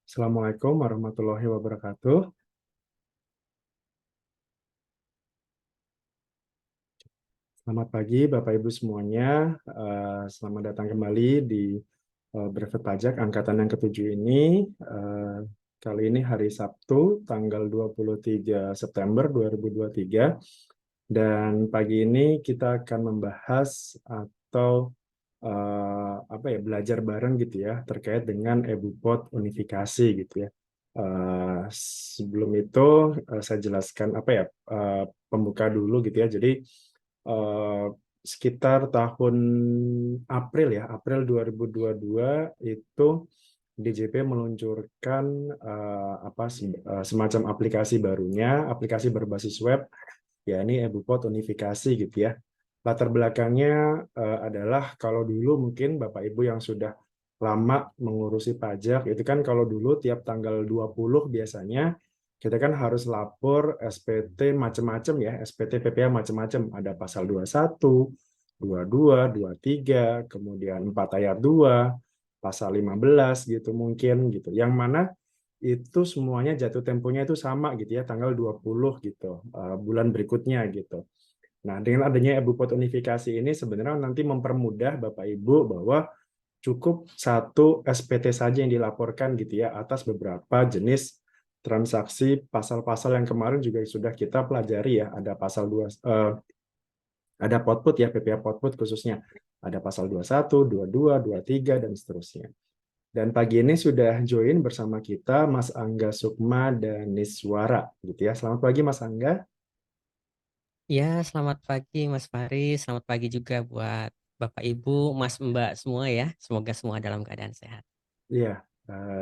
Assalamualaikum warahmatullahi wabarakatuh. Selamat pagi Bapak Ibu semuanya. Selamat datang kembali di Brevet Pajak angkatan yang ketujuh ini. Kali ini hari Sabtu, tanggal 23 September 2023. Dan pagi ini kita akan membahas atau belajar bareng gitu ya terkait dengan EBUPOT unifikasi gitu ya. Sebelum itu saya jelaskan pembuka dulu gitu ya. Jadi eh, sekitar tahun April 2022 itu DJP meluncurkan semacam aplikasi barunya, aplikasi berbasis web, yakni EBUPOT unifikasi gitu ya. Latar belakangnya adalah kalau dulu mungkin Bapak Ibu yang sudah lama mengurusi pajak, itu kan kalau dulu tiap tanggal 20 biasanya kita kan harus lapor SPT macam-macam ya, SPT PPA macam-macam. Ada pasal 21, 22, 23, kemudian 4 ayat 2, pasal 15 gitu mungkin gitu. Yang mana itu semuanya jatuh temponya itu sama gitu ya, tanggal 20 gitu, bulan berikutnya gitu. Nah, dengan adanya EBUPOT unifikasi ini sebenarnya nanti mempermudah Bapak Ibu bahwa cukup satu SPT saja yang dilaporkan gitu ya atas beberapa jenis transaksi. Pasal-pasal yang kemarin juga sudah kita pelajari ya, ada pasal 2 ada potput ya, PPA potput khususnya. Ada pasal 21, 22, 23 dan seterusnya. Dan pagi ini sudah join bersama kita Mas Angga Sukma dan Niswara gitu ya. Selamat pagi Mas Angga. Ya, selamat pagi Mas Faris. Selamat pagi juga buat Bapak Ibu, Mas Mbak semua ya. Semoga semua dalam keadaan sehat. Iya,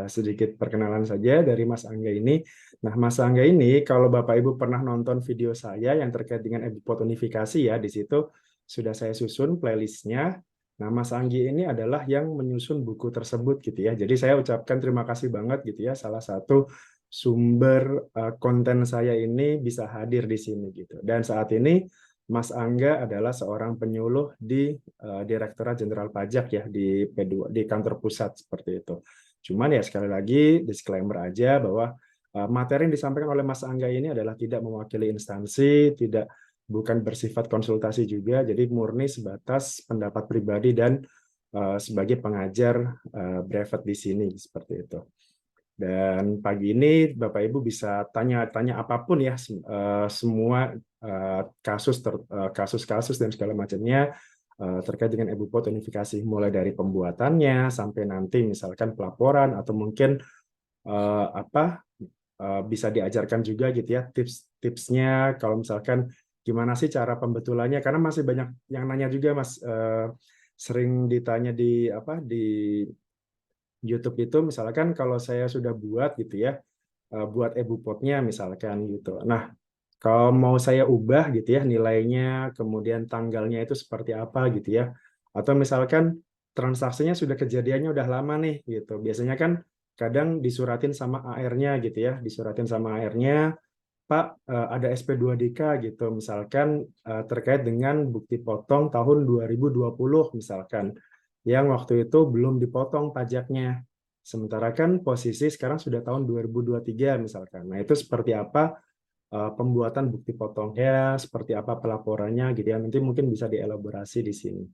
sedikit perkenalan saja dari Mas Angga ini. Nah, Mas Angga ini kalau Bapak Ibu pernah nonton video saya yang terkait dengan EBUPOT unifikasi ya, di situ sudah saya susun playlistnya. Nah, Mas Anggi ini adalah yang menyusun buku tersebut gitu ya. Jadi saya ucapkan terima kasih banget gitu ya. Salah satu sumber konten saya ini bisa hadir di sini gitu. Dan saat ini Mas Angga adalah seorang penyuluh di Direktorat Jenderal Pajak ya di P2 di kantor pusat seperti itu. Cuman ya sekali lagi disclaimer aja bahwa materi yang disampaikan oleh Mas Angga ini adalah tidak mewakili instansi, bukan bersifat konsultasi juga, jadi murni sebatas pendapat pribadi dan sebagai pengajar brevet di sini seperti itu. Dan pagi ini Bapak Ibu bisa tanya-tanya apapun ya, semua kasus-kasus dan segala macamnya terkait dengan EBUPOT unifikasi, mulai dari pembuatannya sampai nanti misalkan pelaporan atau mungkin bisa diajarkan juga gitu ya tips-tipsnya kalau misalkan gimana sih cara pembetulannya, karena masih banyak yang nanya juga Mas, sering ditanya di YouTube itu misalkan kalau saya sudah buat gitu ya, buat EBUPOT-nya misalkan gitu. Nah, kalau mau saya ubah gitu ya nilainya, kemudian tanggalnya itu seperti apa gitu ya. Atau misalkan transaksinya sudah kejadiannya udah lama nih gitu. Biasanya kan kadang disuratin sama AR-nya gitu ya, disuratin sama AR-nya, Pak, ada SP2DK gitu, misalkan terkait dengan bukti potong tahun 2020 misalkan, yang waktu itu belum dipotong pajaknya. Sementara kan posisi sekarang sudah tahun 2023 misalkan. Nah, itu seperti apa pembuatan bukti potongnya, seperti apa pelaporannya gitu ya. Nanti mungkin bisa dielaborasi di sini.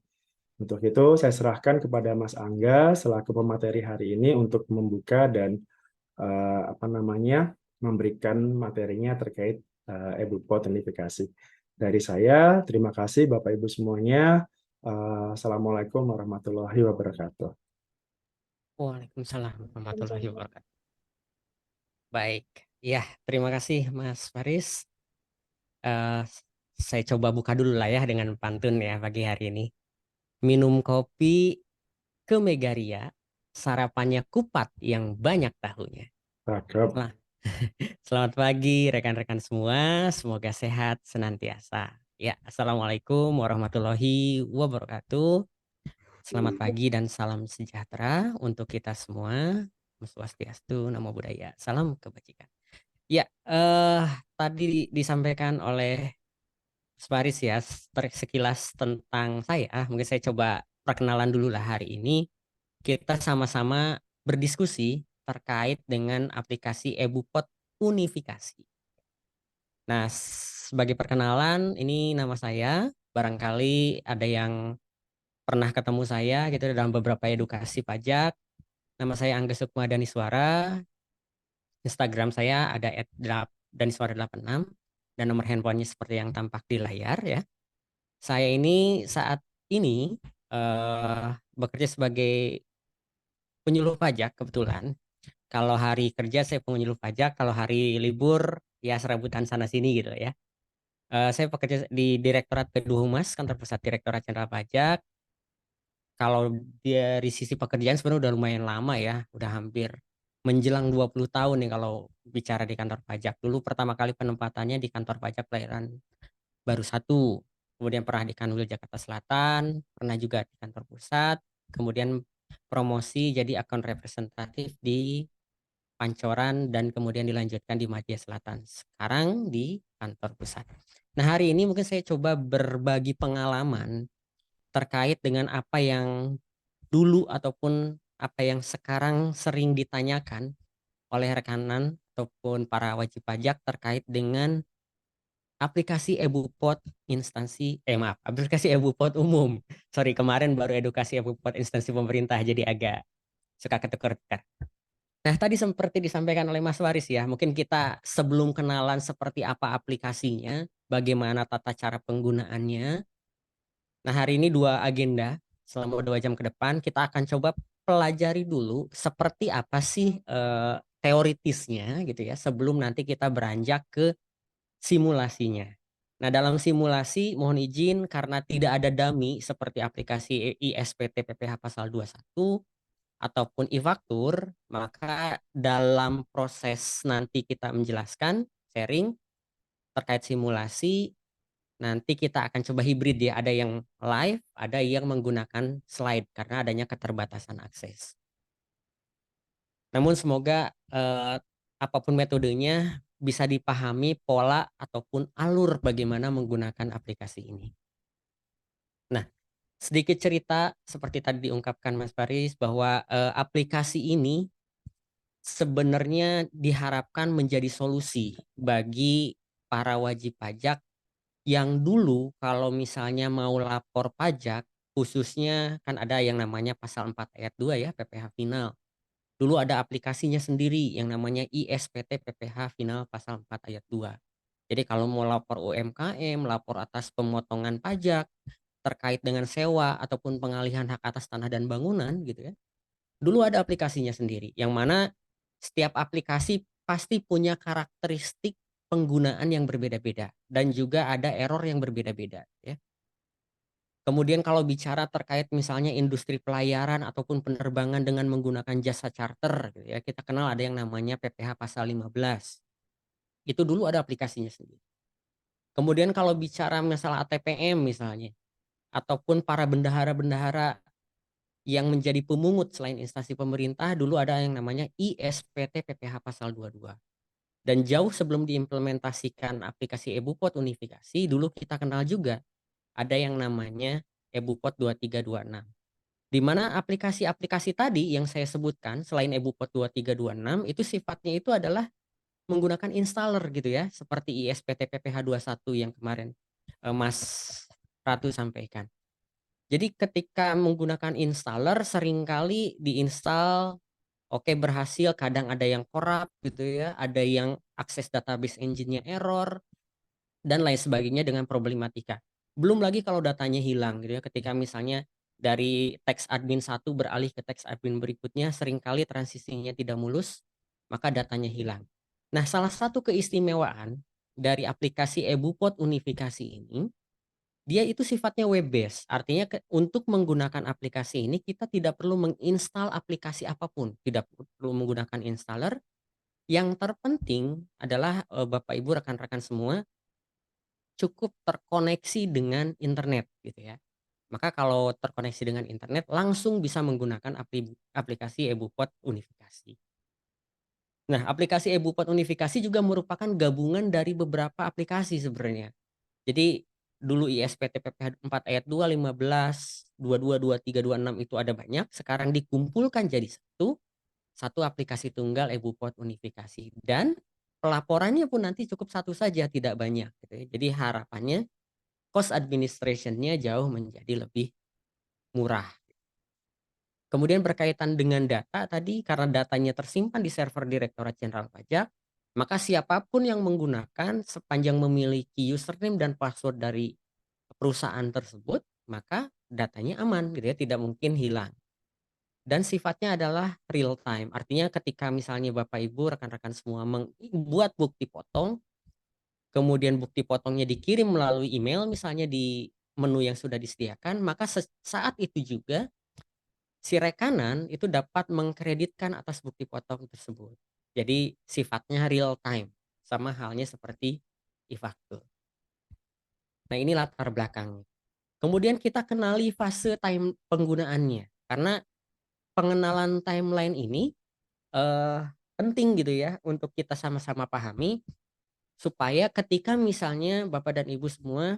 Untuk itu saya serahkan kepada Mas Angga selaku pemateri hari ini untuk membuka dan memberikan materinya terkait EBUPOT unifikasi. Dari saya, terima kasih Bapak Ibu semuanya. Assalamualaikum warahmatullahi wabarakatuh. Waalaikumsalam warahmatullahi wabarakatuh. Baik, ya terima kasih Mas Faris. Eh, saya coba buka dulu lah ya dengan pantun ya pagi hari ini. Minum kopi ke Megaria, sarapannya kupat yang banyak tahunya. Cakep. Nah, selamat pagi rekan-rekan semua, semoga sehat senantiasa. Ya, Assalamualaikum warahmatullahi wabarakatuh. Selamat pagi dan salam sejahtera untuk kita semua. Om Swastiastu, Namo Buddhaya, salam kebajikan. Ya, tadi disampaikan oleh Mas Faris ya sekilas tentang saya. Mungkin saya coba perkenalan dulu lah hari ini. Kita sama-sama berdiskusi terkait dengan aplikasi eBupot Unifikasi. Nah, sebagai perkenalan, ini nama saya. Barangkali ada yang pernah ketemu saya gitu dalam beberapa edukasi pajak. Nama saya Angga Sukma Daniswara. Instagram saya ada @daniswara86 dan nomor handphonenya seperti yang tampak di layar ya. Saya ini saat ini bekerja sebagai penyuluh pajak kebetulan. Kalau hari kerja saya penyuluh pajak, kalau hari libur ya serabutan sana sini gitu ya. Saya bekerja di Direktorat Kedua Humas, Kantor Pusat Direktorat Jenderal Pajak. Kalau dari sisi pekerjaan sebenarnya udah lumayan lama ya, udah hampir menjelang 20 tahun nih kalau bicara di kantor pajak. Dulu pertama kali penempatannya di kantor pajak Pelayaran Baru Satu, kemudian pernah di Kanwil Jakarta Selatan, pernah juga di kantor pusat, kemudian promosi jadi akun representatif di Pancoran dan kemudian dilanjutkan di Madia Selatan. Sekarang di kantor pusat. Nah, hari ini mungkin saya coba berbagi pengalaman terkait dengan apa yang dulu ataupun apa yang sekarang sering ditanyakan oleh rekanan ataupun para wajib pajak terkait dengan aplikasi eBupot aplikasi eBupot umum. Sorry, kemarin baru edukasi eBupot instansi pemerintah jadi agak suka ketukar-tukar. Nah, tadi seperti disampaikan oleh Mas Waris ya, mungkin kita sebelum kenalan seperti apa aplikasinya, bagaimana tata cara penggunaannya. Nah, hari ini dua agenda selama 2 jam ke depan kita akan coba pelajari dulu seperti apa sih teoritisnya gitu ya sebelum nanti kita beranjak ke simulasinya. Nah, dalam simulasi mohon izin karena tidak ada dummy seperti aplikasi ISPT PPH pasal 21 ataupun e-faktur, maka dalam proses nanti kita menjelaskan, sharing terkait simulasi, nanti kita akan coba hibrid ya, ada yang live, ada yang menggunakan slide karena adanya keterbatasan akses. Namun semoga apapun metodenya bisa dipahami pola ataupun alur bagaimana menggunakan aplikasi ini. Nah, sedikit cerita seperti tadi diungkapkan Mas Faris bahwa aplikasi ini sebenarnya diharapkan menjadi solusi bagi para wajib pajak yang dulu kalau misalnya mau lapor pajak, khususnya kan ada yang namanya pasal 4 ayat 2 ya, PPh final. Dulu ada aplikasinya sendiri yang namanya ISPT PPh final pasal 4 ayat 2. Jadi kalau mau lapor UMKM, lapor atas pemotongan pajak terkait dengan sewa ataupun pengalihan hak atas tanah dan bangunan gitu ya. Dulu ada aplikasinya sendiri, yang mana setiap aplikasi pasti punya karakteristik penggunaan yang berbeda-beda dan juga ada error yang berbeda-beda ya. Kemudian kalau bicara terkait misalnya industri pelayaran ataupun penerbangan dengan menggunakan jasa charter gitu ya, kita kenal ada yang namanya PPh pasal 15. Itu dulu ada aplikasinya sendiri. Kemudian kalau bicara masalah ATPM misalnya ataupun para bendahara-bendahara yang menjadi pemungut selain instansi pemerintah dulu ada yang namanya ISPT PPh pasal 22. Dan jauh sebelum diimplementasikan aplikasi eBupot Unifikasi, dulu kita kenal juga ada yang namanya eBupot 2326. Di mana aplikasi-aplikasi tadi yang saya sebutkan selain eBupot 2326 itu sifatnya itu adalah menggunakan installer gitu ya, seperti ISPT PPh 21 yang kemarin Mas Ratu sampaikan. Jadi ketika menggunakan installer seringkali diinstal oke berhasil, kadang ada yang korup gitu ya, ada yang akses database engine-nya error dan lain sebagainya dengan problematika. Belum lagi kalau datanya hilang gitu ya, ketika misalnya dari teks admin satu beralih ke teks admin berikutnya seringkali transisinya tidak mulus, maka datanya hilang. Nah, salah satu keistimewaan dari aplikasi eBupot Unifikasi ini dia itu sifatnya web based, artinya untuk menggunakan aplikasi ini kita tidak perlu menginstal aplikasi apapun, tidak perlu menggunakan installer. Yang terpenting adalah Bapak Ibu rekan-rekan semua cukup terkoneksi dengan internet gitu ya. Maka kalau terkoneksi dengan internet langsung bisa menggunakan aplikasi eBupot Unifikasi. Nah, aplikasi eBupot Unifikasi juga merupakan gabungan dari beberapa aplikasi sebenarnya. Jadi dulu ISPT PPh 4 ayat 2, 15, 22, 23, 26 itu ada banyak, sekarang dikumpulkan jadi satu satu aplikasi tunggal EbuPot unifikasi, dan pelaporannya pun nanti cukup satu saja, tidak banyak gitu ya. Jadi harapannya cost administration-nya jauh menjadi lebih murah. Kemudian berkaitan dengan data tadi, karena datanya tersimpan di server Direktorat Jenderal Pajak, maka siapapun yang menggunakan sepanjang memiliki username dan password dari perusahaan tersebut, maka datanya aman gitu ya, tidak mungkin hilang. Dan sifatnya adalah real time. Artinya ketika misalnya Bapak Ibu, rekan-rekan semua membuat bukti potong, kemudian bukti potongnya dikirim melalui email misalnya di menu yang sudah disediakan, maka saat itu juga si rekanan itu dapat mengkreditkan atas bukti potong tersebut. Jadi sifatnya real time, sama halnya seperti e-faktur. Nah, ini latar belakangnya. Kemudian kita kenali fase time penggunaannya. Karena pengenalan timeline ini eh, penting gitu ya untuk kita sama-sama pahami, supaya ketika misalnya Bapak dan Ibu semua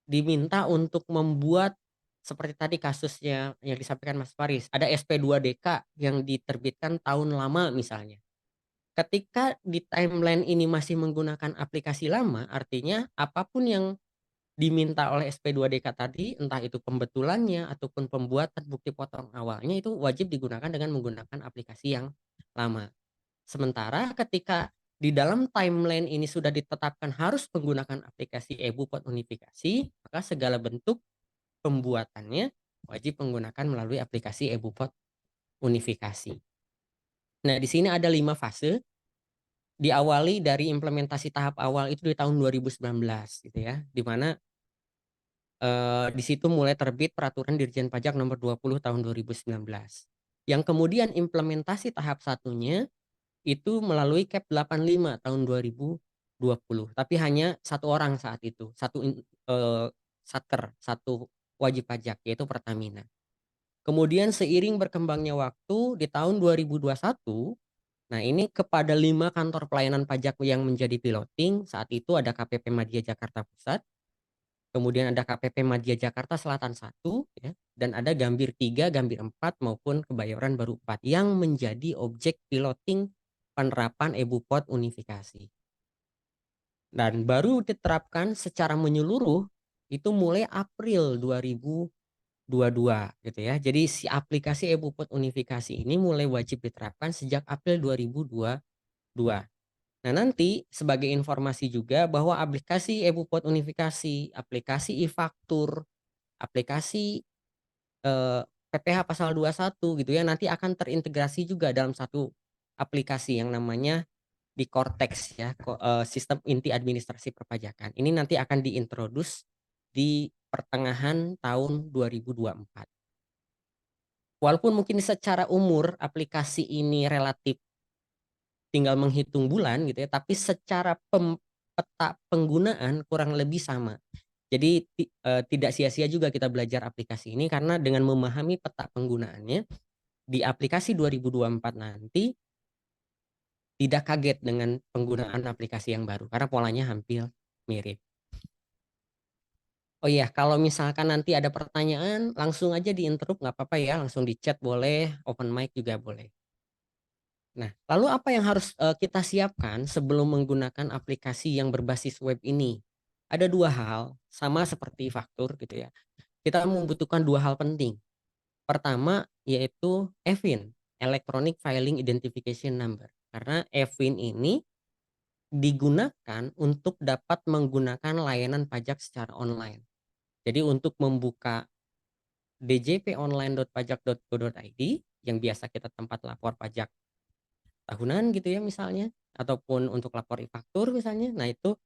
diminta untuk membuat seperti tadi kasusnya yang disampaikan Mas Faris, ada SP2DK yang diterbitkan tahun lama misalnya. Ketika di timeline ini masih menggunakan aplikasi lama, artinya apapun yang diminta oleh SP2DK tadi, entah itu pembetulannya ataupun pembuatan bukti potong awalnya, itu wajib digunakan dengan menggunakan aplikasi yang lama. Sementara ketika di dalam timeline ini sudah ditetapkan harus menggunakan aplikasi EbuPot unifikasi, maka segala bentuk pembuatannya wajib menggunakan melalui aplikasi EbuPot unifikasi. Nah, di sini ada 5 fase. Diawali dari implementasi tahap awal itu di tahun 2019 gitu ya, di mana di situ mulai terbit peraturan Dirjen Pajak nomor 20 tahun 2019. Yang kemudian implementasi tahap satunya itu melalui Cap 85 tahun 2020. Tapi hanya satu orang saat itu, satker, satu wajib pajak, yaitu Pertamina. Kemudian seiring berkembangnya waktu di tahun 2021, nah ini kepada 5 kantor pelayanan pajak yang menjadi piloting, saat itu ada KPP Madya Jakarta Pusat, kemudian ada KPP Madya Jakarta Selatan 1, ya, dan ada Gambir 3, Gambir 4 maupun Kebayoran Baru 4 yang menjadi objek piloting penerapan EbuPot unifikasi. Dan baru diterapkan secara menyeluruh itu mulai April 2022 gitu ya. Jadi si aplikasi EbuPot unifikasi ini mulai wajib diterapkan sejak April 2022. Nah, nanti sebagai informasi juga bahwa aplikasi EbuPot unifikasi, aplikasi e-faktur, aplikasi PPh pasal 21 gitu ya, nanti akan terintegrasi juga dalam satu aplikasi yang namanya di Cortex ya, sistem inti administrasi perpajakan. Ini nanti akan diintroduce di pertengahan tahun 2024. Walaupun mungkin secara umur aplikasi ini relatif tinggal menghitung bulan gitu ya, tapi secara peta penggunaan kurang lebih sama. Jadi tidak sia-sia juga kita belajar aplikasi ini, karena dengan memahami peta penggunaannya di aplikasi 2024 nanti tidak kaget dengan penggunaan aplikasi yang baru karena polanya hampir mirip. Oh iya, kalau misalkan nanti ada pertanyaan langsung aja di-interrupt, nggak apa-apa ya, langsung di chat boleh, open mic juga boleh. Nah, lalu apa yang harus kita siapkan sebelum menggunakan aplikasi yang berbasis web ini? Ada 2 hal, sama seperti faktur gitu ya. Kita membutuhkan 2 hal penting. Pertama yaitu EFIN, Electronic Filing Identification Number. Karena EFIN ini digunakan untuk dapat menggunakan layanan pajak secara online. Jadi untuk membuka djponline.pajak.go.id yang biasa kita tempat lapor pajak tahunan gitu ya misalnya, ataupun untuk lapor e-faktur misalnya, nah itu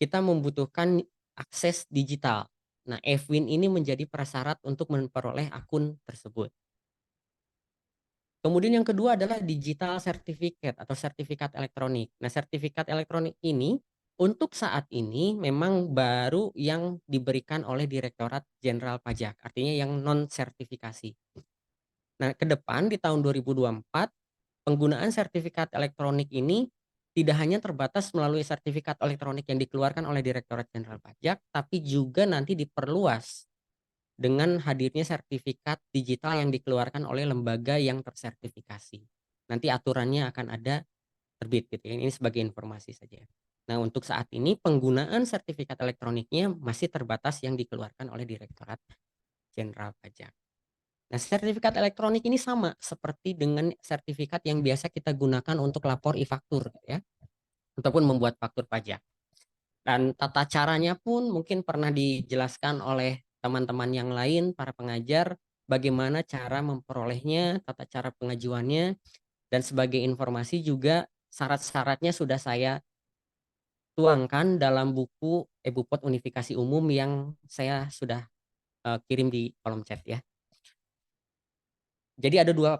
kita membutuhkan akses digital. Nah, EFIN ini menjadi prasyarat untuk memperoleh akun tersebut. Kemudian yang kedua adalah digital certificate atau sertifikat elektronik. Nah, sertifikat elektronik ini untuk saat ini memang baru yang diberikan oleh Direktorat Jenderal Pajak, artinya yang non sertifikasi. Nah, ke depan di tahun 2024 penggunaan sertifikat elektronik ini tidak hanya terbatas melalui sertifikat elektronik yang dikeluarkan oleh Direktorat Jenderal Pajak, tapi juga nanti diperluas dengan hadirnya sertifikat digital yang dikeluarkan oleh lembaga yang tersertifikasi. Nanti aturannya akan ada terbit gitu ya. Ini sebagai informasi saja. Nah, untuk saat ini penggunaan sertifikat elektroniknya masih terbatas yang dikeluarkan oleh Direktorat Jenderal Pajak. Nah, sertifikat elektronik ini sama seperti dengan sertifikat yang biasa kita gunakan untuk lapor e-faktur ya, ataupun membuat faktur pajak. Dan tata caranya pun mungkin pernah dijelaskan oleh teman-teman yang lain, para pengajar, bagaimana cara memperolehnya, tata cara pengajuannya, dan sebagai informasi juga syarat-syaratnya sudah saya tuangkan dalam buku e-Bupot Unifikasi Umum yang saya sudah kirim di kolom chat ya. Jadi ada dua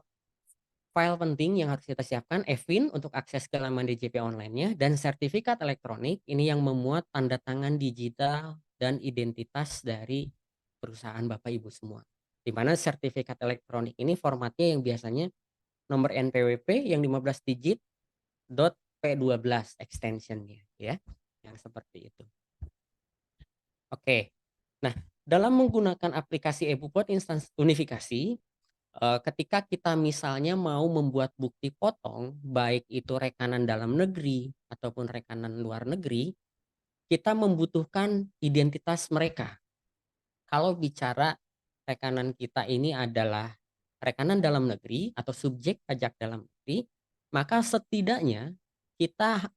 file penting yang harus kita siapkan, EVIN untuk akses ke laman DJP online-nya, dan sertifikat elektronik ini yang memuat tanda tangan digital dan identitas dari perusahaan Bapak Ibu semua. Di mana sertifikat elektronik ini formatnya yang biasanya nomor NPWP yang 15 digit .p12 extensionnya ya, yang seperti itu. Oke, nah dalam menggunakan aplikasi e-Bupot instansi unifikasi, ketika kita misalnya mau membuat bukti potong, baik itu rekanan dalam negeri ataupun rekanan luar negeri, kita membutuhkan identitas mereka. Kalau bicara rekanan kita ini adalah rekanan dalam negeri atau subjek pajak dalam negeri, maka setidaknya kita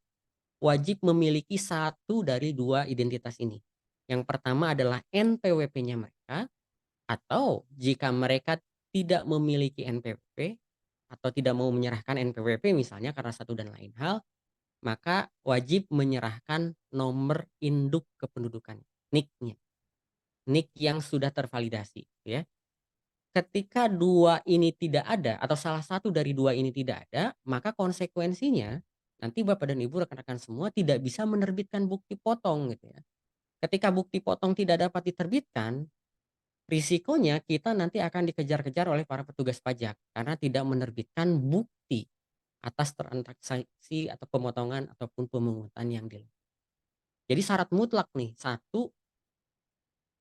wajib memiliki satu dari dua identitas ini. Yang pertama adalah NPWP-nya mereka, atau jika mereka tidak memiliki NPWP atau tidak mau menyerahkan NPWP misalnya karena satu dan lain hal, maka wajib menyerahkan nomor induk kependudukan, NIK-nya. NIK yang sudah tervalidasi ya. Ketika dua ini tidak ada atau salah satu dari dua ini tidak ada, maka konsekuensinya nanti Bapak dan Ibu rekan-rekan semua tidak bisa menerbitkan bukti potong gitu ya. Ketika bukti potong tidak dapat diterbitkan, risikonya kita nanti akan dikejar-kejar oleh para petugas pajak karena tidak menerbitkan bukti atas transaksi atau pemotongan ataupun pemungutan yang dilakukan. Jadi syarat mutlak nih, satu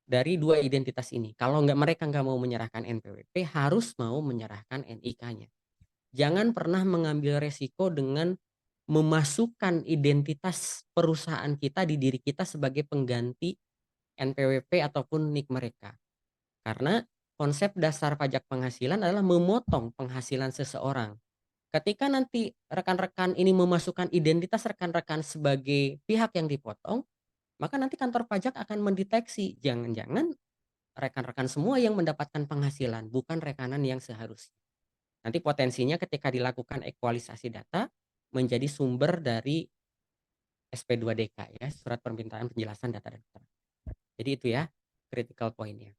dari dua identitas ini. Kalau mereka nggak mau menyerahkan NPWP, harus mau menyerahkan NIK-nya. Jangan pernah mengambil resiko dengan memasukkan identitas perusahaan kita di diri kita sebagai pengganti NPWP ataupun NIK mereka. Karena konsep dasar pajak penghasilan adalah memotong penghasilan seseorang. Ketika nanti rekan-rekan ini memasukkan identitas rekan-rekan sebagai pihak yang dipotong, maka nanti kantor pajak akan mendeteksi jangan-jangan rekan-rekan semua yang mendapatkan penghasilan, bukan rekanan yang seharusnya. Nanti potensinya ketika dilakukan ekualisasi data menjadi sumber dari SP2DK ya, surat permintaan penjelasan data dan keterangan. Jadi itu ya critical point-nya.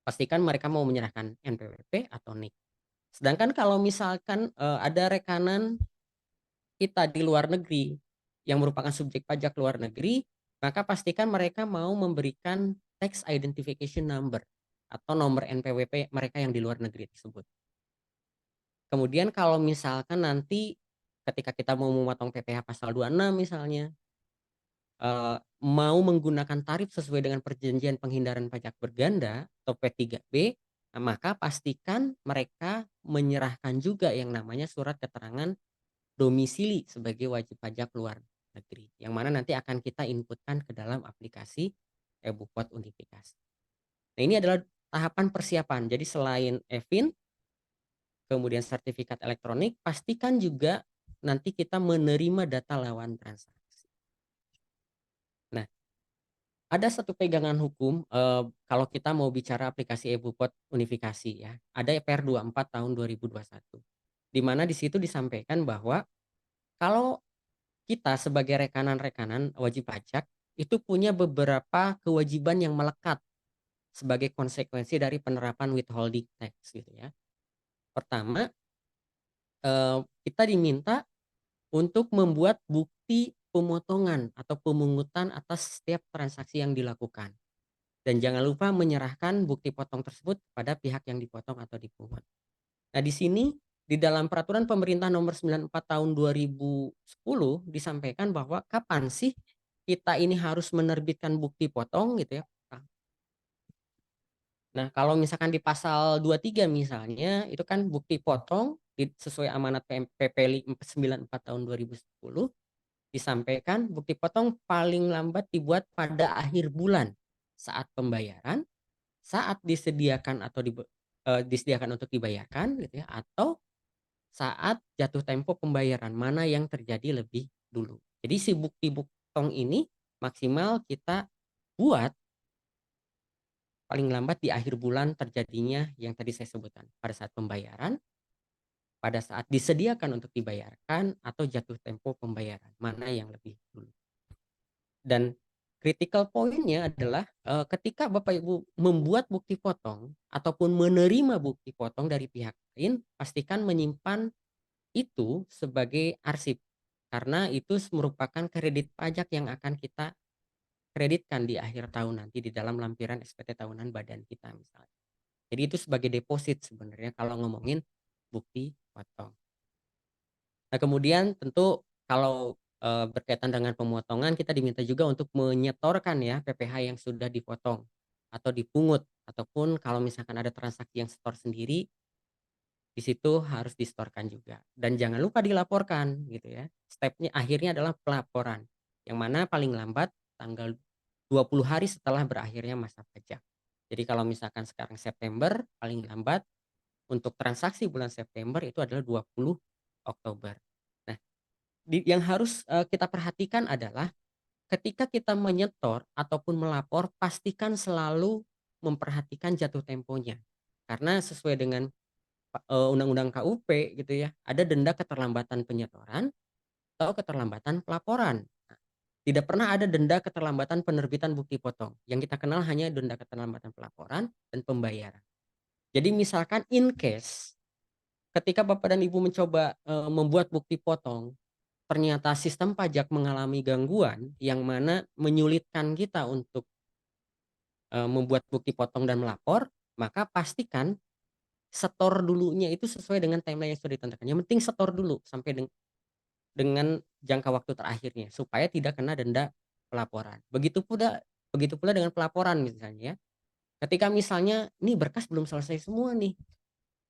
Pastikan mereka mau menyerahkan NPWP atau NIK. Sedangkan kalau misalkan ada rekanan kita di luar negeri yang merupakan subjek pajak luar negeri, maka pastikan mereka mau memberikan tax identification number atau nomor NPWP mereka yang di luar negeri tersebut. Kemudian kalau misalkan nanti ketika kita mau memotong PPh pasal 26 misalnya, mau menggunakan tarif sesuai dengan perjanjian penghindaran pajak berganda atau P3B, nah maka pastikan mereka menyerahkan juga yang namanya surat keterangan domisili sebagai wajib pajak luar negeri, yang mana nanti akan kita inputkan ke dalam aplikasi e-Bupot Unifikasi. Nah, ini adalah tahapan persiapan. Jadi selain EVIN, kemudian sertifikat elektronik, pastikan juga nanti kita menerima data lawan transaksi. Nah, ada satu pegangan hukum kalau kita mau bicara aplikasi e-Bupot Unifikasi ya. Ada PR 24 tahun 2021. Di mana di situ disampaikan bahwa kalau kita sebagai rekanan-rekanan wajib pajak itu punya beberapa kewajiban yang melekat sebagai konsekuensi dari penerapan withholding tax gitu ya. Pertama, kita diminta untuk membuat bukti pemotongan atau pemungutan atas setiap transaksi yang dilakukan. Dan jangan lupa menyerahkan bukti potong tersebut kepada pihak yang dipotong atau dipungut. Nah, di sini di dalam peraturan pemerintah nomor 94 tahun 2010 disampaikan bahwa kapan sih kita ini harus menerbitkan bukti potong gitu ya. Nah, kalau misalkan di pasal 23 misalnya, itu kan bukti potong sesuai amanat PP 94 tahun 2010, disampaikan bukti potong paling lambat dibuat pada akhir bulan saat pembayaran, saat disediakan atau disediakan untuk dibayarkan gitu ya, atau saat jatuh tempo pembayaran, mana yang terjadi lebih dulu. Jadi si bukti potong ini maksimal kita buat paling lambat di akhir bulan terjadinya yang tadi saya sebutkan, pada saat pembayaran, pada saat disediakan untuk dibayarkan, atau jatuh tempo pembayaran, mana yang lebih dulu. Dan critical point-nya adalah ketika Bapak Ibu membuat bukti potong ataupun menerima bukti potong dari pihak lain, pastikan menyimpan itu sebagai arsip. Karena itu merupakan kredit pajak yang akan kita kreditkan di akhir tahun nanti di dalam lampiran SPT tahunan badan kita misalnya. Jadi itu sebagai deposit sebenarnya kalau ngomongin bukti potong. Nah, kemudian tentu kalau berkaitan dengan pemotongan kita diminta juga untuk menyetorkan ya PPh yang sudah dipotong atau dipungut, ataupun kalau misalkan ada transaksi yang setor sendiri di situ harus disetorkan juga, dan jangan lupa dilaporkan gitu ya. Stepnya akhirnya adalah pelaporan yang mana paling lambat tanggal 20 hari setelah berakhirnya masa pajak. Jadi kalau misalkan sekarang September, paling lambat untuk transaksi bulan September itu adalah 20 Oktober. Nah, yang harus kita perhatikan adalah ketika kita menyetor ataupun melapor, pastikan selalu memperhatikan jatuh temponya. Karena sesuai dengan Undang-Undang KUP gitu ya, ada denda keterlambatan penyetoran atau keterlambatan pelaporan. Nah, tidak pernah ada denda keterlambatan penerbitan bukti potong. Yang kita kenal hanya denda keterlambatan pelaporan dan pembayaran. Jadi misalkan in case ketika Bapak dan Ibu mencoba membuat bukti potong, ternyata sistem pajak mengalami gangguan yang mana menyulitkan kita untuk membuat bukti potong dan melapor, maka pastikan setor dulunya itu sesuai dengan timeline yang sudah ditentukan. Yang penting setor dulu sampai dengan jangka waktu terakhirnya supaya tidak kena denda pelaporan. Begitu pula dengan pelaporan misalnya ya. Ketika misalnya nih berkas belum selesai semua nih,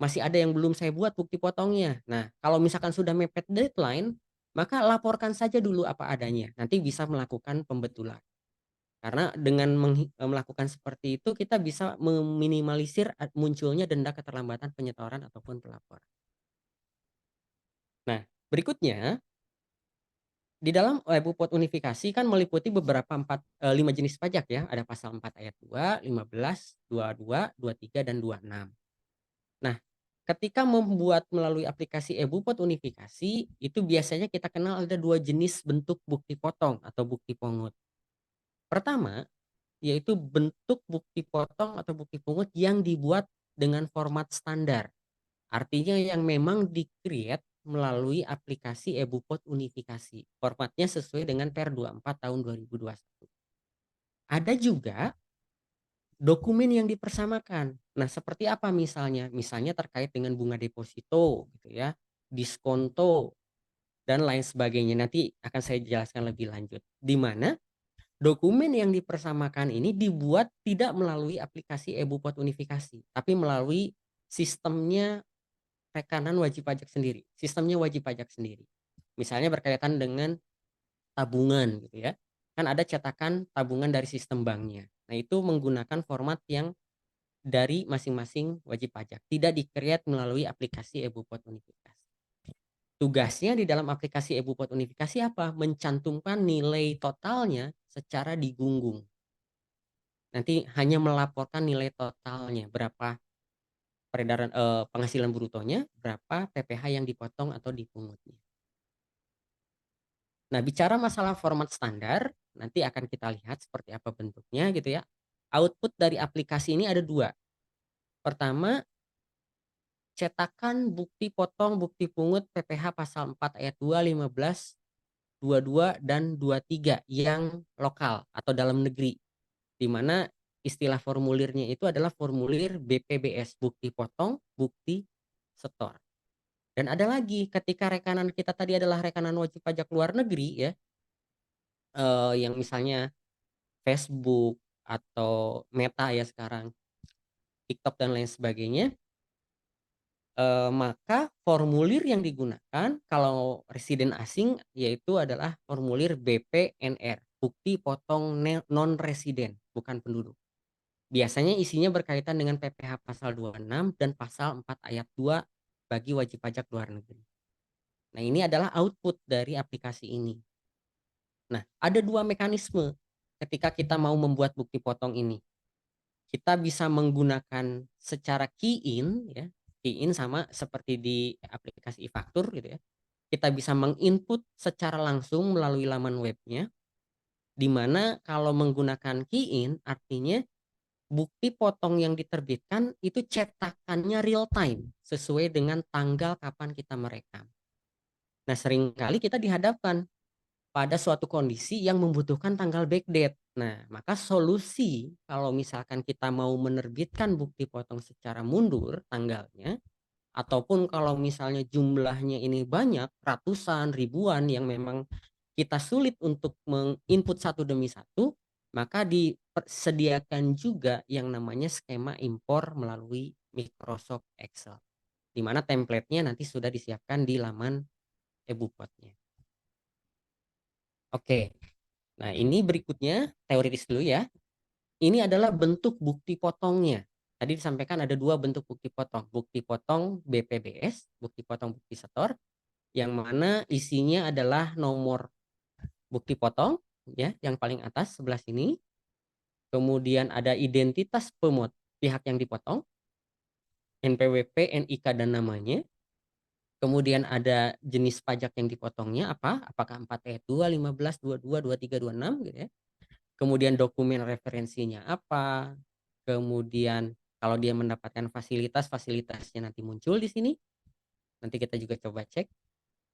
masih ada yang belum saya buat bukti potongnya. Nah, kalau misalkan sudah mepet deadline, maka laporkan saja dulu apa adanya. Nanti bisa melakukan pembetulan. Karena dengan melakukan seperti itu kita bisa meminimalisir munculnya denda keterlambatan penyetoran ataupun pelaporan. Nah, berikutnya di dalam Pot Unifikasi kan meliputi beberapa 5 jenis pajak ya. Ada pasal 4 ayat 2, 15, 22, 23 dan 26. Nah, ketika membuat melalui aplikasi Pot Unifikasi, itu biasanya kita kenal ada 2 jenis bentuk bukti potong atau bukti pungut. Pertama, yaitu bentuk bukti potong atau bukti pungut yang dibuat dengan format standar. Artinya yang memang di-create melalui aplikasi Pot Unifikasi. Formatnya sesuai dengan Per 24 tahun 2021. Ada juga dokumen yang dipersamakan. Nah, seperti apa misalnya? Misalnya terkait dengan bunga deposito gitu ya, diskonto dan lain sebagainya. Nanti akan saya jelaskan lebih lanjut. Di mana dokumen yang dipersamakan ini dibuat tidak melalui aplikasi Pot Unifikasi, tapi melalui sistemnya rekanan wajib pajak sendiri, sistemnya wajib pajak sendiri. Misalnya berkaitan dengan tabungan gitu ya. Kan ada cetakan tabungan dari sistem banknya. Nah, itu menggunakan format yang dari masing-masing wajib pajak, tidak di-create melalui aplikasi Pot Unifikasi. Tugasnya di dalam aplikasi Pot Unifikasi apa? Mencantumkan nilai totalnya secara digunggung. Nanti hanya melaporkan nilai totalnya, berapa peredaran penghasilan brutonya, berapa PPh yang dipotong atau dipungutnya. Nah, bicara masalah format standar, nanti akan kita lihat seperti apa bentuknya gitu ya. Output dari aplikasi ini ada 2. Pertama, cetakan bukti potong, bukti pungut PPh pasal 4 ayat 2, 15, 22 dan 23 yang lokal atau dalam negeri. Di mana istilah formulirnya itu adalah formulir BPBS, bukti potong, bukti setor. Dan ada lagi ketika rekanan kita tadi adalah rekanan wajib pajak luar negeri ya, yang misalnya Facebook atau Meta ya sekarang. TikTok dan lain sebagainya, maka formulir yang digunakan kalau residen asing yaitu adalah formulir BPNR, bukti potong non residen, bukan penduduk. Biasanya isinya berkaitan dengan PPh pasal 26 dan pasal 4 ayat 2 bagi wajib pajak luar negeri. Nah, ini adalah output dari aplikasi ini. Nah, ada dua mekanisme ketika kita mau membuat bukti potong ini. Kita bisa menggunakan secara key in, ya, key in sama seperti di aplikasi e-faktur gitu ya. Kita bisa menginput secara langsung melalui laman webnya, di mana kalau menggunakan key in artinya bukti potong yang diterbitkan itu cetakannya real time sesuai dengan tanggal kapan kita merekam. Nah, seringkali kita dihadapkan pada suatu kondisi yang membutuhkan tanggal backdate. Nah, maka solusi kalau misalkan kita mau menerbitkan bukti potong secara mundur tanggalnya, ataupun kalau misalnya jumlahnya ini banyak, ratusan, ribuan yang memang kita sulit untuk menginput satu demi satu, maka disediakan juga yang namanya skema impor melalui Microsoft Excel, di mana template-nya nanti sudah disiapkan di laman eBupot-nya. Oke, nah ini berikutnya teoritis dulu ya. Ini adalah bentuk bukti potongnya. Tadi disampaikan ada dua bentuk bukti potong. Bukti potong BPBS, bukti potong bukti setor, yang mana isinya adalah nomor bukti potong, ya, yang paling atas sebelah sini. Kemudian ada identitas pihak yang dipotong, NPWP, NIK, dan namanya. Kemudian ada jenis pajak yang dipotongnya apa? Apakah 4 e 2, 15, 22, 23, 26 gitu ya. Kemudian dokumen referensinya apa? Kemudian kalau dia mendapatkan fasilitasnya nanti muncul di sini. Nanti kita juga coba cek.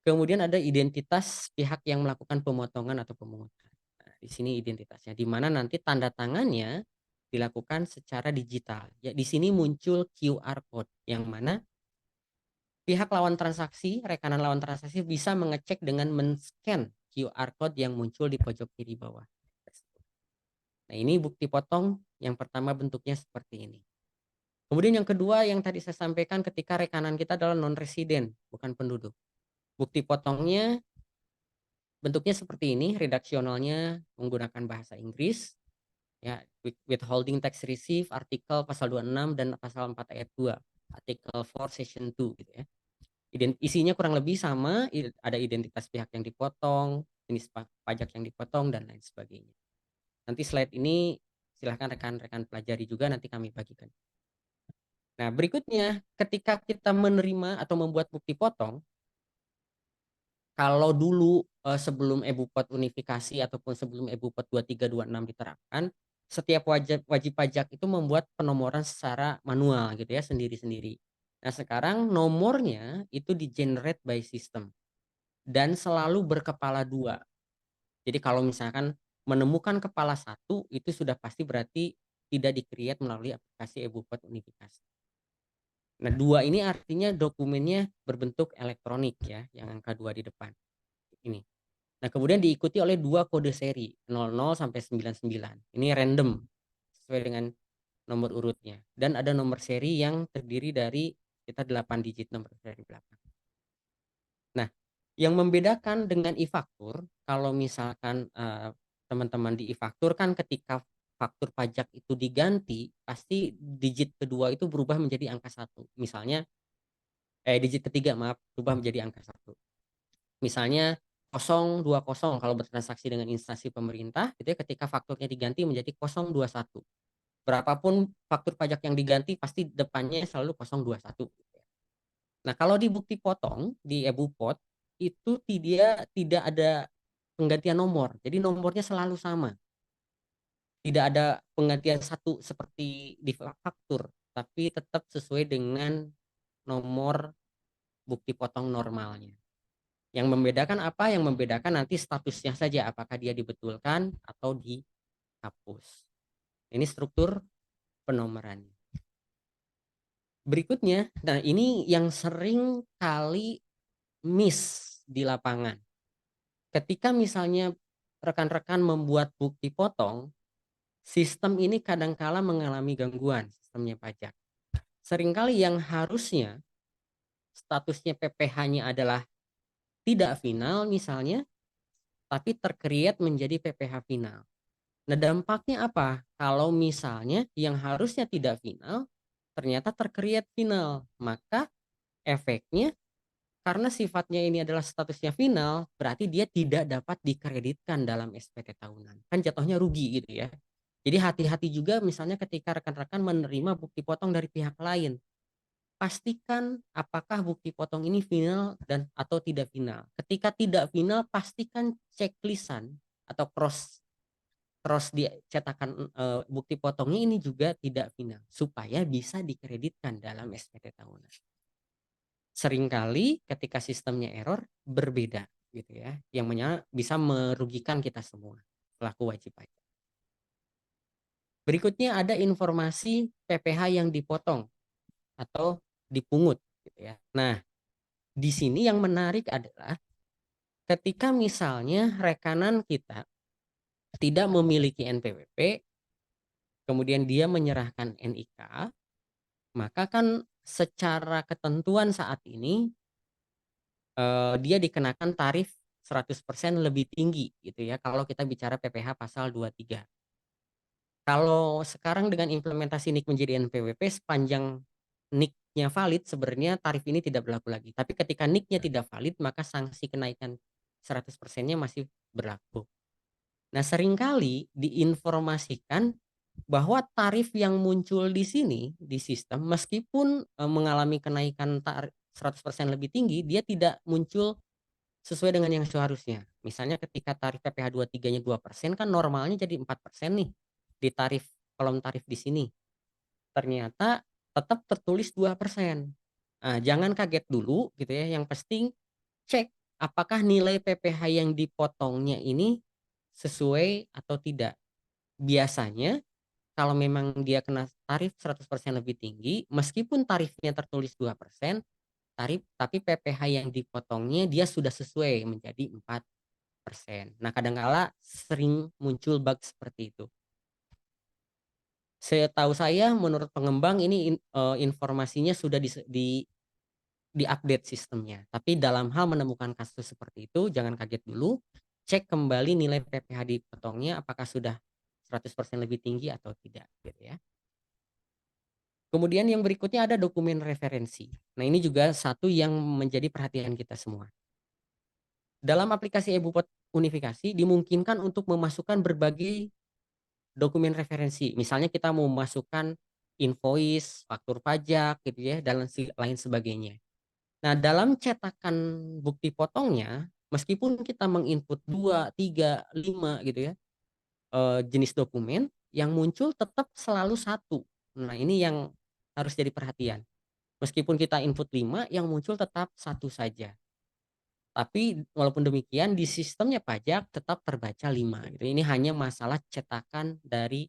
Kemudian ada identitas pihak yang melakukan pemotongan atau pemungutan. Nah, di sini identitasnya, di mana nanti tanda tangannya dilakukan secara digital. Ya, di sini muncul QR code yang mana pihak lawan transaksi, rekanan lawan transaksi bisa mengecek dengan men-scan QR code yang muncul di pojok kiri bawah. Nah, ini bukti potong yang pertama bentuknya seperti ini. Kemudian yang kedua yang tadi saya sampaikan ketika rekanan kita adalah non-resident, bukan penduduk. Bukti potongnya bentuknya seperti ini, redaksionalnya menggunakan bahasa Inggris, ya, withholding tax receive, artikel pasal 26 dan pasal 4 ayat 2, artikel 4 section 2 gitu ya. Isinya kurang lebih sama, ada identitas pihak yang dipotong, jenis pajak yang dipotong, dan lain sebagainya. Nanti slide ini silahkan rekan-rekan pelajari juga, nanti kami bagikan. Nah, berikutnya ketika kita menerima atau membuat bukti potong, kalau dulu sebelum eBupot unifikasi ataupun sebelum eBupot 2326 diterapkan, setiap wajib pajak itu membuat penomoran secara manual gitu ya, sendiri-sendiri. Nah, sekarang nomornya itu di-generate by system dan selalu berkepala dua. Jadi kalau misalkan menemukan kepala satu, itu sudah pasti berarti tidak di-create melalui aplikasi eBupot unifikasi. Nah, dua ini artinya dokumennya berbentuk elektronik ya, yang angka 2 di depan. Ini. Nah, kemudian diikuti oleh dua kode seri 00 sampai 99. Ini random sesuai dengan nomor urutnya. Dan ada nomor seri yang terdiri dari kita 8 digit nomor seri belakang. Nah, yang membedakan dengan e-faktur, kalau misalkan teman-teman di e-faktur kan ketika faktur pajak itu diganti, pasti digit kedua itu berubah menjadi angka 1. Misalnya digit ketiga maaf berubah menjadi angka 1. Misalnya 020 kalau bertransaksi dengan instansi pemerintah gitu ya, ketika fakturnya diganti menjadi 021. Berapapun faktur pajak yang diganti pasti depannya selalu 021. Nah, kalau di bukti potong di eBupot itu tidak ada penggantian nomor. Jadi nomornya selalu sama. Tidak ada penggantian satu seperti di faktur, tapi tetap sesuai dengan nomor bukti potong normalnya. Yang membedakan apa? Yang membedakan nanti statusnya saja, apakah dia dibetulkan atau dihapus. Ini struktur penomorannya. Berikutnya, nah ini yang sering kali miss di lapangan. Ketika misalnya rekan-rekan membuat bukti potong, sistem ini kadangkala mengalami gangguan, sistemnya pajak. Seringkali yang harusnya statusnya PPh-nya adalah tidak final misalnya, tapi tercreate menjadi PPh final. Nah, dampaknya apa? Kalau misalnya yang harusnya tidak final, ternyata tercreate final, maka efeknya karena sifatnya ini adalah statusnya final, berarti dia tidak dapat dikreditkan dalam SPT tahunan. Kan jatuhnya rugi gitu ya. Jadi hati-hati juga misalnya ketika rekan-rekan menerima bukti potong dari pihak lain. Pastikan apakah bukti potong ini final dan atau tidak final. Ketika tidak final, pastikan checklistan atau cross cross di cetakan bukti potongnya ini juga tidak final supaya bisa dikreditkan dalam SPT tahunan. Seringkali ketika sistemnya error berbeda gitu ya, yang bisa merugikan kita semua pelaku wajib pajak. Berikutnya ada informasi PPh yang dipotong atau dipungut gitu ya. Nah, di sini yang menarik adalah ketika misalnya rekanan kita tidak memiliki NPWP, kemudian dia menyerahkan NIK, maka kan secara ketentuan saat ini dia dikenakan tarif 100% lebih tinggi gitu ya kalau kita bicara PPh pasal 23. Kalau sekarang dengan implementasi NIK menjadi NPWP sepanjang NIK-nya valid sebenarnya tarif ini tidak berlaku lagi. Tapi ketika NIK-nya tidak valid maka sanksi kenaikan 100%-nya masih berlaku. Nah, seringkali diinformasikan bahwa tarif yang muncul di sini di sistem meskipun mengalami kenaikan tarif 100% lebih tinggi, dia tidak muncul sesuai dengan yang seharusnya. Misalnya ketika tarif PPh 23-nya 2% kan normalnya jadi 4% nih di tarif kolom tarif di sini. Ternyata tetap tertulis 2%. Nah, jangan kaget dulu gitu ya. Yang penting cek apakah nilai PPh yang dipotongnya ini sesuai atau tidak. Biasanya kalau memang dia kena tarif 100% lebih tinggi, meskipun tarifnya tertulis 2%, tarif tapi PPh yang dipotongnya dia sudah sesuai menjadi 4%. Nah, kadangkala sering muncul bug seperti itu. Setahu saya menurut pengembang ini informasinya sudah di-update sistemnya. Tapi dalam hal menemukan kasus seperti itu jangan kaget dulu, cek kembali nilai PPh dipotongnya apakah sudah 100% lebih tinggi atau tidak gitu ya. Kemudian yang berikutnya ada dokumen referensi. Nah, ini juga satu yang menjadi perhatian kita semua. Dalam aplikasi eBupot Unifikasi dimungkinkan untuk memasukkan berbagai dokumen referensi. Misalnya kita mau memasukkan invoice, faktur pajak gitu ya dan lain sebagainya. Nah, dalam cetakan bukti potongnya meskipun kita menginput 2, 3, 5 gitu ya, jenis dokumen yang muncul tetap selalu satu. Nah, ini yang harus jadi perhatian. Meskipun kita input 5 yang muncul tetap satu saja. Tapi walaupun demikian di sistemnya pajak tetap terbaca 5 gitu. Ini hanya masalah cetakan dari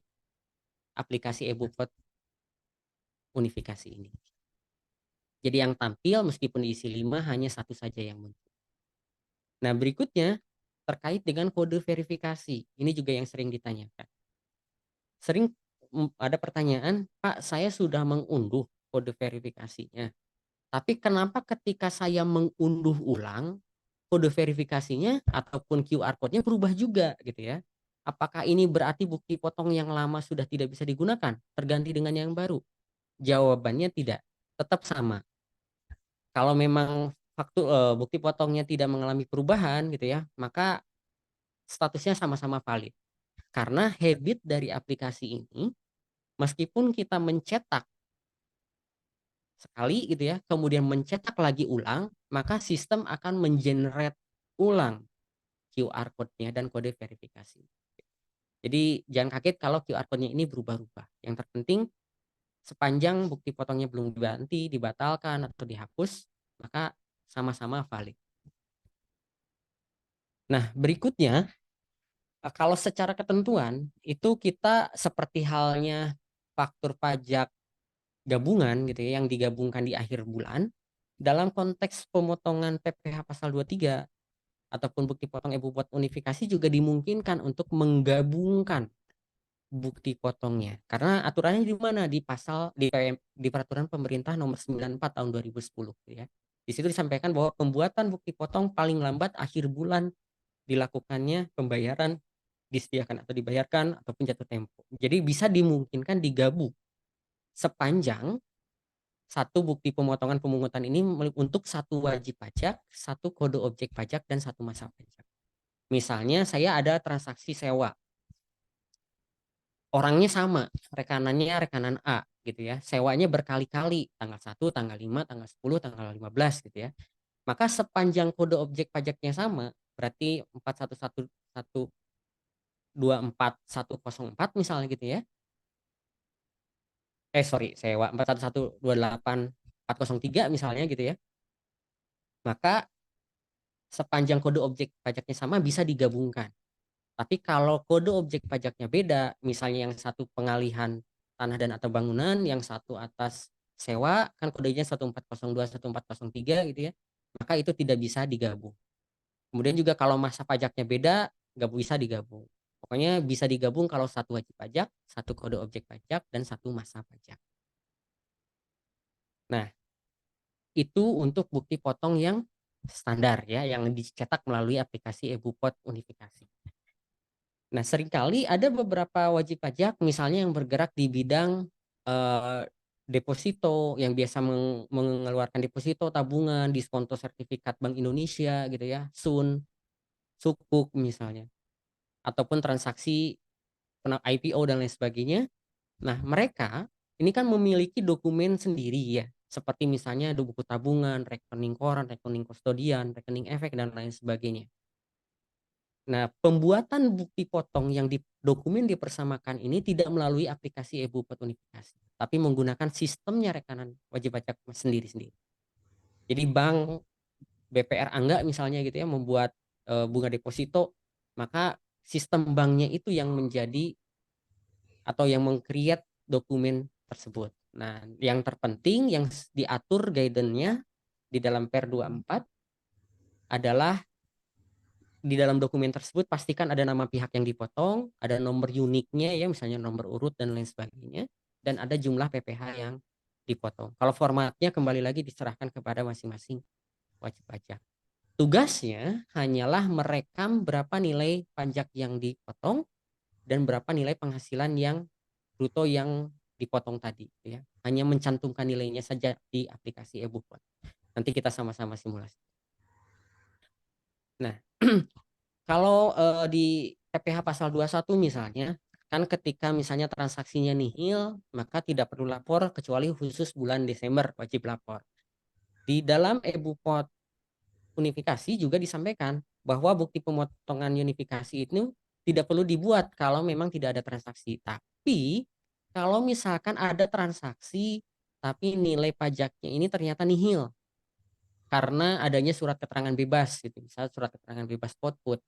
aplikasi eBupot Unifikasi ini. Jadi yang tampil meskipun diisi 5 hanya satu saja yang muncul. Nah, berikutnya terkait dengan kode verifikasi. Ini juga yang sering ditanyakan. Sering ada pertanyaan, "Pak, saya sudah mengunduh kode verifikasinya. Tapi kenapa ketika saya mengunduh ulang, kode verifikasinya ataupun QR code-nya berubah juga gitu ya. Apakah ini berarti bukti potong yang lama sudah tidak bisa digunakan, terganti dengan yang baru?" Jawabannya tidak, tetap sama. Kalau memang bukti potongnya tidak mengalami perubahan gitu ya, maka statusnya sama-sama valid. Karena habit dari aplikasi ini, meskipun kita mencetak sekali gitu ya, kemudian mencetak lagi ulang, maka sistem akan mengenerate ulang QR code-nya dan kode verifikasi. Jadi jangan kaget kalau QR code-nya ini berubah-ubah. Yang terpenting sepanjang bukti potongnya belum diganti, dibatalkan atau dihapus, maka sama-sama valid. Nah, berikutnya kalau secara ketentuan itu kita seperti halnya faktur pajak gabungan gitu ya yang digabungkan di akhir bulan dalam konteks pemotongan PPh pasal 23 ataupun bukti potong eBupot Unifikasi juga dimungkinkan untuk menggabungkan bukti potongnya. Karena aturannya di mana? Di pasal di peraturan pemerintah nomor 94 tahun 2010 ya. Di situ disampaikan bahwa pembuatan bukti potong paling lambat akhir bulan dilakukannya pembayaran, disediakan atau dibayarkan ataupun jatuh tempo. Jadi bisa dimungkinkan digabung sepanjang satu bukti pemotongan pemungutan ini untuk satu wajib pajak, satu kode objek pajak, dan satu masa pajak. Misalnya saya ada transaksi sewa, orangnya sama, rekanannya rekanan A gitu ya. Sewanya berkali-kali, tanggal 1, tanggal 5, tanggal 10, tanggal 15 gitu ya. Maka sepanjang kode objek pajaknya sama, berarti 411124 misalnya gitu ya. Sorry, sewa 41128403 misalnya gitu ya. Maka sepanjang kode objek pajaknya sama bisa digabungkan. Tapi kalau kode objek pajaknya beda, misalnya yang satu pengalihan tanah dan atau bangunan, yang satu atas sewa, kan kodenya 1402, 1403 gitu ya, maka itu tidak bisa digabung. Kemudian juga kalau masa pajaknya beda, nggak bisa digabung. Pokoknya bisa digabung kalau satu wajib pajak, satu kode objek pajak, dan satu masa pajak. Nah, itu untuk bukti potong yang standar ya, yang dicetak melalui aplikasi EBUPOT unifikasi. Nah, seringkali ada beberapa wajib pajak misalnya yang bergerak di bidang eh, deposito, yang biasa mengeluarkan deposito, tabungan, diskonto sertifikat Bank Indonesia gitu ya, SUN, Sukuk misalnya, ataupun transaksi IPO dan lain sebagainya. Nah, mereka ini kan memiliki dokumen sendiri ya, seperti misalnya ada buku tabungan, rekening koran, rekening kustodian, rekening efek, dan lain sebagainya. Nah, pembuatan bukti potong yang di dokumen dipersamakan ini tidak melalui aplikasi EBUPOT unifikasi, tapi menggunakan sistemnya rekanan wajib pajak sendiri-sendiri. Jadi bank BPR Angga misalnya gitu ya membuat bunga deposito, maka sistem banknya itu yang menjadi atau yang meng-create dokumen tersebut. Nah, yang terpenting yang diatur guidance-nya di dalam Per 24 adalah di dalam dokumen tersebut pastikan ada nama pihak yang dipotong, ada nomor uniknya ya, misalnya nomor urut dan lain sebagainya, dan ada jumlah PPh yang dipotong. Kalau formatnya kembali lagi diserahkan kepada masing-masing wajib pajak. Tugasnya hanyalah merekam berapa nilai pajak yang dipotong dan berapa nilai penghasilan yang bruto yang dipotong tadi ya. Hanya mencantumkan nilainya saja di aplikasi EBUPOT. Nanti kita sama-sama simulasi. Nah, kalau di PPh pasal 21 misalnya, kan ketika misalnya transaksinya nihil, maka tidak perlu lapor kecuali khusus bulan Desember wajib lapor. Di dalam EBUPOT unifikasi juga disampaikan bahwa bukti pemotongan unifikasi itu tidak perlu dibuat kalau memang tidak ada transaksi. Tapi kalau misalkan ada transaksi tapi nilai pajaknya ini ternyata nihil karena adanya surat keterangan bebas gitu, misalnya surat keterangan bebas output,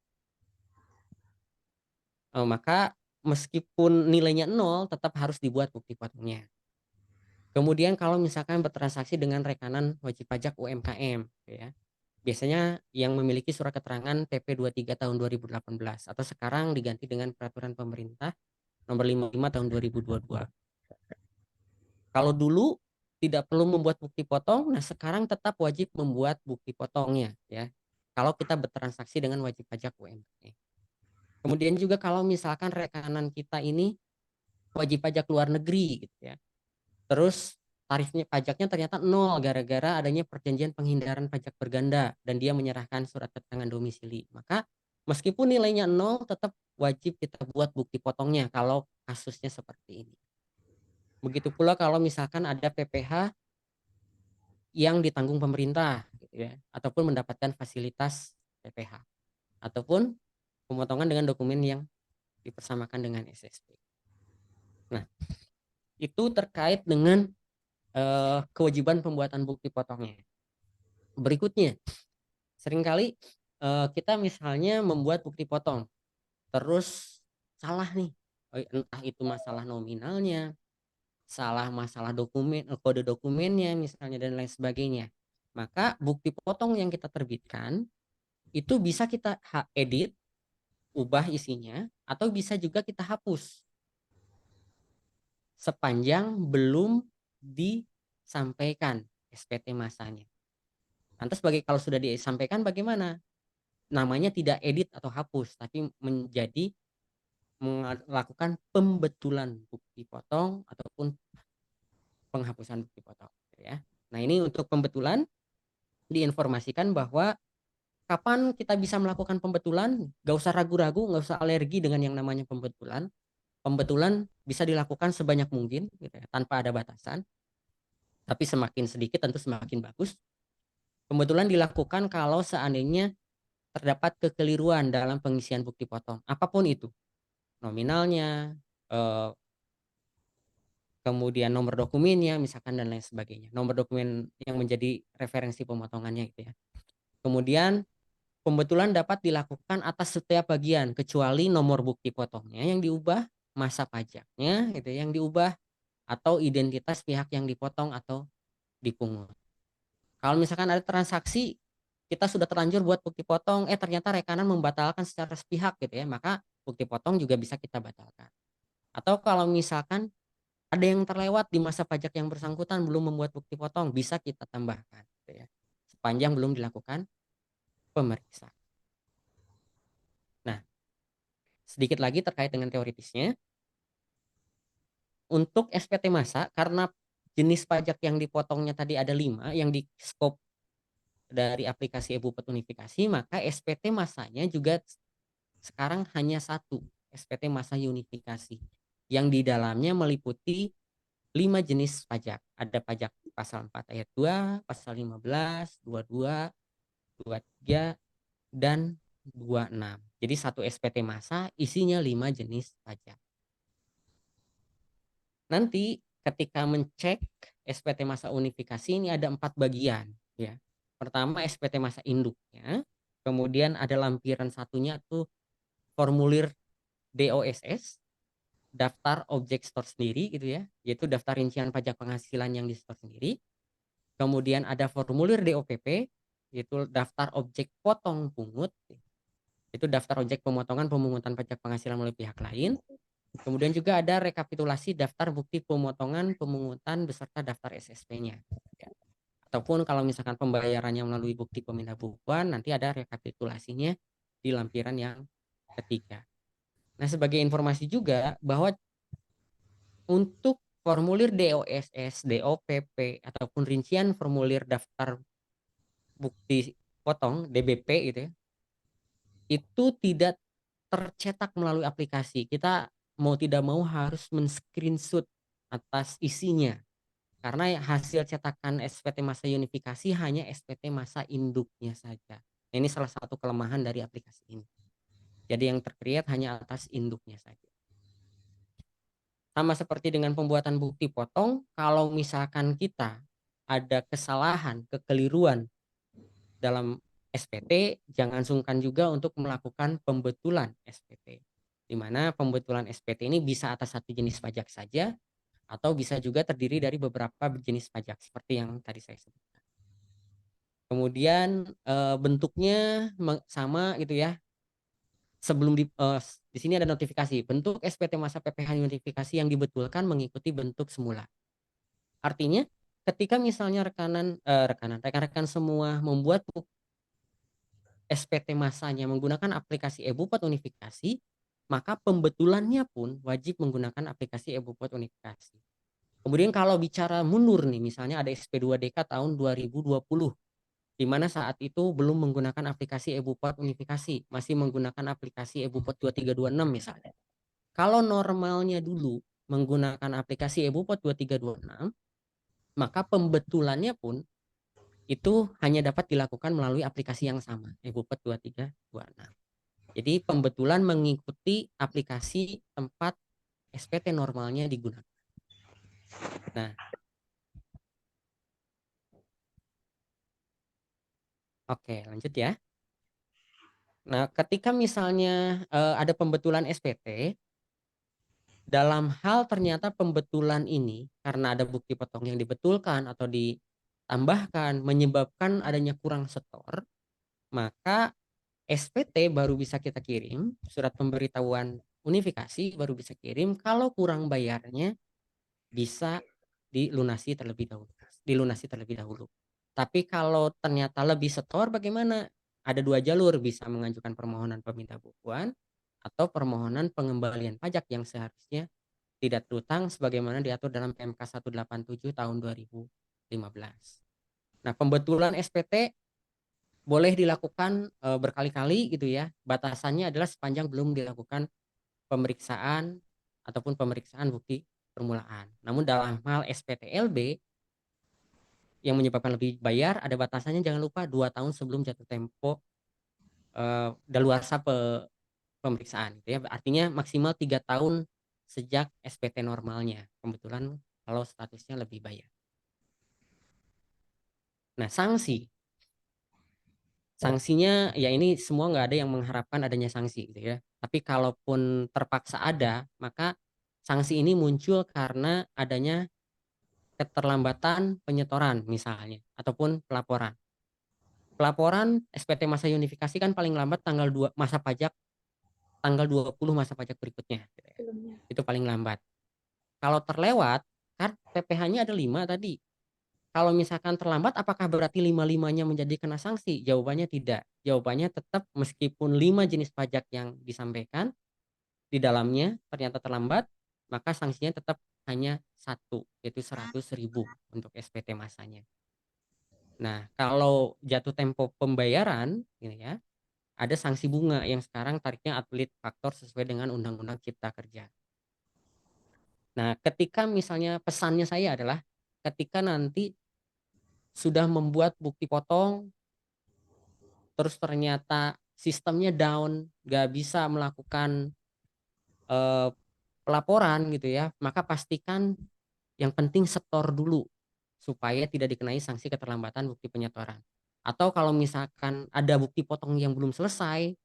maka meskipun nilainya nol tetap harus dibuat bukti potongnya. Kemudian kalau misalkan bertransaksi dengan rekanan wajib pajak UMKM ya. Biasanya yang memiliki surat keterangan PP 23 tahun 2018 atau sekarang diganti dengan peraturan pemerintah nomor 55 tahun 2022. Kalau dulu tidak perlu membuat bukti potong, nah sekarang tetap wajib membuat bukti potongnya ya. Kalau kita bertransaksi dengan wajib pajak UMKM. Kemudian juga kalau misalkan rekanan kita ini wajib pajak luar negeri gitu ya. Terus tarifnya pajaknya ternyata nol gara-gara adanya perjanjian penghindaran pajak berganda dan dia menyerahkan surat keterangan domisili. Maka meskipun nilainya nol tetap wajib kita buat bukti potongnya kalau kasusnya seperti ini. Begitu pula kalau misalkan ada PPh yang ditanggung pemerintah gitu ya, ataupun mendapatkan fasilitas PPh ataupun pemotongan dengan dokumen yang dipersamakan dengan SSP. Nah, itu terkait dengan kewajiban pembuatan bukti potongnya. Berikutnya, seringkali kita misalnya membuat bukti potong, terus salah nih, entah itu masalah nominalnya, salah masalah dokumen, kode dokumennya misalnya dan lain sebagainya. Maka bukti potong yang kita terbitkan itu bisa kita edit, ubah isinya, atau bisa juga kita hapus. sepanjang belum disampaikan SPT masanya. Lantas kalau sudah disampaikan bagaimana? Namanya tidak edit atau hapus, tapi menjadi melakukan pembetulan bukti potong ataupun penghapusan bukti potong, ya. Nah, ini untuk pembetulan diinformasikan bahwa kapan kita bisa melakukan pembetulan, gak usah ragu-ragu, gak usah alergi dengan yang namanya pembetulan. Pembetulan bisa dilakukan sebanyak mungkin, gitu ya, tanpa ada batasan. Tapi semakin sedikit tentu semakin bagus. Pembetulan dilakukan kalau seandainya terdapat kekeliruan dalam pengisian bukti potong, apapun itu, nominalnya, kemudian nomor dokumennya, misalkan, dan lain sebagainya. Nomor dokumen yang menjadi referensi pemotongannya, gitu ya. Kemudian pembetulan dapat dilakukan atas setiap bagian kecuali nomor bukti potongnya yang diubah, masa pajaknya gitu yang diubah, atau identitas pihak yang dipotong atau dipungut. Kalau misalkan ada transaksi kita sudah terlanjur buat bukti potong, ternyata rekanan membatalkan secara sepihak gitu ya, maka bukti potong juga bisa kita batalkan. Atau kalau misalkan ada yang terlewat di masa pajak yang bersangkutan belum membuat bukti potong, bisa kita tambahkan gitu ya, sepanjang belum dilakukan pemeriksaan. Nah, sedikit lagi terkait dengan teoritisnya. Untuk SPT masa, karena jenis pajak yang dipotongnya tadi ada 5 yang di scope dari aplikasi e-Bupet Unifikasi, maka SPT masanya juga sekarang hanya satu, SPT masa unifikasi, yang di dalamnya meliputi 5 jenis pajak. Ada pajak pasal 4 ayat 2, pasal 15, 22, 23, dan 26. Jadi satu SPT masa isinya 5 jenis pajak. Nanti ketika mencek SPT masa unifikasi ini ada 4 bagian, ya. Pertama SPT masa induknya, kemudian ada lampiran satunya tuh formulir DOSS, daftar objek store sendiri gitu ya, yaitu daftar rincian pajak penghasilan yang di store sendiri. Kemudian ada formulir DOPP, yaitu daftar objek potong pungut, itu daftar objek pemotongan pemungutan pajak penghasilan oleh pihak lain. Kemudian juga ada rekapitulasi daftar bukti pemotongan pemungutan beserta daftar SSP-nya. Ataupun kalau misalkan pembayarannya melalui bukti pemindah bukuan, nanti ada rekapitulasinya di lampiran yang ketiga. Nah, sebagai informasi juga bahwa untuk formulir DOSS, DOPP, ataupun rincian formulir daftar bukti potong DBP gitu ya, itu tidak tercetak melalui aplikasi. Kita mau tidak mau harus men-screenshot atas isinya. Karena hasil cetakan SPT masa unifikasi hanya SPT masa induknya saja. Ini salah satu kelemahan dari aplikasi ini. Jadi yang tercreate hanya atas induknya saja. Sama seperti dengan pembuatan bukti potong, kalau misalkan kita ada kesalahan, kekeliruan dalam SPT, jangan sungkan juga untuk melakukan pembetulan SPT. Di mana pembetulan SPT ini bisa atas satu jenis pajak saja, atau bisa juga terdiri dari beberapa jenis pajak seperti yang tadi saya sebutkan. Kemudian bentuknya sama gitu ya. Sebelum di sini ada notifikasi, bentuk SPT masa PPh notifikasi yang dibetulkan mengikuti bentuk semula. Artinya ketika misalnya rekan-rekan semua membuat SPT masanya menggunakan aplikasi e-Bupet Unifikasi, maka pembetulannya pun wajib menggunakan aplikasi e-Bupet Unifikasi. Kemudian kalau bicara mundur nih, misalnya ada SP2DK tahun 2020, di mana saat itu belum menggunakan aplikasi e-Bupet Unifikasi, masih menggunakan aplikasi e-Bupet 2326 misalnya. Kalau normalnya dulu menggunakan aplikasi e-Bupet 2326, maka pembetulannya pun itu hanya dapat dilakukan melalui aplikasi yang sama, e-Bupet 2326. Jadi pembetulan mengikuti aplikasi tempat SPT normalnya digunakan. Nah, oke, lanjut ya. Nah, ketika misalnya ada pembetulan SPT, dalam hal ternyata pembetulan ini karena ada bukti potong yang dibetulkan atau ditambahkan menyebabkan adanya kurang setor, maka SPT baru bisa kita kirim, surat pemberitahuan unifikasi baru bisa kirim kalau kurang bayarnya bisa dilunasi terlebih dahulu. Tapi kalau ternyata lebih setor bagaimana? Ada dua jalur, bisa mengajukan permohonan pemindahan atau permohonan pengembalian pajak yang seharusnya tidak berutang sebagaimana diatur dalam PMK 187 tahun 2015. Nah, pembetulan SPT boleh dilakukan berkali-kali gitu ya. Batasannya adalah sepanjang belum dilakukan pemeriksaan ataupun pemeriksaan bukti permulaan. Namun dalam hal SPTLB yang menyebabkan lebih bayar ada batasannya, jangan lupa 2 tahun sebelum jatuh tempo daluarsa pemeriksaan gitu ya. Artinya maksimal 3 tahun sejak SPT normalnya. Kebetulan kalau statusnya lebih bayar. Nah, sanksinya ya ini semua nggak ada yang mengharapkan adanya sanksi gitu ya. Tapi kalaupun terpaksa ada, maka sanksi ini muncul karena adanya keterlambatan penyetoran misalnya ataupun pelaporan. Pelaporan SPT masa unifikasi kan paling lambat tanggal 2 masa pajak tanggal 20 masa pajak berikutnya gitu ya. Itu paling lambat. Kalau terlewat kan PPh-nya ada 5 tadi. Kalau misalkan terlambat, apakah berarti lima-limanya menjadi kena sanksi? Jawabannya tidak. Jawabannya tetap meskipun 5 jenis pajak yang disampaikan di dalamnya ternyata terlambat, maka sanksinya tetap hanya satu, yaitu 100.000 untuk SPT masanya. Nah, kalau jatuh tempo pembayaran, ini ya, ada sanksi bunga yang sekarang tariknya atlet faktor sesuai dengan Undang-Undang Cipta Kerja. Nah, ketika misalnya pesannya saya adalah ketika nanti sudah membuat bukti potong, terus ternyata sistemnya down, nggak bisa melakukan eh, pelaporan gitu ya, maka pastikan yang penting setor dulu supaya tidak dikenai sanksi keterlambatan bukti penyetoran. Atau kalau misalkan ada bukti potong yang belum selesai,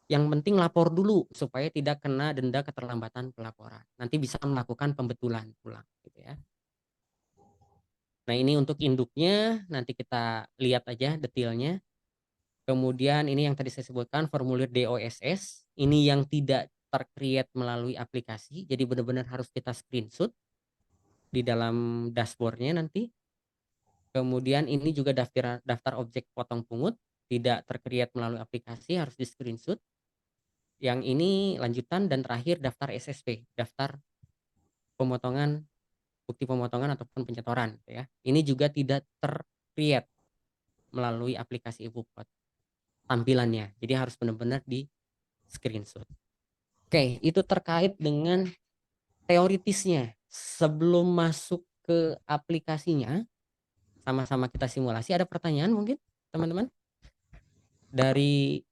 yang penting lapor dulu supaya tidak kena denda keterlambatan pelaporan. Nanti bisa melakukan pembetulan ulang gitu ya. Nah, ini untuk induknya nanti kita lihat aja detailnya. Kemudian ini yang tadi saya sebutkan formulir DOSS, ini yang tidak tercreate melalui aplikasi, jadi benar-benar harus kita screenshot di dalam dashboardnya nanti. Kemudian ini juga daftar objek potong pungut, tidak tercreate melalui aplikasi, harus di screenshot. Yang ini lanjutan, dan terakhir daftar SSP, daftar pemotongan, bukti pemotongan ataupun penyetoran gitu ya. Ini juga tidak tercreate melalui aplikasi e-Bupot tampilannya, jadi harus benar-benar di screenshot. Oke, itu terkait dengan teoritisnya. Sebelum masuk ke aplikasinya, sama-sama kita simulasi. Ada pertanyaan mungkin, teman-teman? Dari,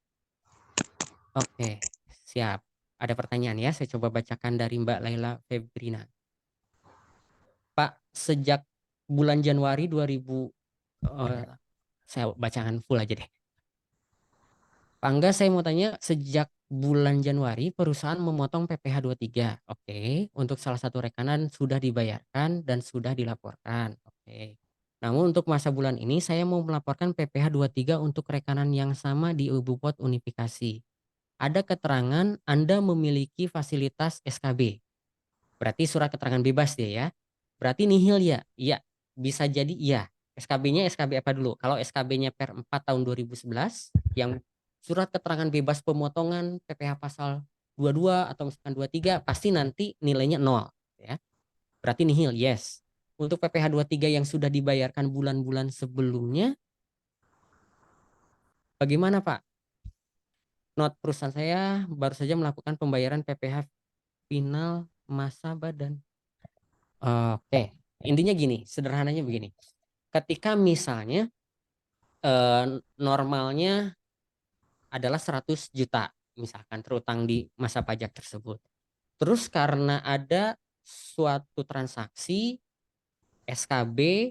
oke, siap. Ada pertanyaan ya, saya coba bacakan dari Mbak Laila Febrina. Pak, sejak bulan Januari 2000, saya bacakan full aja deh. Pak Angga, saya mau tanya, sejak bulan Januari perusahaan memotong PPh 23. Oke, untuk salah satu rekanan sudah dibayarkan dan sudah dilaporkan. Oke. Namun untuk masa bulan ini saya mau melaporkan PPh 23 untuk rekanan yang sama di Ubupot Unifikasi. Ada keterangan Anda memiliki fasilitas SKB. Berarti surat keterangan bebas dia ya. Berarti nihil ya? Iya, bisa jadi iya. SKB-nya SKB apa dulu? Kalau SKB-nya per 4 tahun 2011 yang surat keterangan bebas pemotongan PPh pasal 22 atau misalkan 23 pasti nanti nilainya 0 ya. Berarti nihil, yes. Untuk PPh 23 yang sudah dibayarkan bulan-bulan sebelumnya bagaimana, Pak? Not perusahaan saya baru saja melakukan pembayaran PPh final masa badan. Oke, intinya gini, sederhananya begini. Ketika misalnya normalnya adalah 100 juta, misalkan terutang di masa pajak tersebut. Terus karena ada suatu transaksi SKB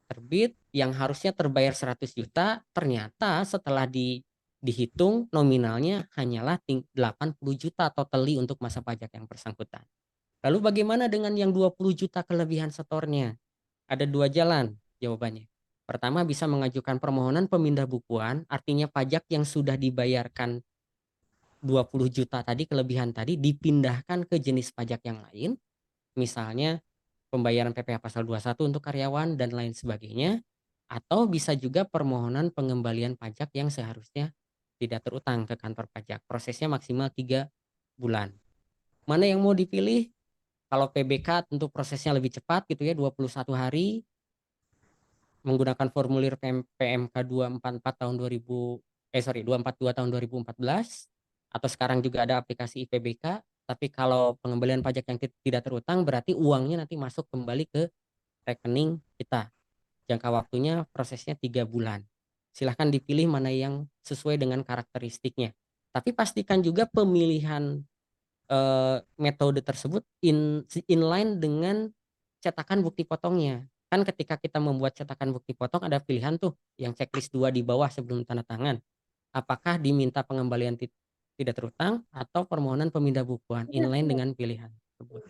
terbit yang harusnya terbayar 100 juta, ternyata setelah dihitung nominalnya hanyalah 80 juta totally untuk masa pajak yang bersangkutan. Lalu bagaimana dengan yang 20 juta kelebihan setornya? Ada dua jalan jawabannya. Pertama, bisa mengajukan permohonan pemindah bukuan, artinya pajak yang sudah dibayarkan 20 juta tadi, kelebihan tadi dipindahkan ke jenis pajak yang lain. Misalnya pembayaran PPh pasal 21 untuk karyawan dan lain sebagainya, atau bisa juga permohonan pengembalian pajak yang seharusnya tidak terutang ke kantor pajak. Prosesnya maksimal 3 bulan. Mana yang mau dipilih? Kalau PBK tentu prosesnya lebih cepat gitu ya, 21 hari menggunakan formulir PMK 244 tahun 2000 242 tahun 2014, atau sekarang juga ada aplikasi IPBK. Tapi kalau pengembalian pajak yang tidak terutang berarti uangnya nanti masuk kembali ke rekening kita. Jangka waktunya prosesnya 3 bulan. Silahkan dipilih mana yang sesuai dengan karakteristiknya. Tapi pastikan juga pemilihan metode tersebut inline dengan cetakan bukti potongnya. Kan ketika kita membuat cetakan bukti potong ada pilihan tuh yang checklist 2 di bawah sebelum tanda tangan. Apakah diminta pengembalian tidak terutang atau permohonan pemindah bukuan inline dengan pilihan tersebut.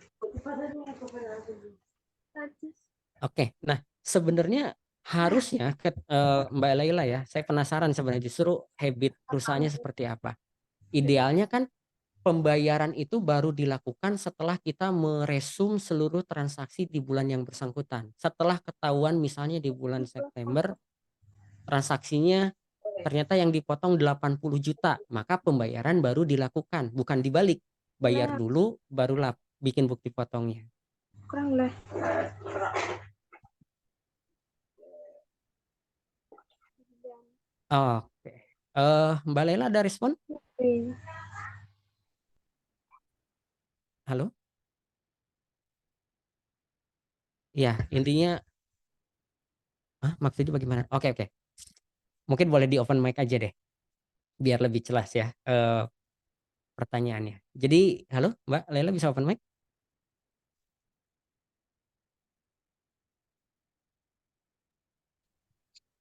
Oke, nah sebenarnya harusnya Mbak Laila ya, saya penasaran sebenarnya justru habit perusahaannya seperti apa. Idealnya kan pembayaran itu baru dilakukan setelah kita meresum seluruh transaksi di bulan yang bersangkutan. Setelah ketahuan misalnya di bulan September transaksinya ternyata yang dipotong 80 juta, maka pembayaran baru dilakukan, bukan dibalik. Bayar dulu barulah bikin bukti potongnya. Kurang lah. Oke. Mbak Lela ada respon? Halo? Ya, intinya maksudnya bagaimana? Oke, oke. Mungkin boleh di open mic aja deh, biar lebih jelas ya pertanyaannya. Jadi, halo Mbak Lela bisa open mic?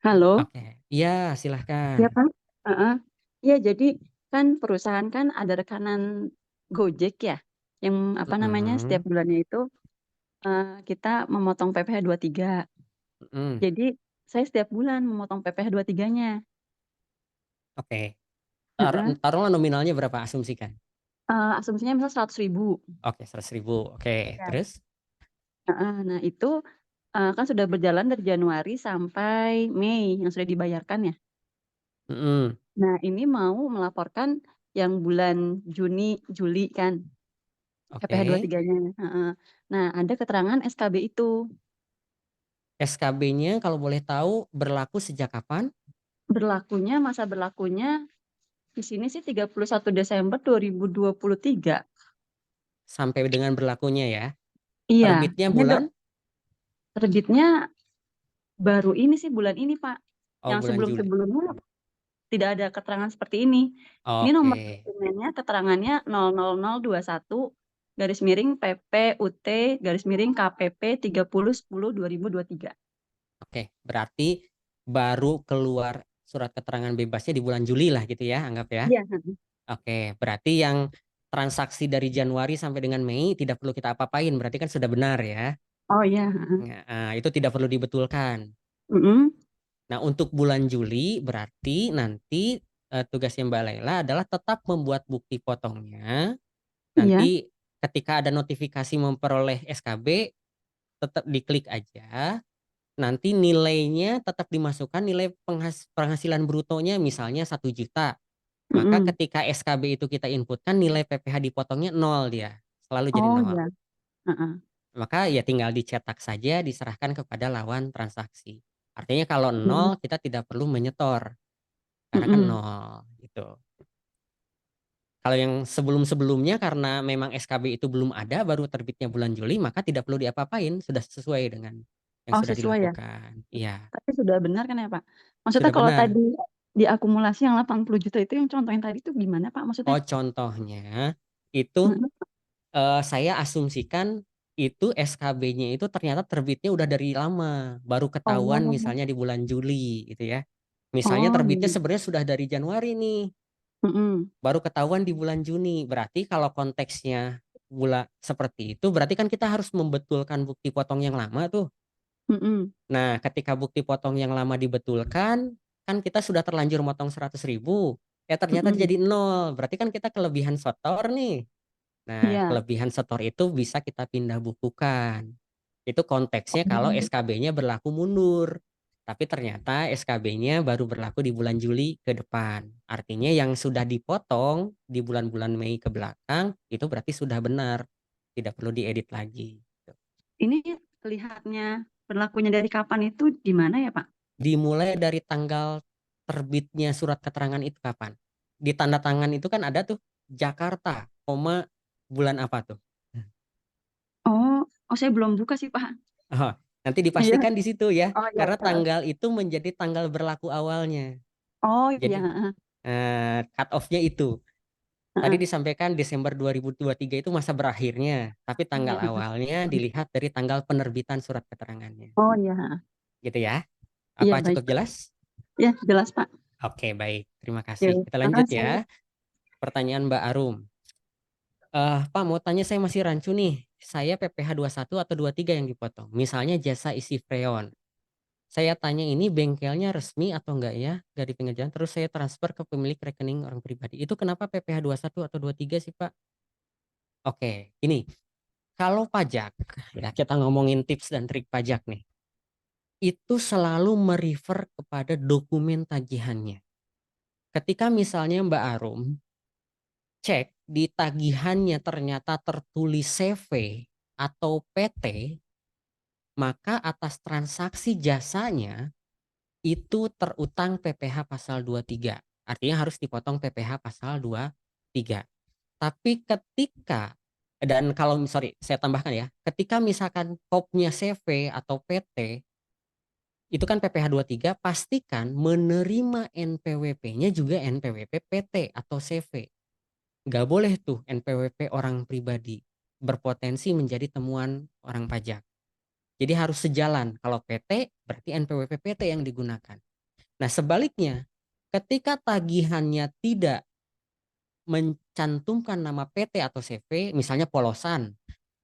Halo, Oke, iya silahkan. ya Pak. Heeh. Ya, jadi kan perusahaan kan ada rekanan Gojek ya, yang apa namanya setiap Mm-mm, bulannya itu kita memotong PPh 23. mm-mm. Jadi saya setiap bulan memotong PPh 23-nya. Oke, Heeh. taruhlah nominalnya berapa asumsikan? Asumsinya misal 100.000. Oke, 100.000. Oke, Ya. terus? Heeh. Nah itu kan sudah berjalan dari Januari sampai Mei yang sudah dibayarkan ya. Mm-mm. Nah ini mau melaporkan yang bulan Juni, Juli kan. PPh Oke, 23-nya. Heeh. Nah, ada keterangan SKB itu. SKB-nya kalau boleh tahu berlaku sejak kapan? Masa berlakunya di sini sih 31 Desember 2023. Sampai dengan berlakunya ya. Iya, Terbitnya ini bulan? terbitnya baru ini sih bulan ini, Pak. Oh, Yang bulan Juli. sebelum-sebelumnya tidak ada keterangan seperti ini. Ini nomor Oke. dokumennya keterangannya 00021 garis miring PPUT garis miring KPP 30/10/2023. Oke, berarti baru keluar surat keterangan bebasnya di bulan Juli lah gitu ya, anggap ya. Iya. Oke, berarti yang transaksi dari Januari sampai dengan Mei tidak perlu kita apa-apain, berarti kan sudah benar ya. Oh iya. Itu tidak perlu dibetulkan. Mm-mm. Nah, untuk bulan Juli berarti nanti tugasnya Mbak Laila adalah tetap membuat bukti potongnya. Iya. Nanti ketika ada notifikasi memperoleh SKB, tetap diklik aja. Nanti nilainya tetap dimasukkan nilai penghasilan brutonya misalnya 1 juta. Maka Mm-mm. ketika SKB itu kita inputkan nilai PPh dipotongnya nol dia. Selalu jadi Oh nol. iya. Heeh. Maka ya tinggal dicetak saja diserahkan kepada lawan transaksi. Artinya kalau Mm-mm. nol kita tidak perlu menyetor karena kan Mm-mm. nol gitu. Kalau yang sebelum-sebelumnya karena memang SKB itu belum ada baru terbitnya bulan Juli maka tidak perlu diapa-apain sudah sesuai dengan yang Oh sudah sesuai ya. dilakukan. Iya, Tapi sudah benar kan ya Pak? Maksudnya sudah kalau benar. tadi diakumulasi yang 80 juta itu yang contoh yang tadi itu gimana Pak maksudnya? Oh, contohnya itu Mm-mm. saya asumsikan itu SKB-nya itu ternyata terbitnya udah dari lama, baru ketahuan Oh. misalnya di bulan Juli gitu ya. Misalnya Oh terbitnya iya. sebenarnya sudah dari Januari nih, Mm-mm. baru ketahuan di bulan Juni. Berarti kalau konteksnya seperti itu, berarti kan kita harus membetulkan bukti potong yang lama tuh. Mm-mm. Nah, ketika bukti potong yang lama dibetulkan, kan kita sudah terlanjur motong 100.000. Ya ternyata Mm-mm. jadi nol. Berarti kan kita kelebihan setor nih. Nah, Iya. kelebihan setor itu bisa kita pindah bukukan. Itu konteksnya kalau Oh, SKB-nya berlaku mundur. Tapi ternyata SKB-nya baru berlaku di bulan Juli ke depan. Artinya yang sudah dipotong di bulan-bulan Mei ke belakang itu berarti sudah benar. Tidak perlu diedit lagi. ini lihatnya berlakunya dari kapan itu di mana ya, Pak? Dimulai dari tanggal terbitnya surat keterangan itu kapan? Di tanda tangan itu kan ada tuh Jakarta, koma bulan apa tuh? Oh, saya belum buka sih, Pak. Oh, nanti Iya. dipastikan di situ ya, Oh, iya. karena tanggal itu menjadi tanggal berlaku awalnya. Oh, iya. Jadi cut off-nya itu. Tadi Heeh. disampaikan Desember 2023 itu masa berakhirnya, tapi tanggal awalnya dilihat dari tanggal penerbitan surat keterangannya. Oh, iya. Gitu ya. Iya, Apa baik, cukup Pak. jelas? Ya, jelas, Pak. Oke, baik. Terima kasih. Oke, Kita lanjut makasih. ya. Pertanyaan Mbak Arum. Pak, mau tanya, saya masih rancu nih. Saya PPh 21 atau 23 yang dipotong. Misalnya jasa isi freon. Saya tanya ini bengkelnya resmi atau enggak ya dari pinggir jalan. Terus saya transfer ke pemilik rekening orang pribadi. Itu kenapa PPh 21 atau 23 sih, Pak? Oke, ini. Kalau pajak, ya kita ngomongin tips dan trik pajak nih. Itu selalu merefer kepada dokumen tagihannya. Ketika misalnya Mbak Arum cek di tagihannya ternyata tertulis CV atau PT, maka atas transaksi jasanya itu terutang PPh pasal 23. Artinya harus dipotong PPh pasal 23. Tapi ketika, dan kalau sorry saya tambahkan ya, ketika misalkan kopnya CV atau PT itu kan PPh 23, pastikan menerima NPWP-nya juga NPWP PT atau CV. Nggak boleh tuh NPWP orang pribadi berpotensi menjadi temuan orang pajak. Jadi harus sejalan. Kalau PT berarti NPWP PT yang digunakan. Nah sebaliknya, ketika tagihannya tidak mencantumkan nama PT atau CV, misalnya polosan,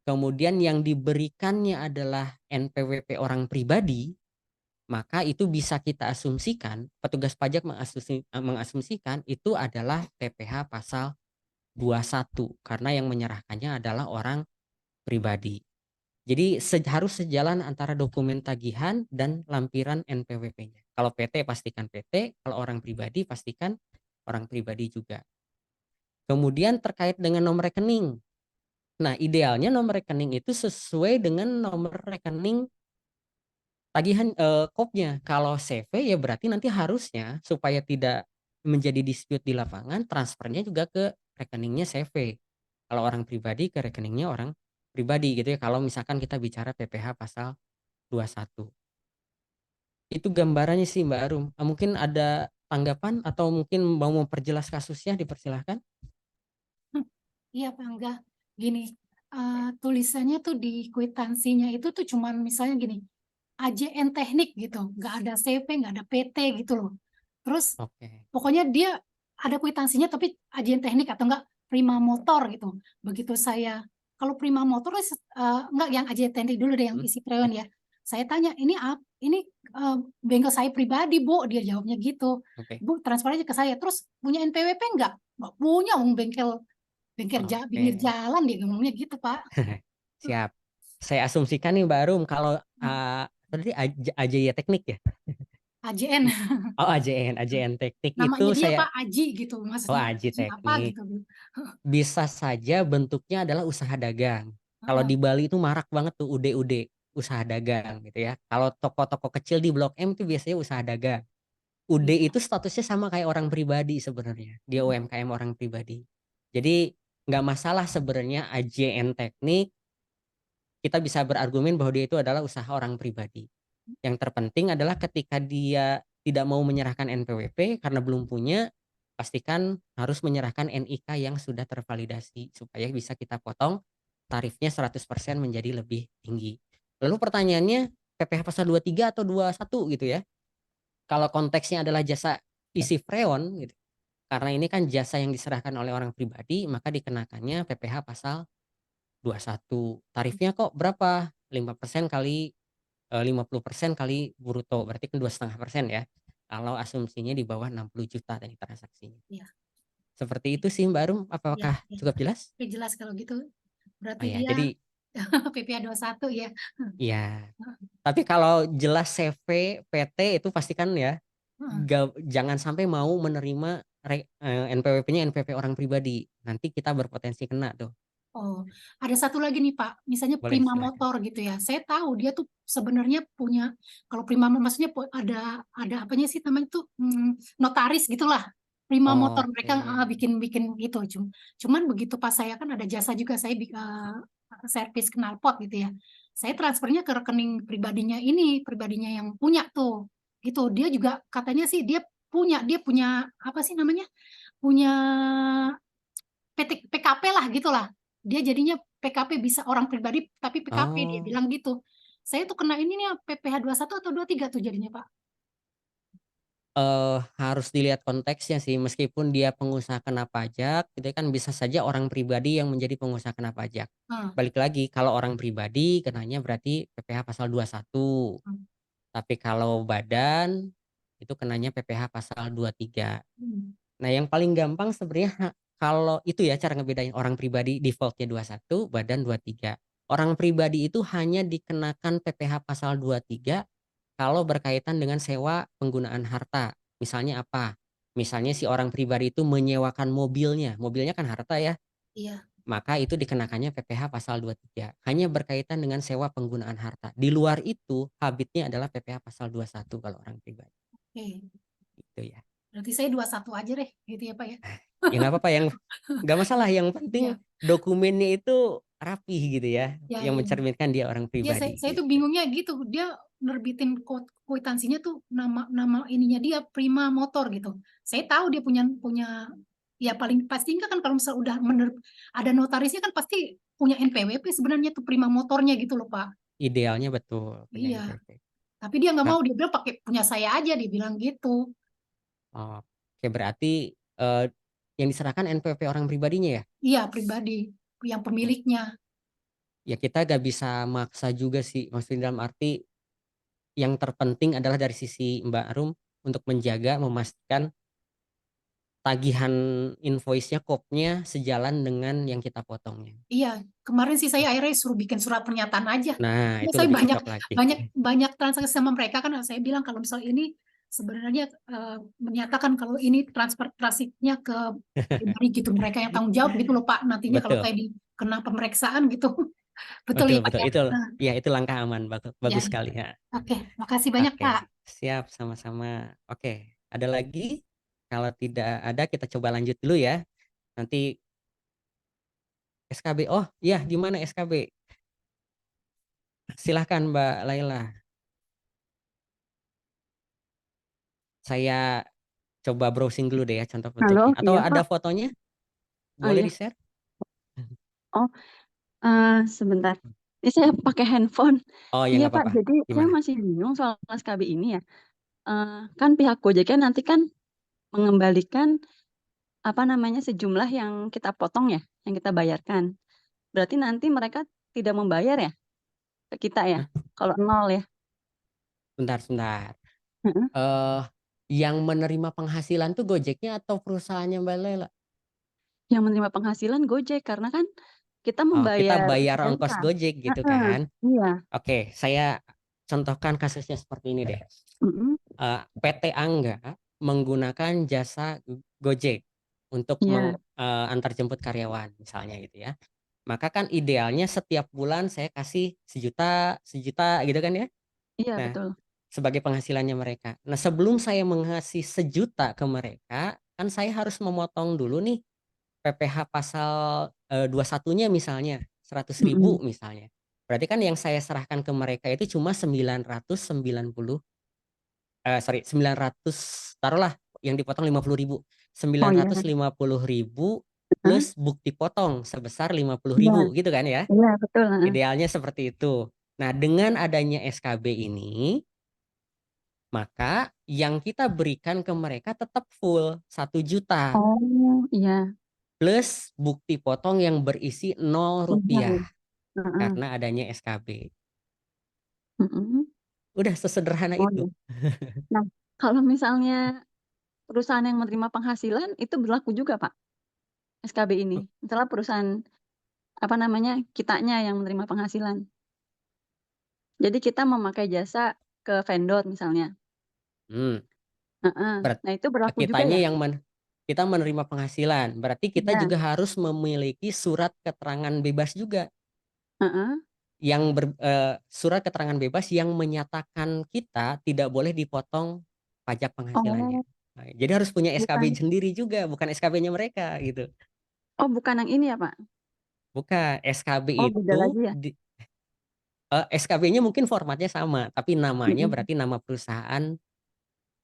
kemudian yang diberikannya adalah NPWP orang pribadi, maka itu bisa kita asumsikan, petugas pajak mengasumsikan itu adalah PPh pasal 21 karena yang menyerahkannya adalah orang pribadi. Jadi harus sejalan antara dokumen tagihan dan lampiran NPWP-nya. Kalau PT pastikan PT, kalau orang pribadi pastikan orang pribadi juga. Kemudian terkait dengan nomor rekening. Nah, idealnya nomor rekening itu sesuai dengan nomor rekening tagihan kopnya. Kalau CV ya berarti nanti harusnya supaya tidak menjadi dispute di lapangan, transfernya juga ke rekeningnya CV. Kalau orang pribadi ke rekeningnya orang pribadi gitu ya. Kalau misalkan kita bicara PPh pasal 21. Itu gambarannya sih Mbak Arum. Mungkin ada tanggapan atau mungkin mau memperjelas kasusnya, dipersilahkan. Iya Pak Angga, gini, tulisannya tuh di kwitansinya itu tuh cuman misalnya gini, AJN teknik gitu, nggak ada CV, nggak ada PT gitu loh. Terus Oke. pokoknya dia ada kwitansinya tapi AJN teknik atau enggak Prima Motor gitu. Begitu saya, kalau Prima Motor enggak yang AJN teknik dulu deh yang isi freon ya. Saya tanya, ini bengkel saya pribadi Bu, dia jawabnya gitu. Oke. Bu, transfer aja ke saya. Terus punya NPWP enggak? Enggak punya, bengkel pinggir Oke. jalan dia ngomongnya gitu Pak. Siap. Saya asumsikan nih Mbak Arum kalau tadi AJY teknik ya. AJN. Oh AJN teknik itu Namanya dia saya Pak Aji gitu, maksudnya AJ Aji apa teknik. gitu. Bisa saja bentuknya adalah usaha dagang. Kalau Heeh. di Bali itu marak banget tuh UD usaha dagang gitu ya. Kalau toko-toko kecil di Blok M itu biasanya usaha dagang. UD Iya. itu statusnya sama kayak orang pribadi sebenarnya. Dia UMKM orang pribadi. Jadi nggak masalah sebenarnya AJN teknik. Kita bisa berargumen bahwa dia itu adalah usaha orang pribadi. Yang terpenting adalah ketika dia tidak mau menyerahkan NPWP karena belum punya, pastikan harus menyerahkan NIK yang sudah tervalidasi supaya bisa kita potong tarifnya 100% menjadi lebih tinggi. Lalu pertanyaannya, PPh pasal 23 atau 21 gitu ya. Kalau konteksnya adalah jasa isi freon gitu. Karena ini kan jasa yang diserahkan oleh orang pribadi, maka dikenakannya PPh pasal 21. Tarifnya kok berapa? 5% kali 50% kali bruto, berarti kan 2,5% ya. Kalau asumsinya di bawah 60 juta tadi transaksinya. Iya. Seperti itu sih Mbak Arum, Iya, apakah iya. cukup jelas? Oke, jelas kalau gitu. Oh Berarti ya, dia jadi PPh 21 ya. Iya. Tapi kalau jelas CV, PT itu pastikan ya, Heeh. jangan sampai mau menerima NPWP-nya NPWP orang pribadi. Nanti kita berpotensi kena tuh. Oh, ada satu lagi nih Pak, misalnya Boleh, Prima silakan. Motor gitu ya. Saya tahu dia tuh sebenarnya punya, kalau Prima maksudnya ada apanya sih namanya tuh, notaris gitulah. Prima Motor Oke. mereka bikin gitu. Cuman begitu pas saya kan ada jasa juga, saya servis knalpot gitu ya. Saya transfernya ke rekening pribadinya yang punya tuh. Gitu. Dia juga katanya sih dia punya apa sih namanya? Punya PKP lah gitulah. Dia jadinya PKP, bisa orang pribadi tapi PKP, dia Oh, bilang gitu. Saya tuh kena ini nih PPh 21 atau 23 tuh jadinya Pak. harus dilihat konteksnya sih. Meskipun dia pengusaha kena pajak, itu kan bisa saja orang pribadi yang menjadi pengusaha kena pajak. Hmm, Balik lagi, kalau orang pribadi kenanya berarti PPh pasal 21. hmm, Tapi kalau badan itu kenanya PPh pasal 23. hmm. Nah, yang paling gampang sebenarnya kalau itu ya cara ngebedain orang pribadi defaultnya 21, badan 23. Orang pribadi itu hanya dikenakan PPh pasal 23 kalau berkaitan dengan sewa penggunaan harta. Misalnya apa? Misalnya si orang pribadi itu menyewakan mobilnya. Mobilnya kan harta ya. Iya, Maka itu dikenakannya PPh pasal 23. Hanya berkaitan dengan sewa penggunaan harta. Di luar itu habitnya adalah PPh pasal 21 kalau orang pribadi. oke. Itu ya. Berarti saya 21 aja deh, gitu ya Pak ya. Ya nggak apa-apa, yang nggak masalah, yang penting Iya, dokumennya itu rapih gitu ya, ya, yang iya. mencerminkan dia orang Iya, saya, pribadi saya tuh gitu. bingungnya gitu. Dia nerbitin kwitansinya tuh nama ininya dia Prima Motor gitu. Saya tahu dia punya punya ya paling pasti kan kalau misal udah ada notarisnya kan pasti punya NPWP sebenarnya tuh Prima Motornya gitu loh Pak. Idealnya betul punya Iya, NPWP. tapi dia nggak Kak, mau, dia bilang pakai punya saya aja, dia bilang gitu. oke, berarti yang diserahkan NPWP orang pribadinya ya. Iya, pribadi yang pemiliknya. Ya kita gak bisa maksa juga sih, maksudnya dalam arti yang terpenting adalah dari sisi Mbak Rum untuk menjaga, memastikan tagihan invoice-nya, kopnya sejalan dengan yang kita potongnya. Iya, kemarin sih saya akhirnya suruh bikin surat pernyataan aja. Nah, Ya, itu saya lebih banyak cocok lagi. banyak banyak transaksi sama mereka kan, saya bilang kalau misal ini sebenarnya menyatakan kalau ini transfer transaksinya ke pribadi gitu, mereka yang tanggung jawab gitu loh Pak, nantinya kalau Betul. saya kena pemeriksaan gitu. Betul Betul, ya Pak betul. ya? Itu Nah, ya itu langkah aman, bagus, ya, bagus sekali ya. oke, makasih banyak Oke, Pak. siap, sama-sama. Oke, ada lagi? Kalau tidak ada, kita coba lanjut dulu ya. Nanti SKB. Oh, iya, di mana SKB? Silahkan Mbak Laila. Saya coba browsing dulu deh ya contoh Halo, bentuknya. Atau iya ada Pak. fotonya? Oh Boleh iya. di-share? Oh, sebentar. Ini saya pakai handphone. Oh ya Iya nggak Pak, apa-apa. jadi saya Gimana? masih bingung soal SKB ini ya. Kan pihak Gojek nanti kan mengembalikan apa namanya sejumlah yang kita potong ya, yang kita bayarkan. Berarti nanti mereka tidak membayar ya ke kita ya, Hah? kalau nol ya. Bentar, sebentar. Heeh. Eh, yang menerima penghasilan tuh Gojeknya atau perusahaannya Mbak Laila? Yang menerima penghasilan Gojek karena kan kita Oh, kita membayar bayar jasa. ongkos Gojek gitu Heeh, kan? iya. Oke, saya contohkan kasusnya seperti ini deh. Mm-mm. PT Angga menggunakan jasa Gojek untuk Iya, antar jemput karyawan misalnya gitu ya. Maka kan idealnya setiap bulan saya kasih sejuta, sejuta gitu kan ya. iya Nah, betul. sebagai penghasilannya mereka. Nah, sebelum saya mengasih sejuta ke mereka, kan saya harus memotong dulu nih PPh pasal 21-nya misalnya, 100.000 Mm-mm. misalnya. Berarti kan yang saya serahkan ke mereka itu cuma 990, sorry, 900, taruhlah yang dipotong 50.000. Oh iya, 950.000 Hah? plus bukti potong sebesar Iya, 50.000 gitu kan ya. iya betul. Heeh. Idealnya seperti itu. Nah, dengan adanya SKB ini, maka yang kita berikan ke mereka tetap full 1 juta Oh iya, plus bukti potong yang berisi 0 iya. rupiah Heeh. karena adanya SKB. Mm-mm. Udah sesederhana Oh itu. iya. Nah, kalau misalnya perusahaan yang menerima penghasilan itu berlaku juga Pak, SKB ini. Misalnya perusahaan apa namanya, kitanya yang menerima penghasilan. Jadi kita memakai jasa ke vendor misalnya. Hmm, Heeh. berat Nah itu berlaku juga kitanya ya? yang kita menerima penghasilan. Berarti kita Iya. juga harus memiliki surat keterangan bebas juga Heeh. yang surat keterangan bebas yang menyatakan kita tidak boleh dipotong pajak penghasilannya. Oh, Nah, jadi harus punya SKB bukan. sendiri juga, bukan SKB-nya mereka gitu. Oh, bukan yang ini ya, Pak? Bukan, SKB Oh, beda itu lagi ya? SKB-nya mungkin formatnya sama, tapi namanya Mhm. berarti nama perusahaan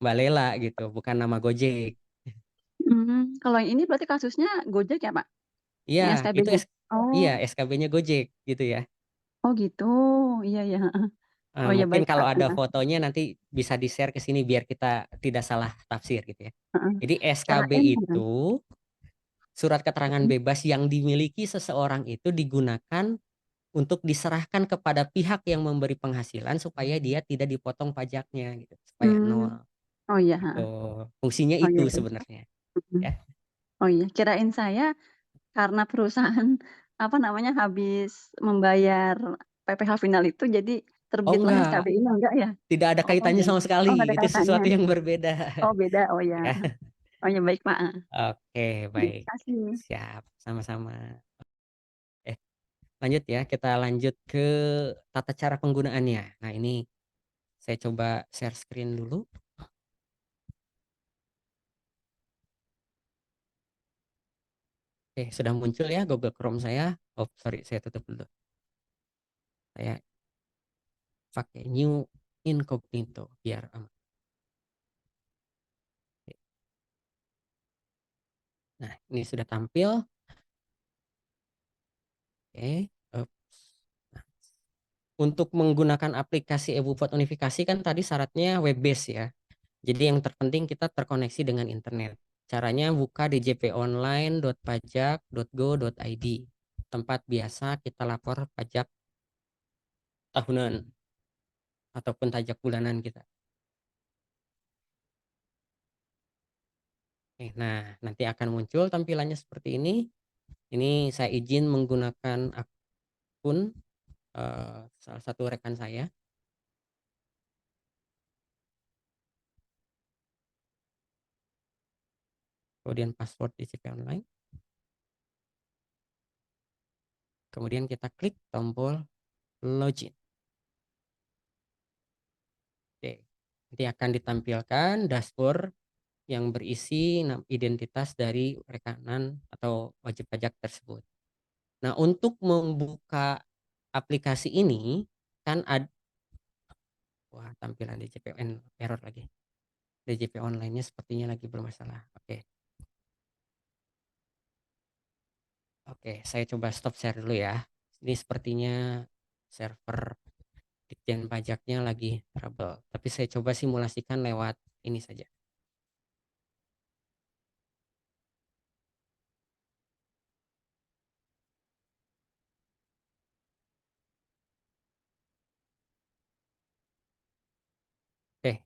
Mbak Lela gitu, bukan nama Gojek. Kalau yang ini berarti kasusnya Gojek ya, Pak? Iya, Yang itu SKB-nya? iya Oh, SKB-nya Gojek gitu ya. oh gitu. Iya, iya, heeh. Oh ya Mungkin baik, kalau Pak. ada Heeh, fotonya nanti bisa di-share ke sini biar kita tidak salah tafsir gitu ya. heeh. Jadi SKB Kirain heeh. itu surat keterangan Mhm. bebas yang dimiliki seseorang itu digunakan untuk diserahkan kepada pihak yang memberi penghasilan supaya dia tidak dipotong pajaknya gitu, supaya Mmm. nol Oh iya, gitu. heeh. Fungsinya Oh iya itu baik. sebenarnya Mhm. ya. Oh iya, kirain saya karena perusahaan, apa namanya, habis membayar PPh final itu jadi Oh terbitlah enggak, SKB ini, enggak ya? tidak ada Oh kaitannya ya. sama Oh nggak sekali. ada Itu kaitannya. sesuatu yang berbeda Oh beda, oh ya. ya. Oh ya baik, Pak, heeh. Oke, Terima baik. kasih. Siap, sama-sama. Eh, lanjut ya, kita lanjut ke tata cara penggunaannya. Nah, ini saya coba share screen dulu. Oke, sudah muncul ya Google Chrome saya. Oh, sorry, saya tutup dulu. Saya pakai new incognito biar aman. Nah, ini sudah tampil. Oke. Ups. Nah, untuk menggunakan aplikasi eBupot Unifikasi kan tadi syaratnya web based ya. Jadi yang terpenting kita terkoneksi dengan internet. Caranya buka djponline.pajak.go.id. Tempat biasa kita lapor pajak tahunan ataupun pajak bulanan kita. Nah, nanti akan muncul tampilannya seperti ini. Ini saya izin menggunakan akun salah satu rekan saya. Kemudian password DJP Online. Kemudian kita klik tombol login. Oke. Nanti akan ditampilkan dashboard yang berisi identitas dari rekanan atau wajib pajak tersebut. Nah, untuk membuka aplikasi ini kan ada tampilan DJP error lagi. DJP online-nya sepertinya lagi bermasalah. Oke. Oke, saya coba stop share dulu ya. Ini sepertinya server Ditjen Pajaknya lagi trouble. Tapi saya coba simulasikan lewat ini saja. Oke,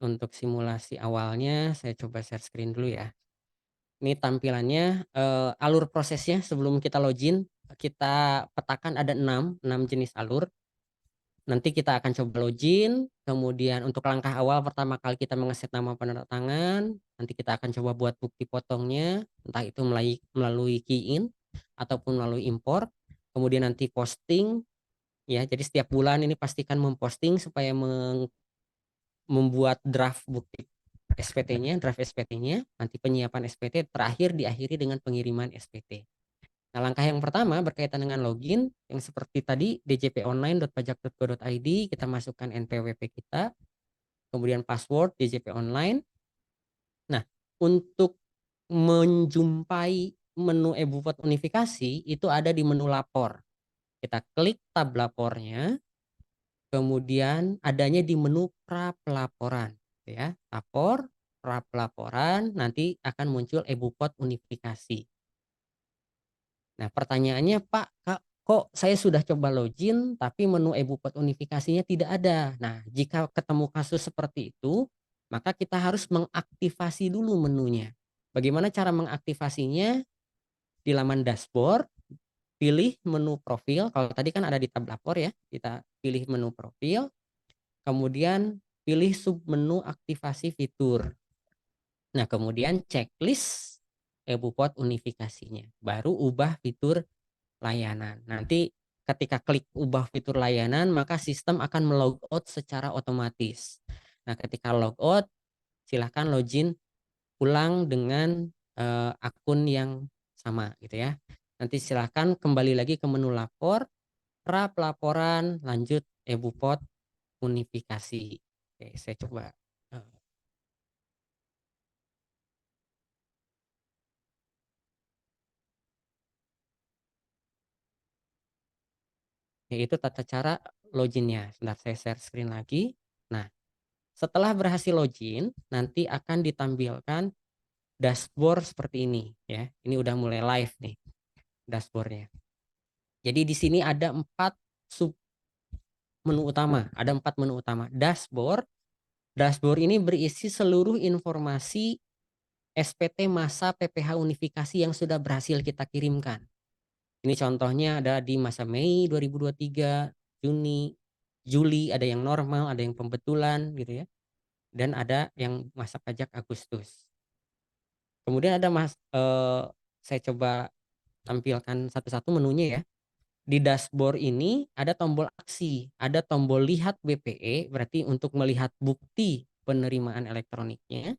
untuk simulasi awalnya saya coba share screen dulu ya. Ini tampilannya alur prosesnya sebelum kita login kita petakan ada 6 jenis alur. Nanti kita akan coba login, kemudian untuk langkah awal pertama kali kita mengeset nama peneretangan, nanti kita akan coba buat bukti potongnya, entah itu melalui key in ataupun melalui import. Kemudian nanti posting ya. Jadi setiap bulan ini pastikan memposting supaya membuat draft bukti SPT-nya, draft SPT-nya, nanti penyiapan SPT terakhir diakhiri dengan pengiriman SPT. Nah, langkah yang pertama berkaitan dengan login yang seperti tadi djponline.pajak.go.id, kita masukkan NPWP kita, kemudian password DJP Online. Nah, untuk menjumpai menu eBupot Unifikasi itu ada di menu lapor. Kita klik tab lapornya, kemudian adanya di menu pra pelaporan ya. Lapor, pra pelaporan, nanti akan muncul eBupot Unifikasi. Nah, pertanyaannya, Pak, kok saya sudah coba login tapi menu eBupot unifikasinya tidak ada. Nah, jika ketemu kasus seperti itu, maka kita harus mengaktifasi dulu menunya. Bagaimana cara mengaktifasinya? Di laman dashboard, pilih menu profil. Kalau tadi kan ada di tab lapor ya, kita pilih menu profil, kemudian pilih submenu aktivasi fitur. Nah, kemudian checklist EBUPOT unifikasinya. Baru ubah fitur layanan. Nanti ketika klik ubah fitur layanan, maka sistem akan melogout secara otomatis. Nah, ketika logout, silahkan login ulang dengan akun yang sama gitu ya. Nanti silahkan kembali lagi ke menu lapor, pelaporan, lanjut EBUPOT unifikasi. Oke, saya coba. Yaitu tata cara loginnya. Sebentar saya share screen lagi. Nah, setelah berhasil login, nanti akan ditampilkan dashboard seperti ini ya. Ini udah mulai live nih dashboardnya. Jadi di sini ada 4 sub menu utama. Ada 4 menu utama. Dashboard. Dashboard ini berisi seluruh informasi SPT masa PPH unifikasi yang sudah berhasil kita kirimkan. Ini contohnya ada di masa Mei 2023, Juni, Juli, ada yang normal, ada yang pembetulan gitu ya. Dan ada yang masa pajak Agustus. Kemudian ada saya coba tampilkan satu-satu menunya ya. Di dashboard ini ada tombol aksi, ada tombol lihat BPE, berarti untuk melihat bukti penerimaan elektroniknya.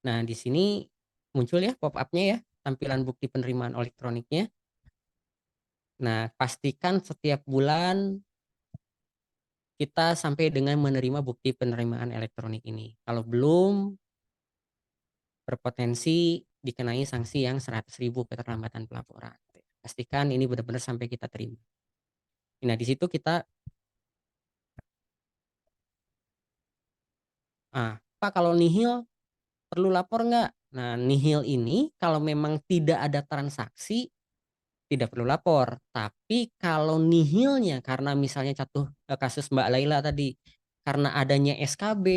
Nah, di sini muncul ya pop-up-nya ya, tampilan bukti penerimaan elektroniknya. Nah, pastikan setiap bulan kita sampai dengan menerima bukti penerimaan elektronik ini. Kalau belum, berpotensi dikenai sanksi yang 100.000 keterlambatan pelaporan. Pastikan ini benar-benar sampai kita terima. Nah, di situ kita Pak, kalau nihil perlu lapor nggak? Nah, nihil ini kalau memang tidak ada transaksi tidak perlu lapor. Tapi kalau nihilnya karena misalnya kasus Mbak Laila tadi, karena adanya SKB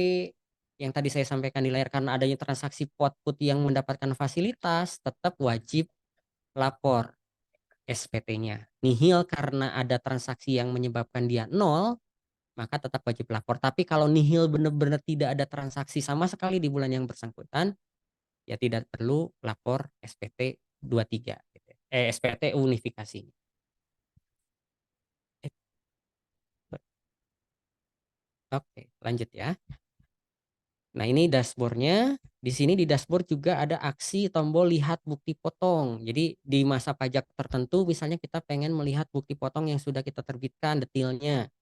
yang tadi saya sampaikan di layar, karena adanya transaksi pot put yang mendapatkan fasilitas, tetap wajib lapor SPT-nya. Nihil karena ada transaksi yang menyebabkan dia nol, maka tetap wajib lapor. Tapi kalau nihil benar-benar tidak ada transaksi sama sekali di bulan yang bersangkutan, ya tidak perlu lapor SPT 23 gitu. SPT unifikasi. Oke, lanjut ya. Nah, ini dashboardnya. Di sini di dashboard juga ada aksi tombol lihat bukti potong. Jadi di masa pajak tertentu misalnya kita pengen melihat bukti potong yang sudah kita terbitkan detailnya.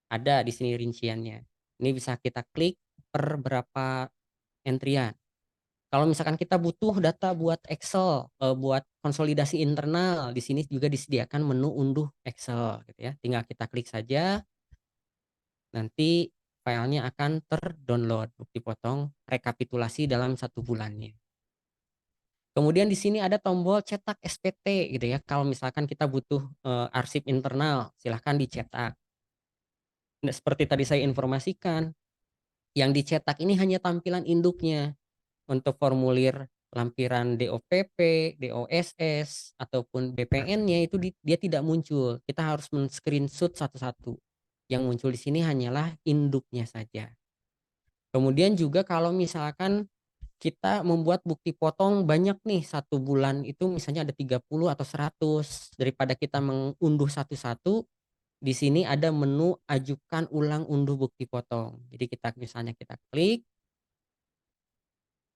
Ada di sini rinciannya. Ini bisa kita klik per berapa entrian. Kalau misalkan kita butuh data buat Excel, buat konsolidasi internal, di sini juga disediakan menu unduh Excel gitu ya. Tinggal kita klik saja. Nanti filenya akan terdownload bukti potong rekapitulasi dalam 1 bulannya. Kemudian di sini ada tombol cetak SPT gitu ya. Kalau misalkan kita butuh arsip internal, silahkan dicetak. Nah, seperti tadi saya informasikan, yang dicetak ini hanya tampilan induknya. Untuk formulir lampiran DOPP, DOSS, ataupun BPN-nya itu dia tidak muncul. Kita harus men-screenshot satu-satu. Yang muncul di sini hanyalah induknya saja. Kemudian juga kalau misalkan kita membuat bukti potong banyak nih 1 bulan itu misalnya ada 30 atau 100, daripada kita mengunduh satu-satu, di sini ada menu ajukan ulang unduh bukti potong. Jadi misalnya kita klik,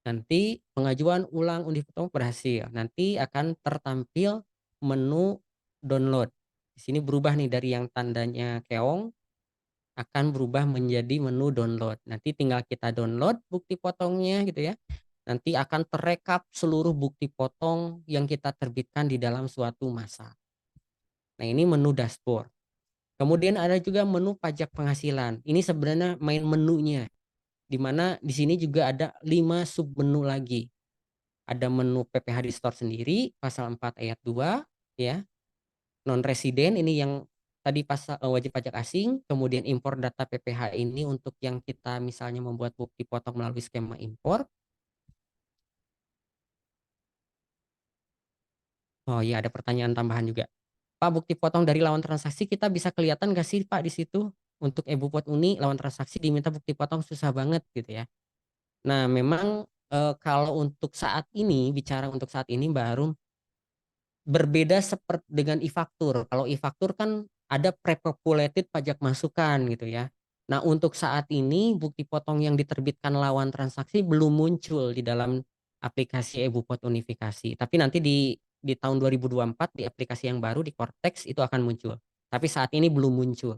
nanti pengajuan ulang unduh potong berhasil. Nanti akan tertampil menu download. Di sini berubah nih dari yang tandanya keong akan berubah menjadi menu download. Nanti tinggal kita download bukti potongnya gitu ya. Nanti akan terekap seluruh bukti potong yang kita terbitkan di dalam suatu masa. Nah, ini menu dashboard. Kemudian ada juga menu pajak penghasilan. Ini sebenarnya main menunya. Di mana di sini juga ada 5 submenu lagi. Ada menu PPh di store sendiri, pasal 4 ayat 2 ya. Non residen ini yang tadi pasal wajib pajak asing, kemudian impor data PPh ini untuk yang kita misalnya membuat bukti potong melalui skema impor. Oh iya, ada pertanyaan tambahan juga. Pak, bukti potong dari lawan transaksi kita bisa kelihatan nggak sih Pak di situ? Untuk EBUPOT Uni lawan transaksi diminta bukti potong susah banget gitu ya. Nah, memang kalau untuk saat ini, bicara untuk saat ini Mbak Harum, berbeda seperti dengan e-faktur. Kalau e-faktur kan ada pre-populated pajak masukan gitu ya. Nah, untuk saat ini bukti potong yang diterbitkan lawan transaksi belum muncul di dalam aplikasi EBUPOT Unifikasi. Tapi nanti di tahun 2024 di aplikasi yang baru di Cortex itu akan muncul. Tapi saat ini belum muncul.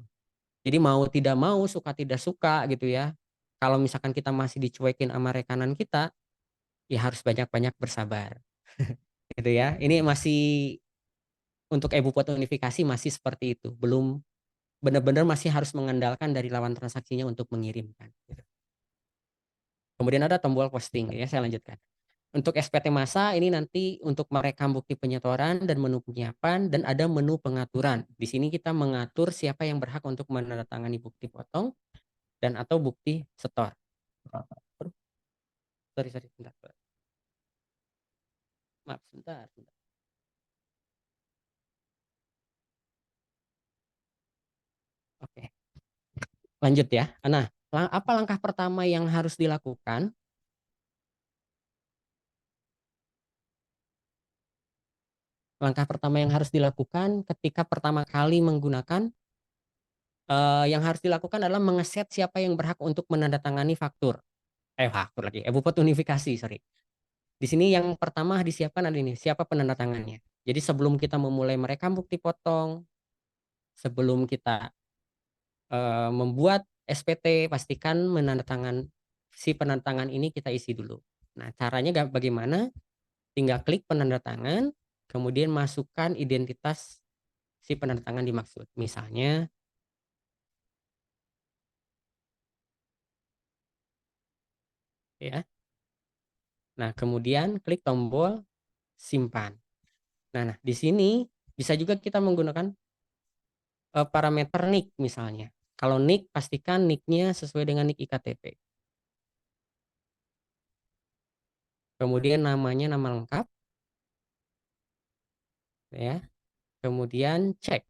Jadi mau tidak mau, suka tidak suka gitu ya. Kalau misalkan kita masih dicuekin sama rekanan kita, ya harus banyak-banyak bersabar. Gitu ya. Ini masih untuk EBUPOT unifikasi masih seperti itu. Belum benar-benar masih harus mengandalkan dari lawan transaksinya untuk mengirimkan. Gitu. Kemudian ada tombol posting ya, saya lanjutkan. Untuk SPT masa ini nanti untuk merekam bukti penyetoran dan menu penyiapan dan ada menu pengaturan. Di sini kita mengatur siapa yang berhak untuk menandatangani bukti potong dan atau bukti setor. Sorry, sebentar. Maaf, sebentar. Oke, lanjut ya. Nah, apa langkah pertama yang harus dilakukan? Langkah pertama yang harus dilakukan ketika pertama kali menggunakan yang harus dilakukan adalah mengeset siapa yang berhak untuk menandatangani faktur. Faktur lagi. BUPOT unifikasi, sorry. Di sini yang pertama disiapkan ada ini, siapa penandatangannya. Jadi sebelum kita memulai merekam bukti potong, sebelum kita membuat SPT, pastikan si penandatangan ini kita isi dulu. Nah, caranya bagaimana? Tinggal klik penandatangan, kemudian masukkan identitas si penandatangan dimaksud. Misalnya, ya. Nah, kemudian klik tombol simpan. Nah, di sini bisa juga kita menggunakan parameter NIK misalnya. Kalau NIK, pastikan NIK-nya sesuai dengan NIK IKTP. Kemudian namanya nama lengkap, ya. Kemudian cek.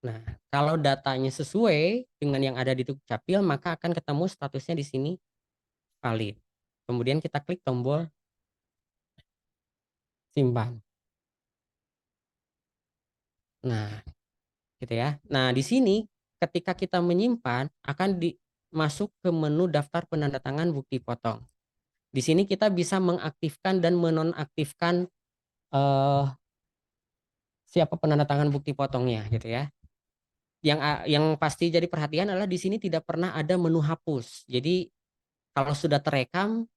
Nah, kalau datanya sesuai dengan yang ada di Dukcapil, maka akan ketemu statusnya di sini valid. Kemudian kita klik tombol simpan. Nah, gitu ya. Nah, di sini ketika kita menyimpan akan masuk ke menu daftar penandatangan bukti potong. Di sini kita bisa mengaktifkan dan menonaktifkan siapa penandatangan bukti potongnya gitu ya. Yang pasti jadi perhatian adalah di sini tidak pernah ada menu hapus. Jadi kalau sudah terekam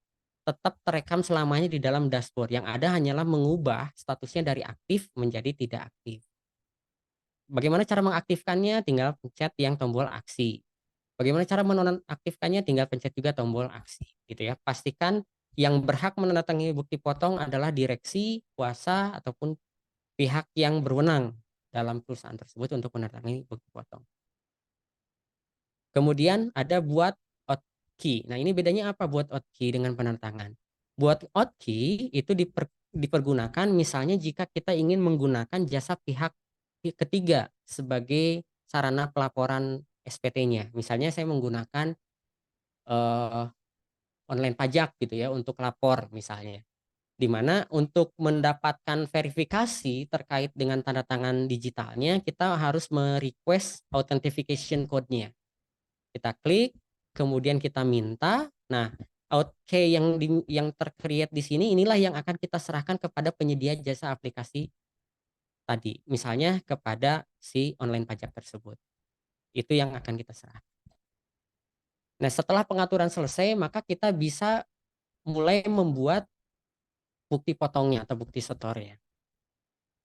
tetap terekam selamanya di dalam dashboard. Yang ada hanyalah mengubah statusnya dari aktif menjadi tidak aktif. Bagaimana cara mengaktifkannya? Tinggal pencet yang tombol aksi. Bagaimana cara menonaktifkannya? Tinggal pencet juga tombol aksi, gitu ya. Pastikan yang berhak menandatangani bukti potong adalah direksi, kuasa, ataupun pihak yang berwenang dalam perusahaan tersebut untuk menandatangani bukti potong. Kemudian ada buat OAuth Nah, ini bedanya apa buat OAuth dengan penandatangan? Buat OAuth itu dipergunakan misalnya jika kita ingin menggunakan jasa pihak ketiga sebagai sarana pelaporan SPT-nya. Misalnya saya menggunakan online pajak gitu ya untuk lapor misalnya. Di mana untuk mendapatkan verifikasi terkait dengan tanda tangan digitalnya kita harus merequest authentication code-nya. Kita klik, kemudian kita minta. Nah, OAuth yang tercreate di sini inilah yang akan kita serahkan kepada penyedia jasa aplikasi tadi. Misalnya kepada si online pajak tersebut. Itu yang akan kita serahkan. Nah, setelah pengaturan selesai, maka kita bisa mulai membuat bukti potongnya atau bukti setornya.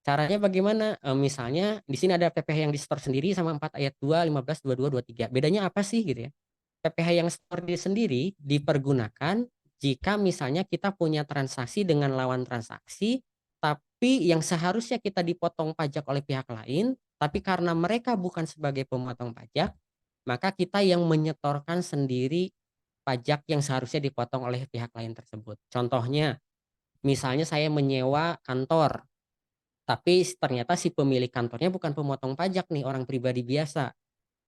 Caranya bagaimana? Misalnya di sini ada PPh yang disetor sendiri sama 4 ayat 2, 15, 22, 23. Bedanya apa sih gitu ya? PPh yang setor sendiri dipergunakan jika misalnya kita punya transaksi dengan lawan transaksi, tapi yang seharusnya kita dipotong pajak oleh pihak lain, tapi karena mereka bukan sebagai pemotong pajak, maka kita yang menyetorkan sendiri pajak yang seharusnya dipotong oleh pihak lain tersebut. Contohnya, Misalnya saya menyewa kantor, tapi ternyata si pemilik kantornya bukan pemotong pajak nih, orang pribadi biasa.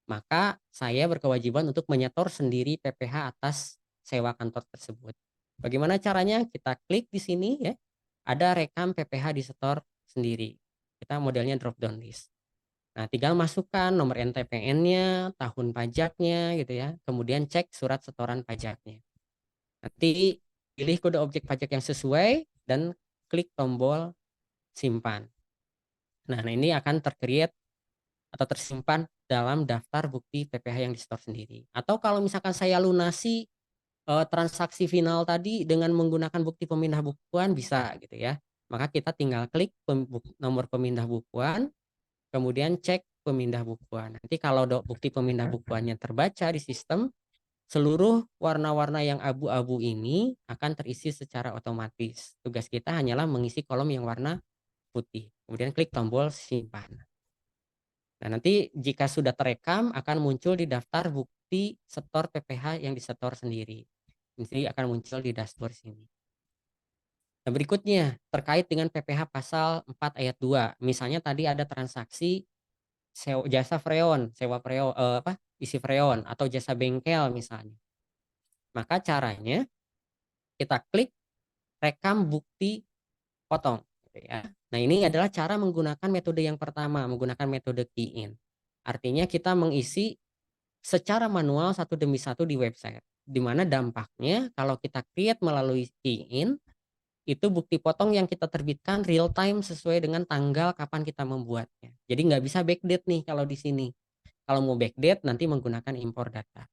Maka saya berkewajiban untuk menyetor sendiri PPh atas sewa kantor tersebut. Bagaimana caranya? Kita klik di sini ya. Ada rekam PPh disetor sendiri. Kita modelnya drop down list. Nah, tinggal masukkan nomor NTPN-nya, tahun pajaknya gitu ya. Kemudian cek surat setoran pajaknya. Nanti pilih kode objek pajak yang sesuai dan klik tombol simpan. Nah, ini akan tercreate atau tersimpan dalam daftar bukti PPh yang di-store sendiri. Atau kalau misalkan saya lunasi transaksi final tadi dengan menggunakan bukti pemindah bukuan bisa gitu ya. Maka kita tinggal klik nomor pemindah bukuan, kemudian cek pemindah bukuan. Nanti kalau bukti pemindah bukuannya terbaca di sistem, seluruh warna-warna yang abu-abu ini akan terisi secara otomatis. Tugas kita hanyalah mengisi kolom yang warna putih. Kemudian klik tombol simpan. Nah, nanti jika sudah terekam akan muncul di daftar bukti setor PPh yang disetor sendiri. Ini akan muncul di dashboard sini. Nah, berikutnya terkait dengan PPh pasal 4 ayat 2. Misalnya tadi ada transaksi jasa freon, sewa freon, isi freon atau jasa bengkel misalnya. Maka caranya kita klik rekam bukti potong gitu ya. Nah, ini adalah cara menggunakan metode yang pertama, menggunakan metode key in. Artinya kita mengisi secara manual satu demi satu di website. Di mana dampaknya kalau kita create melalui key in, itu bukti potong yang kita terbitkan real time sesuai dengan tanggal kapan kita membuatnya. Jadi nggak bisa backdate nih kalau di sini. Kalau mau backdate nanti menggunakan impor data.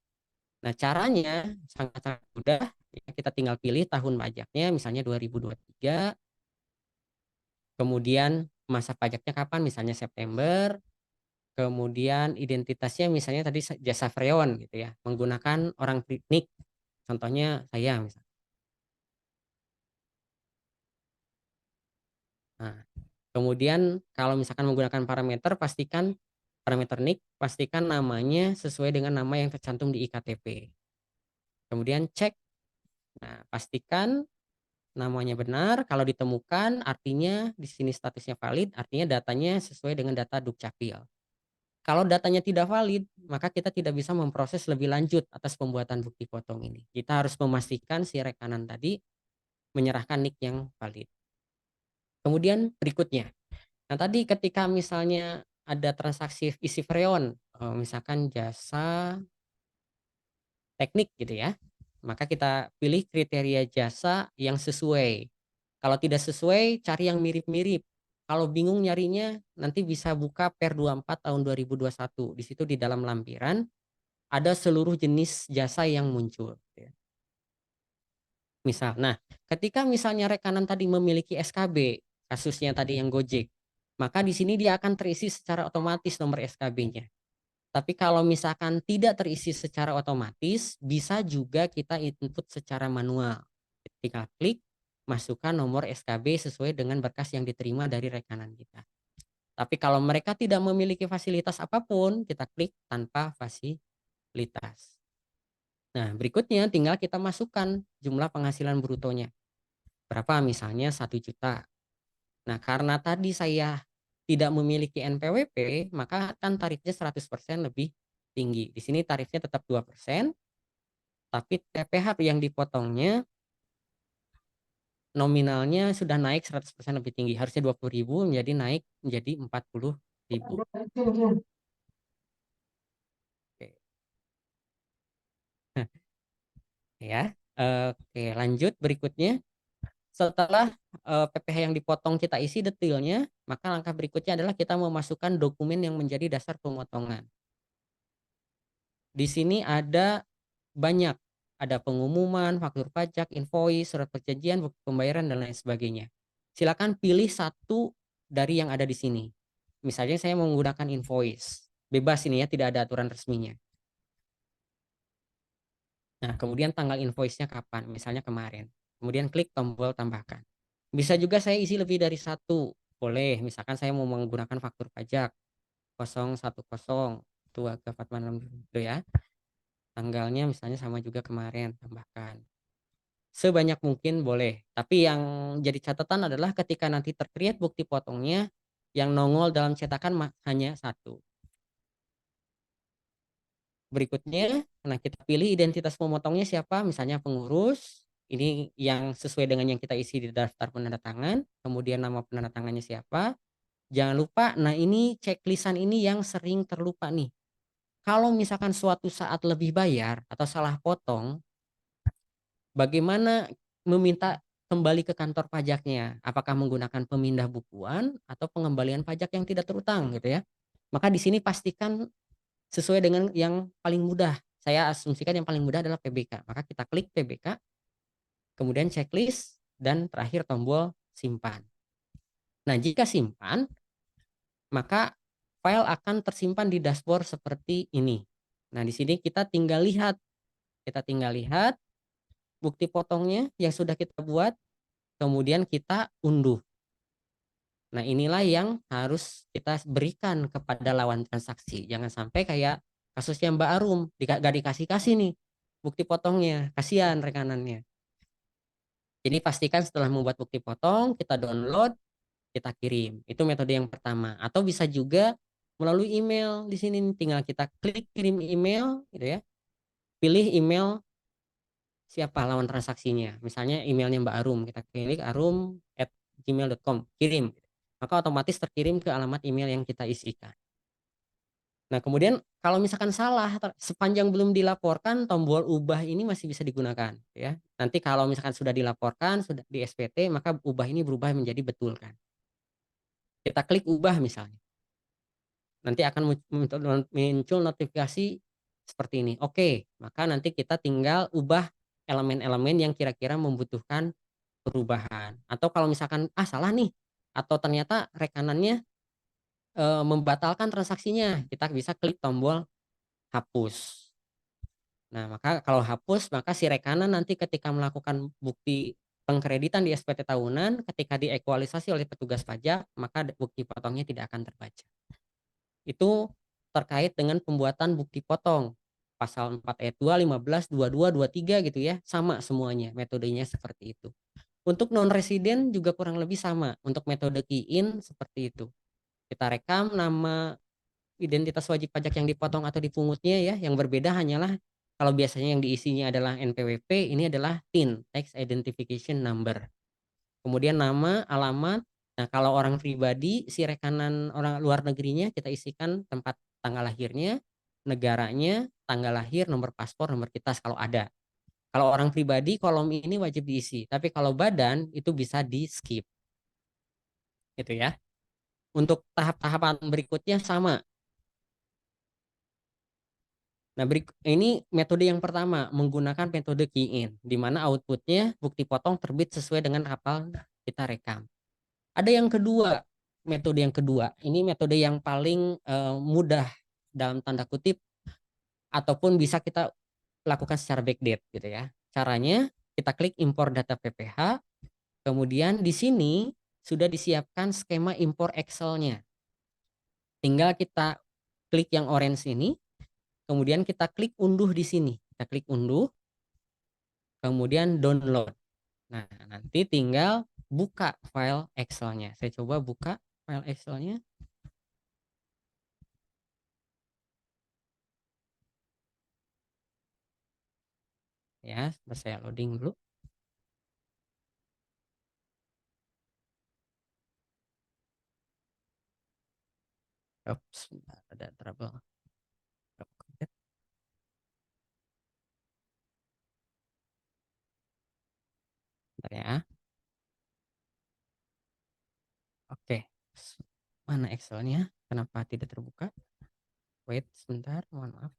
Nah, caranya sangat-sangat mudah. Kita tinggal pilih tahun pajaknya, misalnya 2023. Kemudian masa pajaknya kapan, misalnya September. Kemudian identitasnya misalnya tadi jasa freon gitu ya, menggunakan orang nik. Contohnya saya misalnya. Nah, kemudian kalau misalkan menggunakan parameter, pastikan parameter nik, pastikan namanya sesuai dengan nama yang tercantum di iktp. Kemudian cek. Nah, pastikan namanya benar. Kalau ditemukan artinya di sini statusnya valid, artinya datanya sesuai dengan data Dukcapil. Kalau datanya tidak valid, maka kita tidak bisa memproses lebih lanjut atas pembuatan bukti potong ini. Kita harus memastikan si rekanan tadi menyerahkan nik yang valid. Kemudian berikutnya. Nah, tadi ketika misalnya ada transaksi isi freon, misalkan jasa teknik gitu ya, maka kita pilih kriteria jasa yang sesuai. Kalau tidak sesuai, cari yang mirip-mirip. Kalau bingung nyarinya, nanti bisa buka Per 24 tahun 2021. Di situ di dalam lampiran ada seluruh jenis jasa yang muncul. Misal, nah ketika misalnya rekanan tadi memiliki SKB, kasusnya tadi yang Gojek, maka di sini dia akan terisi secara otomatis nomor SKB-nya. Tapi kalau misalkan tidak terisi secara otomatis, bisa juga kita input secara manual. Ketika klik, masukkan nomor SKB sesuai dengan berkas yang diterima dari rekanan kita. Tapi kalau mereka tidak memiliki fasilitas apapun, kita klik tanpa fasilitas. Nah, berikutnya tinggal kita masukkan jumlah penghasilan brutonya. Berapa misalnya 1 juta. Nah, karena tadi saya tidak memiliki NPWP, maka kan tarifnya 100% lebih tinggi. Di sini tarifnya tetap 2%, tapi PPh yang dipotongnya nominalnya sudah naik 100% lebih tinggi. Harusnya 20.000 menjadi naik menjadi 40.000. Oke. Ya. Oke, lanjut berikutnya. Setelah PPh yang dipotong kita isi detailnya, maka langkah berikutnya adalah kita memasukkan dokumen yang menjadi dasar pemotongan. Di sini ada banyak, ada pengumuman, faktur pajak, invoice, surat perjanjian, bukti pembayaran, dan lain sebagainya. Silakan pilih satu dari yang ada di sini. Misalnya saya menggunakan invoice. Bebas ini ya, tidak ada aturan resminya. Nah, kemudian tanggal invoice-nya kapan? Misalnya kemarin. Kemudian klik tombol tambahkan. Bisa juga saya isi lebih dari satu. Boleh, misalkan saya mau menggunakan faktur pajak 010 itu agak Fatma 6 itu ya. Tanggalnya misalnya sama juga kemarin, tambahkan. sebanyak mungkin boleh. Tapi yang jadi catatan adalah ketika nanti tercreate bukti potongnya, yang nongol dalam cetakan hanya satu. Berikutnya, nah kita pilih identitas pemotongnya siapa, misalnya pengurus, ini yang sesuai dengan yang kita isi di daftar penandatangan, kemudian nama penandatangannya siapa. Jangan lupa, nah ini checklistan ini yang sering terlupa nih. Kalau misalkan suatu saat lebih bayar atau salah potong, bagaimana meminta kembali ke kantor pajaknya? Apakah menggunakan pemindah bukuan atau pengembalian pajak yang tidak terutang gitu ya? Maka di sini pastikan sesuai dengan yang paling mudah. Saya asumsikan yang paling mudah adalah PBK. Maka kita klik PBK, kemudian checklist, dan terakhir tombol simpan. Nah, jika simpan, maka file akan tersimpan di dashboard seperti ini. Nah, di sini kita tinggal lihat bukti potongnya yang sudah kita buat, kemudian kita unduh. Nah, inilah yang harus kita berikan kepada lawan transaksi. Jangan sampai kayak kasusnya Mbak Arum, gak dikasih-kasih nih bukti potongnya, kasihan rekanannya. Jadi pastikan setelah membuat bukti potong, kita download, kita kirim. Itu metode yang pertama. Atau bisa juga melalui email. Di sini tinggal kita klik kirim email, gitu ya. Pilih email siapa lawan transaksinya. Misalnya emailnya Mbak Arum, kita klik arum@gmail.com, kirim. Maka otomatis terkirim ke alamat email yang kita isikan. Nah, kemudian kalau misalkan salah, sepanjang belum dilaporkan, tombol ubah ini masih bisa digunakan, ya. Nanti kalau misalkan sudah dilaporkan, sudah di SPT, maka ubah ini berubah menjadi betulkan. Kita klik ubah misalnya. Nanti akan muncul notifikasi seperti ini. Oke, maka nanti kita tinggal ubah elemen-elemen yang kira-kira membutuhkan perubahan. Atau kalau misalkan salah nih, atau ternyata rekanannya membatalkan transaksinya, kita bisa klik tombol hapus. Nah, maka kalau hapus, maka si rekanan nanti ketika melakukan bukti pengkreditan di SPT tahunan, ketika diekualisasi oleh petugas pajak, maka bukti potongnya tidak akan terbaca. Itu terkait dengan pembuatan bukti potong. Pasal 4 ayat 2, 15, 22, 23 gitu ya. Sama semuanya, metodenya seperti itu. Untuk non-resident juga kurang lebih sama. Untuk metode key-in seperti itu. Kita rekam nama identitas wajib pajak yang dipotong atau dipungutnya ya. Yang berbeda hanyalah kalau biasanya yang diisinya adalah NPWP, ini adalah TIN, Tax Identification Number. Kemudian nama, alamat. Nah, kalau orang pribadi, si rekanan orang luar negerinya kita isikan tempat tanggal lahirnya, negaranya, tanggal lahir, nomor paspor, nomor kitas kalau ada. Kalau orang pribadi, kolom ini wajib diisi. Tapi kalau badan, itu bisa di-skip. Gitu ya. Untuk tahap-tahapan berikutnya sama. Nah, ini metode yang pertama, menggunakan metode key-in, di mana outputnya bukti potong terbit sesuai dengan kapal kita rekam. Ada yang kedua, metode yang kedua, ini metode yang paling mudah dalam tanda kutip, ataupun bisa kita lakukan secara backdate gitu ya. Caranya, kita klik impor data PPH, kemudian di sini sudah disiapkan skema impor Excel-nya. Tinggal kita klik yang orange ini, kemudian kita klik unduh di sini. Kita klik unduh, kemudian download. Nah, nanti tinggal buka file Excel-nya. Saya coba buka file Excel-nya. Ya, saya loading dulu. Oops, ada trouble. Bentar ya. Oke. Mana Excel-nya? Kenapa tidak terbuka? Wait sebentar, mohon maaf.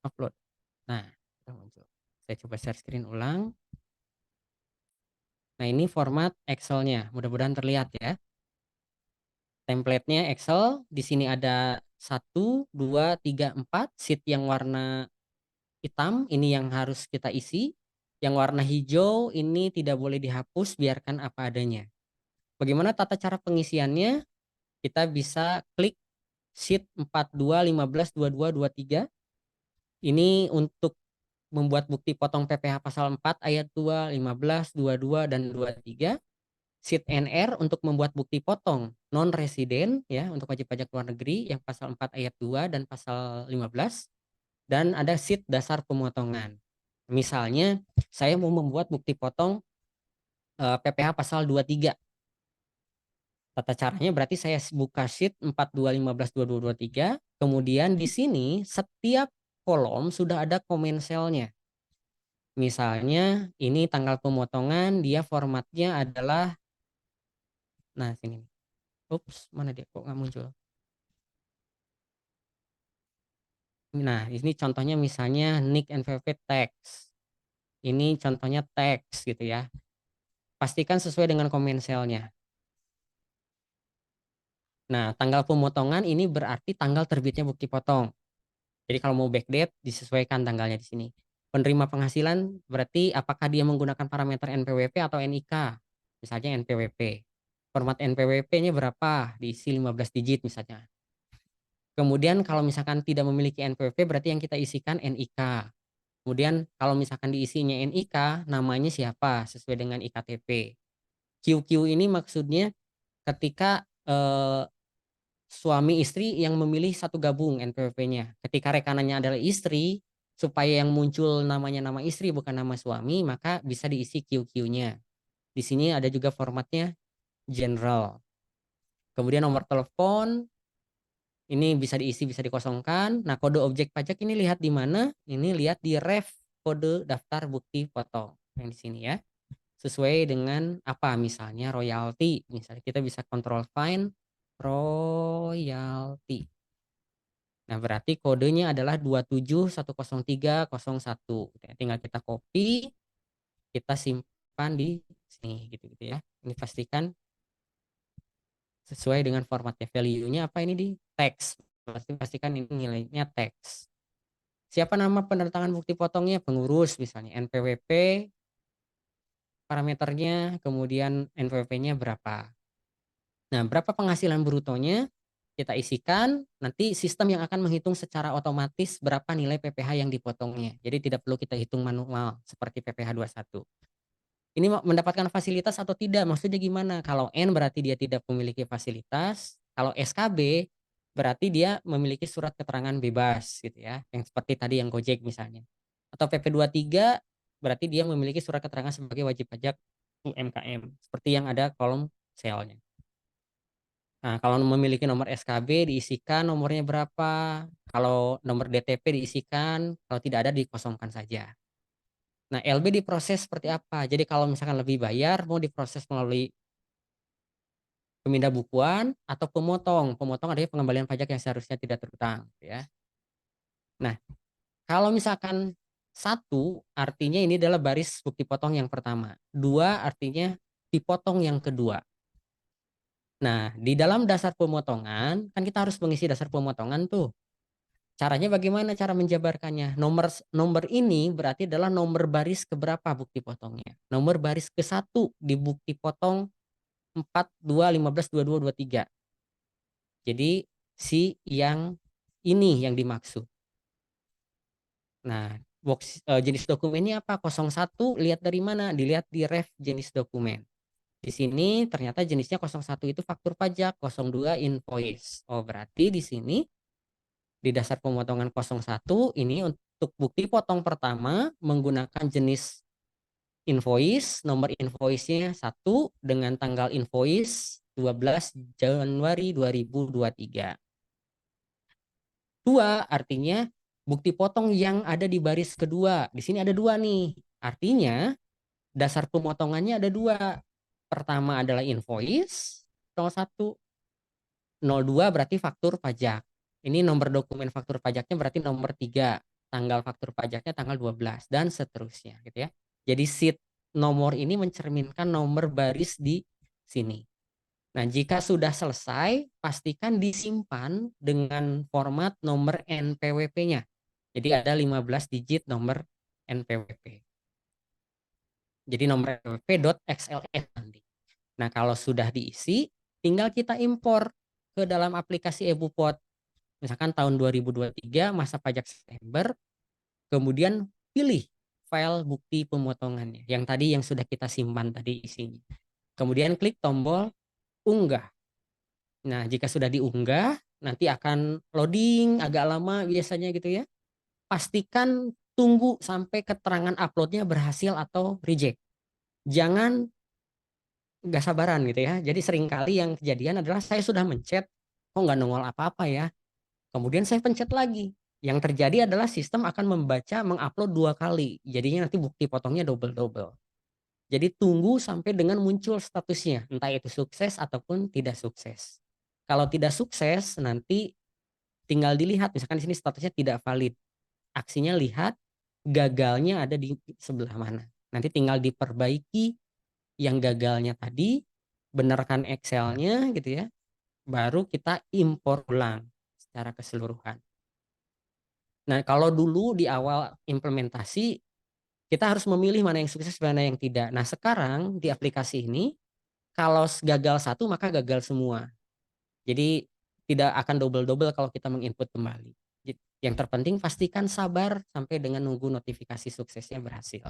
Upload. Nah, sudah muncul. Saya coba share screen ulang. Nah, ini format Excel-nya. Mudah-mudahan terlihat ya. Template-nya Excel. Di sini ada 1, 2, 3, 4 sheet yang warna hitam. Ini yang harus kita isi. Yang warna hijau ini tidak boleh dihapus, biarkan apa adanya. Bagaimana tata cara pengisiannya? Kita bisa klik sheet 42, 15, 22, 23. Ini untuk membuat bukti potong PPh pasal 4 ayat 2, 15, 22 dan 23. SID NR untuk membuat bukti potong non residen ya untuk wajib pajak luar negeri yang pasal 4 ayat 2 dan pasal 15, dan ada SID dasar pemotongan. Misalnya saya mau membuat bukti potong PPh pasal 23. Tata caranya berarti saya buka sheet 42, 15, 22, 23. Kemudian di sini setiap kolom sudah ada komenselnya. Misalnya ini tanggal pemotongan, dia formatnya adalah, nah sini. Ups, mana dia kok nggak muncul? Nah ini contohnya misalnya NIK NPWP text. Ini contohnya teks gitu ya. Pastikan sesuai dengan komenselnya. Nah, tanggal pemotongan ini berarti tanggal terbitnya bukti potong. Jadi kalau mau backdate disesuaikan tanggalnya di sini. Penerima penghasilan berarti apakah dia menggunakan parameter NPWP atau NIK. Misalnya NPWP. Format NPWP-nya berapa? Diisi 15 digit misalnya. Kemudian kalau misalkan tidak memiliki NPWP berarti yang kita isikan NIK. Kemudian kalau misalkan diisinya NIK, namanya siapa sesuai dengan IKTP. QQ ini maksudnya ketika suami istri yang memilih satu gabung NPWP-nya. Ketika rekanannya adalah istri, supaya yang muncul namanya nama istri bukan nama suami, maka bisa diisi QQ-nya. Di sini ada juga formatnya general. Kemudian nomor telepon, ini bisa diisi, bisa dikosongkan. Nah, kode objek pajak ini lihat di mana? Ini lihat di ref kode daftar bukti potong. Yang di sini ya. Sesuai dengan apa? Misalnya royalti. Misalnya kita bisa control find royalti. Nah, berarti kodenya adalah 2710301. Tinggal kita copy, kita simpan di sini gitu ya. Ini pastikan sesuai dengan formatnya. Value-nya apa ini di teks. Pastikan ini nilainya teks. Siapa nama penertangan bukti potongnya? Pengurus misalnya NPWP, parameternya, kemudian NPWP-nya berapa. Nah, berapa penghasilan brutonya kita isikan, nanti sistem yang akan menghitung secara otomatis berapa nilai PPh yang dipotongnya. Jadi tidak perlu kita hitung manual seperti PPh 21. Ini mendapatkan fasilitas atau tidak? Maksudnya gimana? Kalau N berarti dia tidak memiliki fasilitas, kalau SKB berarti dia memiliki surat keterangan bebas gitu ya, yang seperti tadi yang Gojek misalnya. Atau PP 23 berarti dia memiliki surat keterangan sebagai wajib pajak UMKM, seperti yang ada kolom selnya. Nah, kalau memiliki nomor SKB diisikan nomornya berapa, kalau nomor DTP diisikan, kalau tidak ada dikosongkan saja. Nah, LB diproses seperti apa? Jadi kalau misalkan lebih bayar, mau diproses melalui pemindah bukuan atau pemotong. Pemotong adalah pengembalian pajak yang seharusnya tidak terutang, ya. Nah, kalau misalkan satu, artinya ini adalah baris bukti potong yang pertama. Dua, artinya dipotong yang kedua. Nah, di dalam dasar pemotongan, kan kita harus mengisi dasar pemotongan tuh. Caranya bagaimana cara menjabarkannya? Nomor ini berarti adalah nomor baris keberapa bukti potongnya. Nomor baris ke-1 di bukti potong 4, 2, 15, 22, 23. Jadi si yang ini yang dimaksud. Nah, jenis dokumennya apa? 01 lihat dari mana? Dilihat di ref jenis dokumen. Di sini ternyata jenisnya 01 itu faktur pajak, 02 invoice. Oh, berarti di sini di dasar pemotongan 01 ini untuk bukti potong pertama menggunakan jenis invoice, nomor invoice-nya 1 dengan tanggal invoice 12 Januari 2023. 2 artinya bukti potong yang ada di baris kedua. Di sini ada 2 nih. Artinya dasar pemotongannya ada 2. Pertama adalah invoice 01. 02 berarti faktur pajak. Ini nomor dokumen faktur pajaknya berarti nomor 3. Tanggal faktur pajaknya tanggal 12 dan seterusnya gitu ya. Jadi sheet nomor ini mencerminkan nomor baris di sini. Nah, jika sudah selesai, pastikan disimpan dengan format nomor NPWP-nya. Jadi ada 15 digit nomor NPWP. Jadi nomor NPWP.xls nanti. Nah, kalau sudah diisi, tinggal kita impor ke dalam aplikasi EbuPot. Misalkan tahun 2023 masa pajak September, kemudian pilih file bukti pemotongannya, yang tadi yang sudah kita simpan tadi isinya. Kemudian klik tombol unggah. Nah, jika sudah diunggah, nanti akan loading agak lama biasanya gitu ya. Pastikan tunggu sampai keterangan uploadnya berhasil atau reject. Jangan nggak sabaran gitu ya. Jadi seringkali yang kejadian adalah saya sudah mencet, kok nggak nongol apa-apa ya. Kemudian saya pencet lagi. Yang terjadi adalah sistem akan membaca, mengupload 2 kali. Jadinya nanti bukti potongnya double-double. Jadi tunggu sampai dengan muncul statusnya, entah itu sukses ataupun tidak sukses. Kalau tidak sukses, nanti tinggal dilihat, misalkan di sini statusnya tidak valid. Aksinya lihat, gagalnya ada di sebelah mana. Nanti tinggal diperbaiki yang gagalnya tadi, benarkan Excel-nya gitu ya, baru kita impor ulang secara keseluruhan. Nah, kalau dulu di awal implementasi, kita harus memilih mana yang sukses, mana yang tidak. Nah, sekarang di aplikasi ini, kalau gagal satu, maka gagal semua. Jadi, tidak akan double-double kalau kita menginput kembali. Yang terpenting pastikan sabar sampai dengan nunggu notifikasi suksesnya berhasil.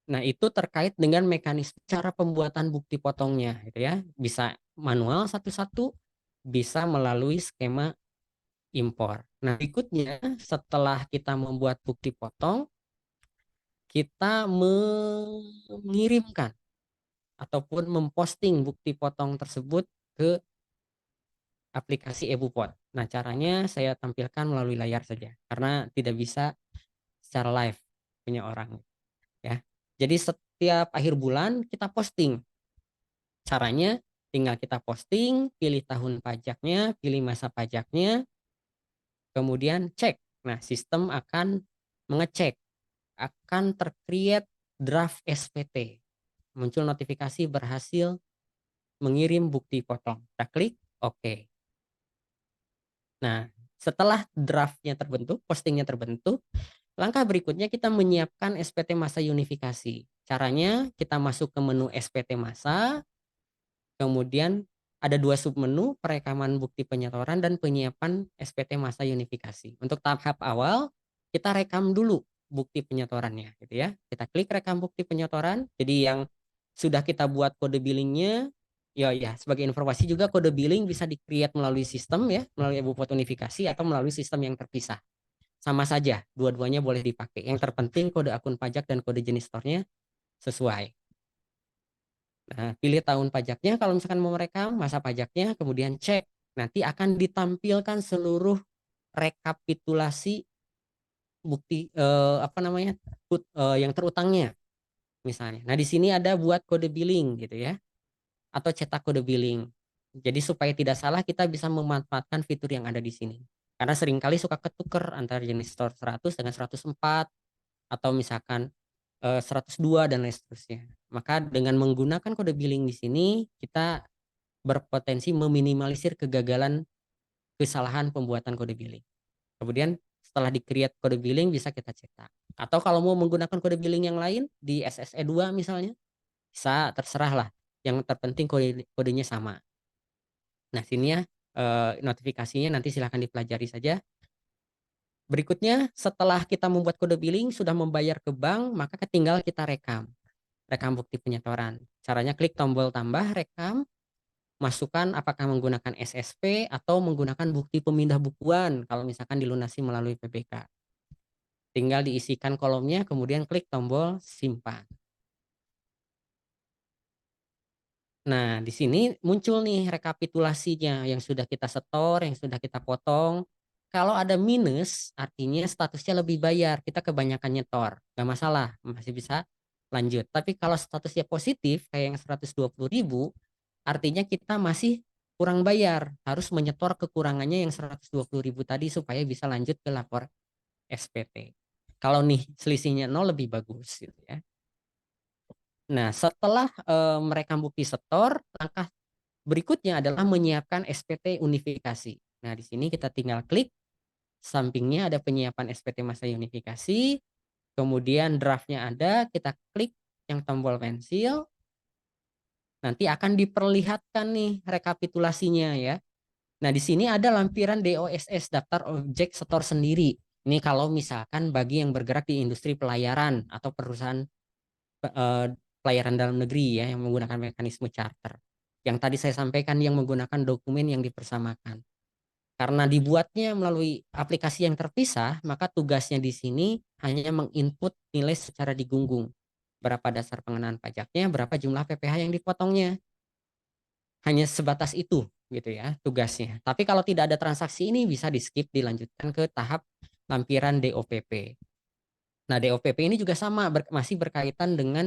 Nah, itu terkait dengan mekanisme cara pembuatan bukti potongnya gitu ya. Bisa manual satu-satu, bisa melalui skema impor. Nah, berikutnya setelah kita membuat bukti potong, kita mengirimkan ataupun memposting bukti potong tersebut ke aplikasi EbuPot. Nah, caranya saya tampilkan melalui layar saja karena tidak bisa secara live punya orang ya. Jadi setiap akhir bulan kita posting. Caranya tinggal kita posting, pilih tahun pajaknya, pilih masa pajaknya, kemudian cek. Nah, sistem akan mengecek, akan tercreate draft SPT. Muncul notifikasi berhasil mengirim bukti potong. Kita klik OK. Nah, setelah draftnya terbentuk, postingnya terbentuk, langkah berikutnya kita menyiapkan SPT masa unifikasi. Caranya kita masuk ke menu SPT masa, kemudian ada 2 submenu, perekaman bukti penyetoran dan penyiapan SPT masa unifikasi. Untuk tahap awal, kita rekam dulu bukti penyetorannya gitu ya. Kita klik rekam bukti penyetoran. Jadi yang sudah kita buat kode billingnya, ya sebagai informasi juga kode billing bisa di-create melalui sistem ya, melalui EbuPot unifikasi atau melalui sistem yang terpisah. Sama saja, dua-duanya boleh dipakai. Yang terpenting kode akun pajak dan kode jenis store-nya sesuai. Nah, pilih tahun pajaknya kalau misalkan mau merekam, masa pajaknya, kemudian cek. Nanti akan ditampilkan seluruh rekapitulasi bukti yang terutangnya misalnya. Nah, di sini ada buat kode billing gitu ya. Atau cetak kode billing. Jadi supaya tidak salah kita bisa memanfaatkan fitur yang ada di sini. Karena seringkali suka ketuker antara jenis store 100 dengan 104 atau misalkan 102 dan lain seterusnya. Maka dengan menggunakan kode billing di sini kita berpotensi meminimalisir kegagalan kesalahan pembuatan kode billing. Kemudian setelah di-create kode billing bisa kita cetak. Atau kalau mau menggunakan kode billing yang lain di SSE2 misalnya, bisa terserah lah. Yang terpenting kodenya sama. Nah, sini ya notifikasinya nanti silahkan dipelajari saja. Berikutnya, setelah kita membuat kode billing, sudah membayar ke bank, maka tinggal kita rekam bukti penyetoran. Caranya klik tombol tambah, rekam, masukkan apakah menggunakan SSP atau menggunakan bukti pemindah bukuan kalau misalkan dilunasi melalui PBK. Tinggal diisikan kolomnya, kemudian klik tombol simpan. Nah, di sini muncul nih rekapitulasinya yang sudah kita setor, yang sudah kita potong. Kalau ada minus, artinya statusnya lebih bayar. Kita kebanyakan nyetor, nggak masalah, masih bisa lanjut. Tapi kalau statusnya positif, kayak yang 120.000, artinya kita masih kurang bayar. Harus menyetor kekurangannya yang 120.000 tadi supaya bisa lanjut ke lapor SPT. Kalau nih selisihnya 0 lebih bagus gitu ya. Nah, setelah merekam bukti setor, langkah berikutnya adalah menyiapkan SPT unifikasi. Nah, di sini kita tinggal klik, sampingnya ada penyiapan SPT masa unifikasi, kemudian draftnya ada, kita klik yang tombol pensil, nanti akan diperlihatkan nih rekapitulasinya ya. Nah, di sini ada lampiran DOSS, daftar objek setor sendiri. Ini kalau misalkan bagi yang bergerak di industri pelayaran atau perusahaan pelayaran dalam negeri ya yang menggunakan mekanisme charter. Yang tadi saya sampaikan yang menggunakan dokumen yang dipersamakan. Karena dibuatnya melalui aplikasi yang terpisah, maka tugasnya di sini hanya menginput nilai secara digunggung. Berapa dasar pengenaan pajaknya, berapa jumlah PPh yang dipotongnya. Hanya sebatas itu gitu ya tugasnya. Tapi kalau tidak ada transaksi ini bisa di-skip, dilanjutkan ke tahap lampiran DOPP. Nah, DOPP ini juga sama masih berkaitan dengan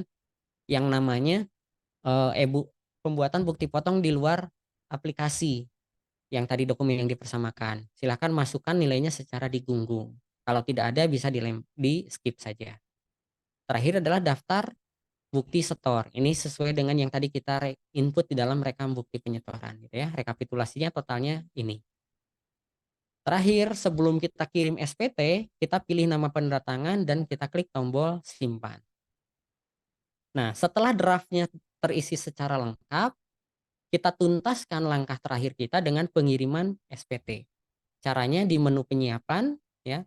yang namanya pembuatan bukti potong di luar aplikasi yang tadi dokumen yang dipersamakan. Silakan masukkan nilainya secara digunggung. Kalau tidak ada bisa di skip saja. Terakhir adalah daftar bukti setor. Ini sesuai dengan yang tadi kita input di dalam rekam bukti penyetoran gitu ya. Rekapitulasinya totalnya ini. Terakhir, sebelum kita kirim SPT, kita pilih nama pendatangan dan kita klik tombol simpan. Nah, setelah draftnya terisi secara lengkap, kita tuntaskan langkah terakhir kita dengan pengiriman SPT. Caranya di menu penyiapan, ya,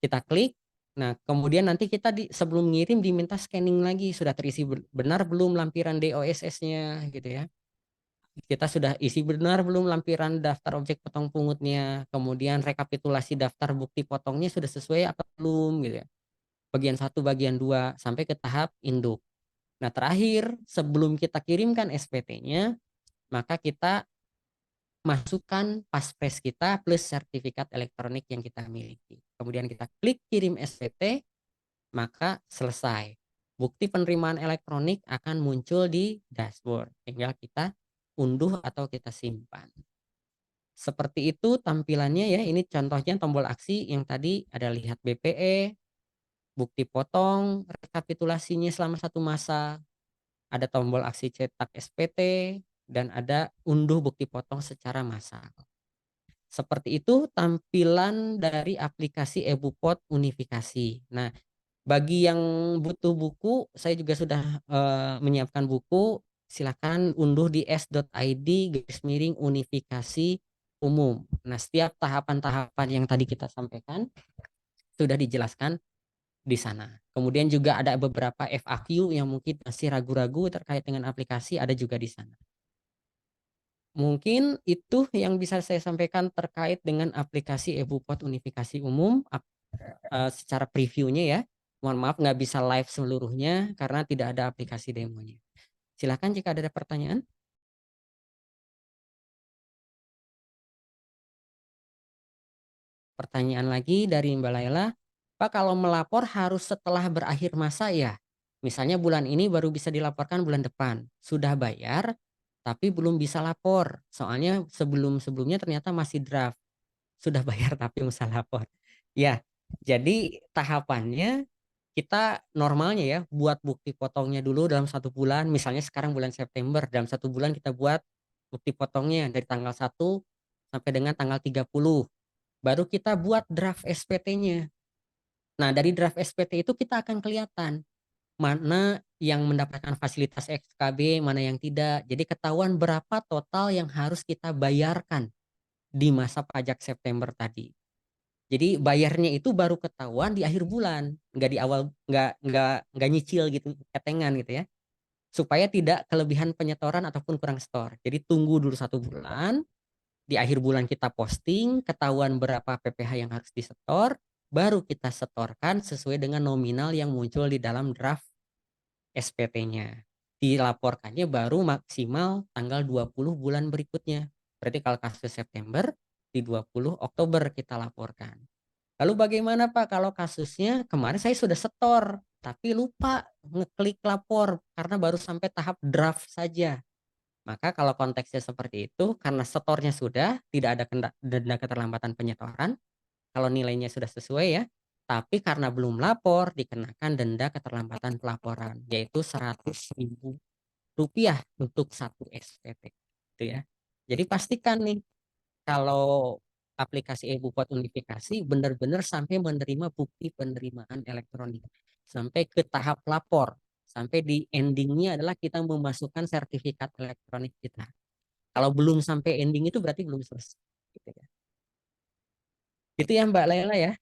kita klik. Nah, kemudian nanti kita sebelum ngirim diminta scanning lagi, sudah terisi benar belum lampiran DOSS-nya, gitu ya. Kita sudah isi benar belum lampiran daftar objek potong pungutnya, kemudian rekapitulasi daftar bukti potongnya sudah sesuai atau belum, gitu ya. Bagian 1, bagian 2, sampai ke tahap induk. Nah, terakhir sebelum kita kirimkan SPT-nya, maka kita masukkan paspres kita plus sertifikat elektronik yang kita miliki. Kemudian kita klik kirim SPT, maka selesai. Bukti penerimaan elektronik akan muncul di dashboard. Tinggal kita unduh atau kita simpan. Seperti itu tampilannya ya. Ini contohnya tombol aksi yang tadi ada lihat BPE, bukti potong, rekapitulasinya selama 1 masa, ada tombol aksi cetak SPT, dan ada unduh bukti potong secara massal. Seperti itu tampilan dari aplikasi EbuPot unifikasi. Nah, bagi yang butuh buku, saya juga sudah menyiapkan buku. Silakan unduh di s.id/unifikasi umum. Nah, setiap tahapan-tahapan yang tadi kita sampaikan sudah dijelaskan di sana. Kemudian juga ada beberapa FAQ yang mungkin masih ragu-ragu terkait dengan aplikasi, ada juga di sana. Mungkin itu yang bisa saya sampaikan terkait dengan aplikasi EbuPot unifikasi umum secara previewnya ya. Mohon maaf nggak bisa live seluruhnya karena tidak ada aplikasi demonya. Silakan jika ada pertanyaan. Pertanyaan lagi dari Mbak Laila, Pak, kalau melapor harus setelah berakhir masa ya? Misalnya bulan ini baru bisa dilaporkan bulan depan. Sudah bayar tapi belum bisa lapor. Soalnya sebelum-sebelumnya ternyata masih draft. Sudah bayar tapi bisa lapor. Ya, jadi tahapannya kita normalnya ya buat bukti potongnya dulu dalam 1 bulan. Misalnya sekarang bulan September, dalam 1 bulan kita buat bukti potongnya dari tanggal 1 sampai dengan tanggal 30. Baru kita buat draft SPT-nya. Nah, dari draft SPT itu kita akan kelihatan mana yang mendapatkan fasilitas XKB, mana yang tidak. Jadi ketahuan berapa total yang harus kita bayarkan di masa pajak September tadi. Jadi bayarnya itu baru ketahuan di akhir bulan, nggak di awal, nggak nyicil gitu, ketengan gitu ya. Supaya tidak kelebihan penyetoran ataupun kurang setor. Jadi tunggu dulu 1 bulan, di akhir bulan kita posting, ketahuan berapa PPh yang harus disetor, baru kita setorkan sesuai dengan nominal yang muncul di dalam draft SPT-nya. Dilaporkannya baru maksimal tanggal 20 bulan berikutnya. Berarti kalau kasus September, di 20 Oktober kita laporkan. Lalu bagaimana Pak kalau kasusnya kemarin saya sudah setor, tapi lupa ngeklik lapor karena baru sampai tahap draft saja. Maka kalau konteksnya seperti itu, karena setornya sudah, tidak ada denda keterlambatan penyetoran, kalau nilainya sudah sesuai ya, tapi karena belum lapor dikenakan denda keterlambatan pelaporan, yaitu Rp100.000 untuk 1 SPT. Gitu ya. Jadi pastikan nih kalau aplikasi EbuPot unifikasi benar-benar sampai menerima bukti penerimaan elektronik sampai ke tahap lapor, sampai di endingnya adalah kita memasukkan sertifikat elektronik kita. Kalau belum sampai ending itu berarti belum selesai. Gitu ya. Itu ya Mbak Lela ya.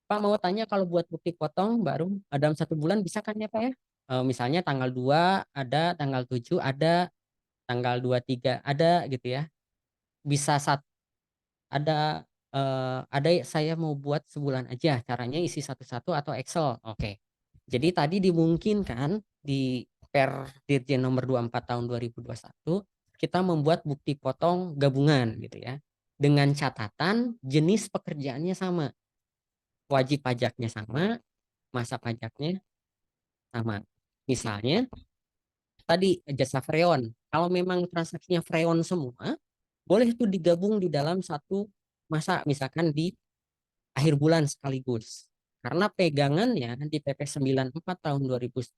Pak mau tanya kalau buat bukti potong baru dalam 1 bulan bisa kan ya Pak ya? Misalnya tanggal 2 ada, tanggal 7 ada, tanggal 23 ada gitu ya. Bisa ada saya mau buat sebulan aja. Caranya isi satu-satu atau Excel. Oke. Jadi tadi dimungkinkan di Per Dirjen nomor 24 tahun 2021 kita membuat bukti potong gabungan gitu ya. Dengan catatan jenis pekerjaannya sama, wajib pajaknya sama, masa pajaknya sama. Misalnya tadi jasa freon. Kalau memang transaksinya freon semua, boleh itu digabung di dalam satu masa, misalkan di akhir bulan sekaligus. Karena pegangannya di PP 94 tahun 2010,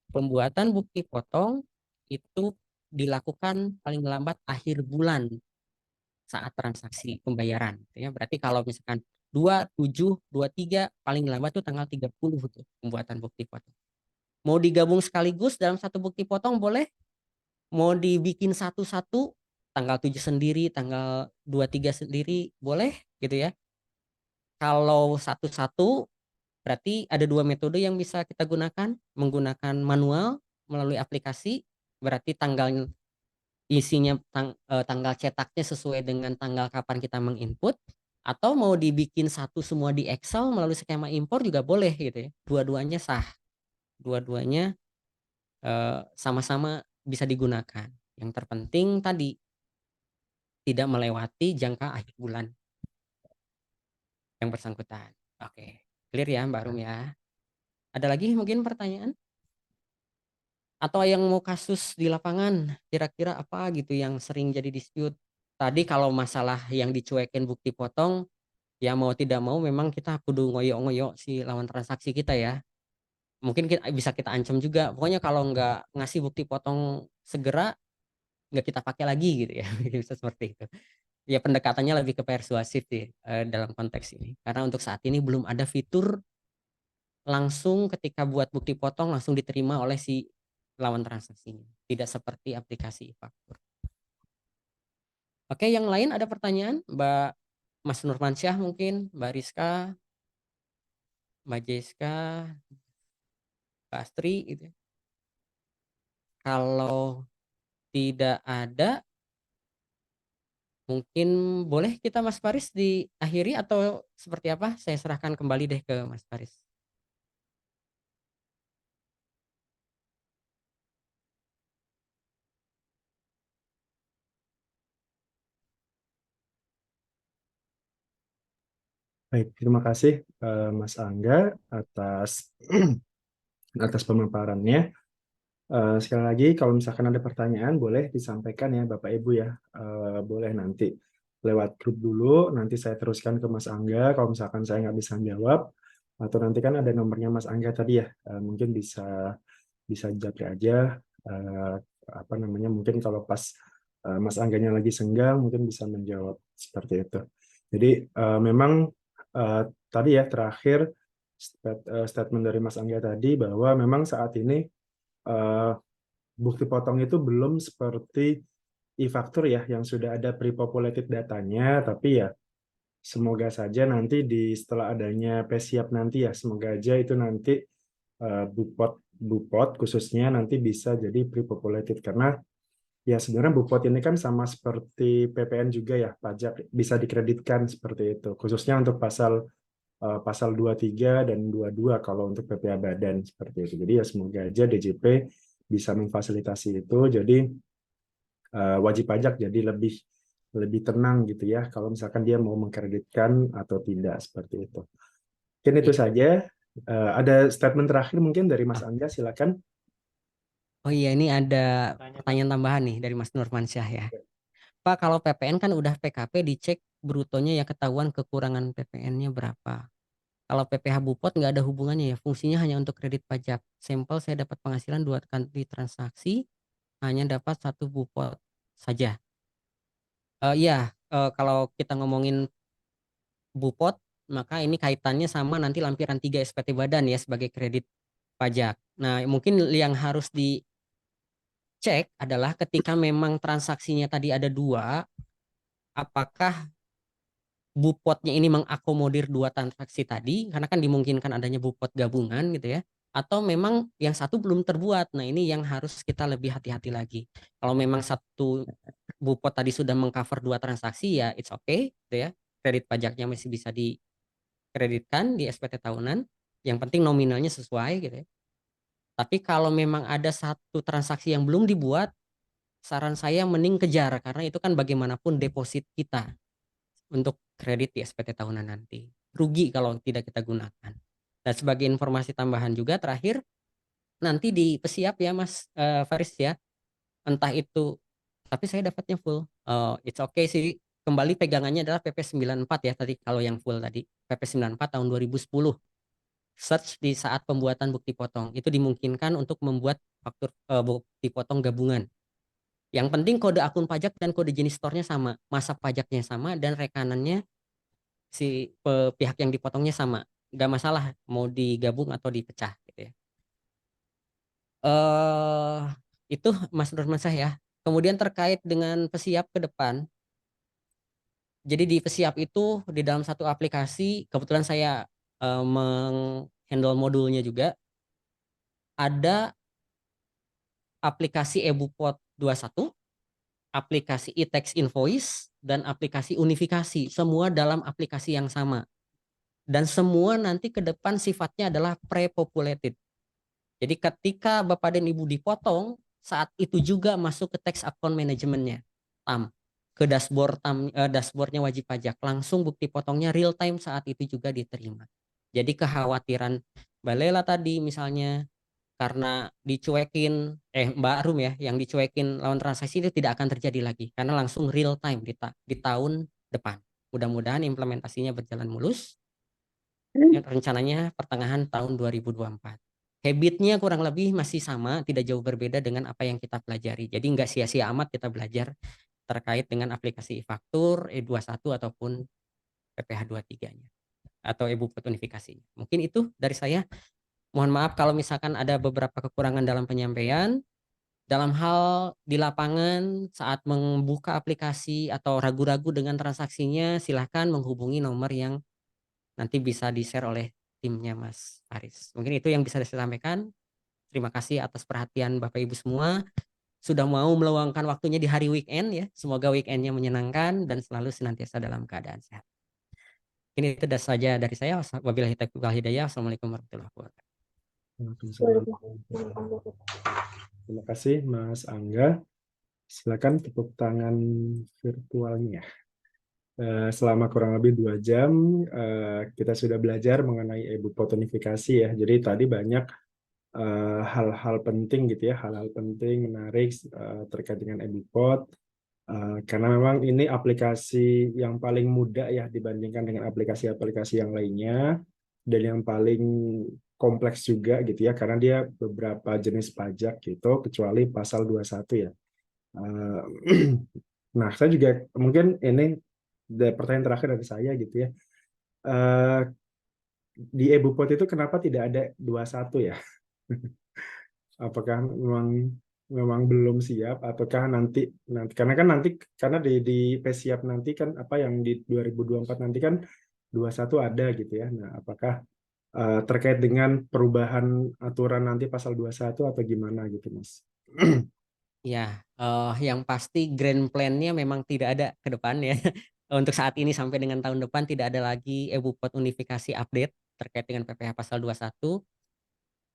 pembuatan bukti potong itu dilakukan paling lambat akhir bulan saat transaksi pembayaran. Ya, berarti kalau misalkan 27, 23 paling lambat itu tanggal 30 tuh pembuatan bukti potong. Mau digabung sekaligus dalam satu bukti potong boleh, mau dibikin satu-satu tanggal 7 sendiri, tanggal 23 sendiri boleh gitu ya. Kalau satu-satu berarti ada 2 metode yang bisa kita gunakan, menggunakan manual melalui aplikasi, berarti tanggal isinya tanggal cetaknya sesuai dengan tanggal kapan kita menginput, atau mau dibikin satu semua di Excel melalui skema impor juga boleh gitu ya. Dua-duanya sah, dua-duanya sama-sama bisa digunakan. Yang terpenting tadi tidak melewati jangka akhir bulan yang bersangkutan. Oke, clear ya Mbak Rum ya. Ada lagi mungkin pertanyaan? Atau yang mau kasus di lapangan, kira-kira apa gitu yang sering jadi dispute? Tadi kalau masalah yang dicuekin bukti potong, ya mau tidak mau memang kita kudu ngoyo-ngoyo si lawan transaksi kita ya. Mungkin bisa kita ancam juga. Pokoknya kalau nggak ngasih bukti potong segera, nggak kita pakai lagi gitu ya. Bisa seperti itu. Ya pendekatannya lebih ke persuasif sih dalam konteks ini. Karena untuk saat ini belum ada fitur langsung ketika buat bukti potong langsung diterima oleh si lawan transaksinya. Tidak seperti aplikasi e-faktur. Oke, yang lain ada pertanyaan? Mbak Mas Nurmansyah mungkin, Mbak Rizka, Mbak Jeska, Mbak Astri gitu. Kalau tidak ada, mungkin boleh kita Mas Faris diakhiri atau seperti apa? Saya serahkan kembali deh ke Mas Faris. Baik, terima kasih Mas Angga atas atas pemaparannya. Sekali lagi, kalau misalkan ada pertanyaan, boleh disampaikan ya Bapak Ibu ya. Boleh nanti lewat grup dulu, nanti saya teruskan ke Mas Angga. Kalau misalkan saya nggak bisa jawab, atau nanti kan ada nomornya Mas Angga tadi ya, mungkin bisa japri aja. Apa namanya? Mungkin kalau pas Mas Angganya lagi senggang, mungkin bisa menjawab seperti itu. Jadi memang tadi ya terakhir statement dari Mas Angga tadi bahwa memang saat ini bukti potong itu belum seperti e-faktur ya yang sudah ada pre-populated datanya, tapi ya semoga saja nanti setelah adanya PSIAP nanti ya semoga aja itu nanti Bupot khususnya nanti bisa jadi pre-populated karena ya sebenarnya Bupot ini kan sama seperti PPN juga ya, pajak bisa dikreditkan seperti itu khususnya untuk pasal 23 dan 22 kalau untuk PPh badan seperti itu. Jadi ya semoga aja DJP bisa memfasilitasi itu jadi wajib pajak jadi lebih tenang gitu ya kalau misalkan dia mau mengkreditkan atau tidak seperti itu. Mungkin itu saja. Ada statement terakhir mungkin dari Mas Angga, silakan. Oh iya, ini ada pertanyaan tambahan nih dari Mas Nurmansyah ya. Pak, kalau PPN kan udah PKP dicek brutonya ya ketahuan kekurangan PPN-nya berapa. Kalau PPh Bupot nggak ada hubungannya ya, fungsinya hanya untuk kredit pajak. Sampel saya dapat penghasilan 2 kali transaksi, hanya dapat 1 Bupot saja. Iya, kalau kita ngomongin Bupot, maka ini kaitannya sama nanti lampiran 3 SPT Badan ya sebagai kredit pajak. Nah, mungkin yang harus dicek adalah ketika memang transaksinya tadi ada 2, apakah Bupotnya ini mengakomodir dua transaksi tadi, karena kan dimungkinkan adanya Bupot gabungan gitu ya, atau memang yang satu belum terbuat. Nah ini yang harus kita lebih hati-hati lagi. Kalau memang satu Bupot tadi sudah mengcover dua transaksi ya it's okay gitu ya. Kredit pajaknya masih bisa dikreditkan di SPT tahunan. Yang penting nominalnya sesuai gitu ya. Tapi kalau memang ada satu transaksi yang belum dibuat, saran saya mending kejar karena itu kan bagaimanapun deposit kita untuk kredit di SPT tahunan nanti. Rugi kalau tidak kita gunakan. Dan sebagai informasi tambahan juga terakhir, nanti di pesiap ya Mas Faris ya, entah itu, tapi saya dapatnya full. It's okay sih. Kembali pegangannya adalah PP 94 ya tadi kalau yang full tadi. PP 94 tahun 2010. Search di saat pembuatan bukti potong. Itu dimungkinkan untuk membuat bukti potong gabungan. Yang penting kode akun pajak dan kode jenis store-nya sama, masa pajaknya sama, dan rekanannya si pihak yang dipotongnya sama. Nggak masalah mau digabung atau dipecah gitu ya. eh itu Mas Nurmansyah ya. Kemudian terkait dengan pesiap ke depan. Jadi di pesiap itu di dalam satu aplikasi, kebetulan saya menghandle modulnya juga, ada aplikasi eBupot 21, aplikasi e-tax invoice, dan aplikasi unifikasi. Semua dalam aplikasi yang sama. Dan semua nanti ke depan sifatnya adalah pre-populated. Jadi ketika Bapak dan Ibu dipotong, saat itu juga masuk ke tax account manajemennya, TAM, ke dashboardnya wajib pajak. Langsung bukti potongnya real time saat itu juga diterima. Jadi kekhawatiran Mbak Lela tadi misalnya karena dicuekin, Mbak Arum ya, yang dicuekin lawan transaksi itu tidak akan terjadi lagi. Karena langsung real time di tahun depan. Mudah-mudahan implementasinya berjalan mulus. Rencananya pertengahan tahun 2024. Habitnya kurang lebih masih sama, tidak jauh berbeda dengan apa yang kita pelajari. Jadi nggak sia-sia amat kita belajar terkait dengan aplikasi e-faktur, E21 ataupun PPh 23-nya atau e-bupot unifikasinya. Mungkin itu dari saya. Mohon maaf kalau misalkan ada beberapa kekurangan dalam penyampaian. Dalam hal di lapangan saat membuka aplikasi atau ragu-ragu dengan transaksinya, silahkan menghubungi nomor yang nanti bisa di-share oleh timnya Mas Faris. Mungkin itu yang bisa saya sampaikan. Terima kasih atas perhatian Bapak Ibu semua. Sudah mau meluangkan waktunya di hari weekend ya. Semoga weekendnya menyenangkan dan selalu senantiasa dalam keadaan sehat. Ini itu saja dari saya. Wabillahi taufiq wal hidayah. Assalamualaikum warahmatullahi wabarakatuh. Waalaikumsalam. Terima kasih Mas Angga. Silakan tepuk tangan virtualnya. Selama kurang lebih 2 jam kita sudah belajar mengenai e-bupot unifikasi ya. Jadi tadi banyak hal-hal penting gitu ya, hal-hal penting menarik terkait dengan e-bupot. Karena memang ini aplikasi yang paling mudah ya dibandingkan dengan aplikasi-aplikasi yang lainnya dan yang paling kompleks juga gitu ya karena dia beberapa jenis pajak gitu kecuali pasal 21 ya. Nah, saya juga mungkin ini pertanyaan terakhir dari saya gitu ya. Di e-bupot itu kenapa tidak ada 21 ya? Apakah memang belum siap ataukah nanti karena kan nanti karena di PSIAP nanti kan apa yang di 2024 nanti kan 21 ada gitu ya. Nah, apakah terkait dengan perubahan aturan nanti pasal 21 atau gimana gitu, Mas? Ya, yang pasti grand plan-nya memang tidak ada ke depan ya. Untuk saat ini sampai dengan tahun depan tidak ada lagi e-bupot unifikasi update terkait dengan PPh pasal 21.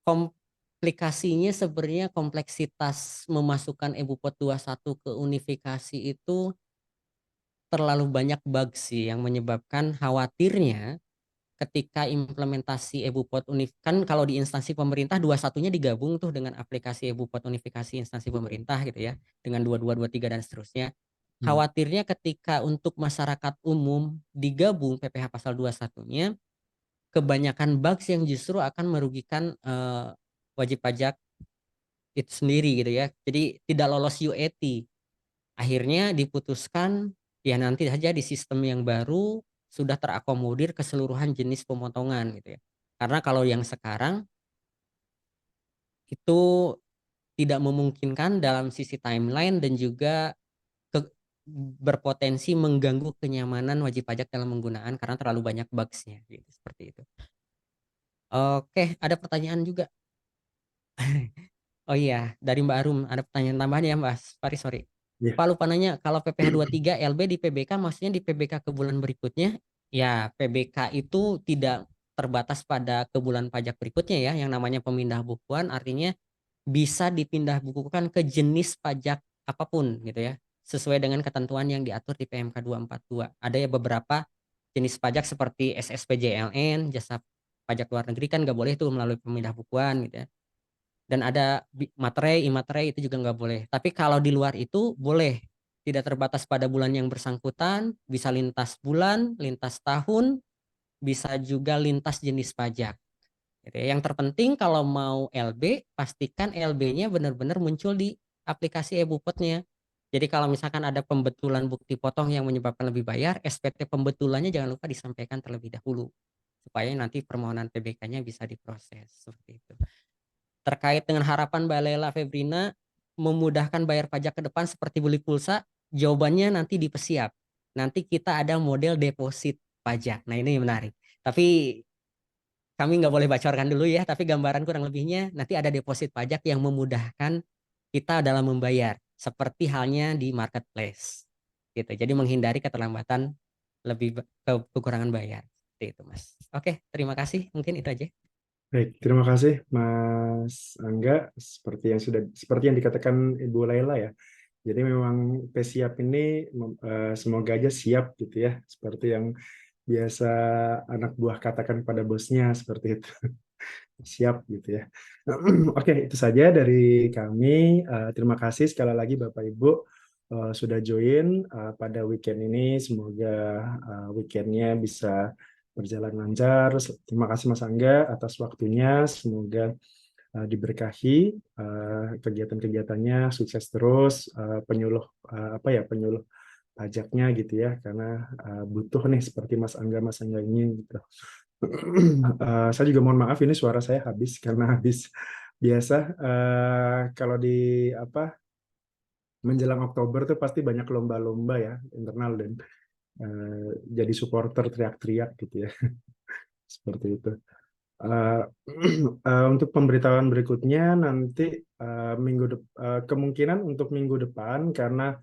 Komplikasinya sebenarnya kompleksitas memasukkan e-bupot 21 ke unifikasi itu terlalu banyak bug sih yang menyebabkan khawatirnya ketika implementasi e-bupot kan kalau di instansi pemerintah 21-nya digabung tuh dengan aplikasi e-bupot unifikasi instansi pemerintah gitu ya dengan 22, 23 dan seterusnya. Khawatirnya ketika untuk masyarakat umum digabung PPh pasal 21-nya kebanyakan bugs yang justru akan merugikan wajib pajak itu sendiri gitu ya. Jadi tidak lolos UET. Akhirnya diputuskan ya nanti saja di sistem yang baru sudah terakomodir keseluruhan jenis pemotongan gitu ya. Karena kalau yang sekarang itu tidak memungkinkan dalam sisi timeline dan juga berpotensi mengganggu kenyamanan wajib pajak dalam penggunaan karena terlalu banyak bugs-nya gitu, seperti itu. Oke, ada pertanyaan juga. Oh iya, dari Mbak Arum ada pertanyaan tambahan ya Mas Faris, sorry. Ya. Pak lupa nanya, kalau PPh 23 LB di PBK maksudnya di PBK ke bulan berikutnya? Ya, PBK itu tidak terbatas pada ke bulan pajak berikutnya ya, yang namanya pemindah bukuan artinya bisa dipindah bukukan ke jenis pajak apapun gitu ya, sesuai dengan ketentuan yang diatur di PMK 242. Ada ya beberapa jenis pajak seperti SSPJLN, jasa pajak luar negeri kan nggak boleh tuh melalui pemindah bukuan gitu ya. Dan ada materai, imaterai itu juga nggak boleh. Tapi kalau di luar itu boleh, tidak terbatas pada bulan yang bersangkutan, bisa lintas bulan, lintas tahun, bisa juga lintas jenis pajak. Gitu ya. Yang terpenting kalau mau LB, pastikan LB-nya benar-benar muncul di aplikasi e-Bupotnya. Jadi kalau misalkan ada pembetulan bukti potong yang menyebabkan lebih bayar, SPT pembetulannya jangan lupa disampaikan terlebih dahulu supaya nanti permohonan PBK-nya bisa diproses seperti itu. Terkait dengan harapan Mbak Lela Febrina memudahkan bayar pajak ke depan seperti beli pulsa, jawabannya nanti di Pesiap. Nanti kita ada model deposit pajak. Nah ini menarik. Tapi kami nggak boleh bocorkan dulu ya, tapi gambaran kurang lebihnya nanti ada deposit pajak yang memudahkan kita dalam membayar, seperti halnya di marketplace. Gitu. Jadi menghindari keterlambatan lebih kekurangan bayar. Seperti itu, Mas. Oke, terima kasih. Mungkin itu aja. Baik, terima kasih Mas Angga. Seperti yang dikatakan Ibu Laila ya. Jadi memang PSiap ini semoga aja siap gitu ya, seperti yang biasa anak buah katakan pada bosnya seperti itu. Siap gitu ya. Oke, itu saja dari kami. Terima kasih sekali lagi Bapak Ibu sudah join pada weekend ini. Semoga weekendnya bisa berjalan lancar. Terima kasih Mas Angga atas waktunya. Semoga diberkahi kegiatan-kegiatannya, sukses terus, penyuluh penyuluh pajaknya gitu ya, karena butuh nih seperti Mas Angga ini gitu. Saya juga mohon maaf ini suara saya habis karena habis biasa kalau di menjelang Oktober tuh pasti banyak lomba-lomba ya internal dan jadi supporter teriak-teriak gitu ya. Seperti itu. Uh, untuk pemberitahuan berikutnya nanti kemungkinan untuk minggu depan karena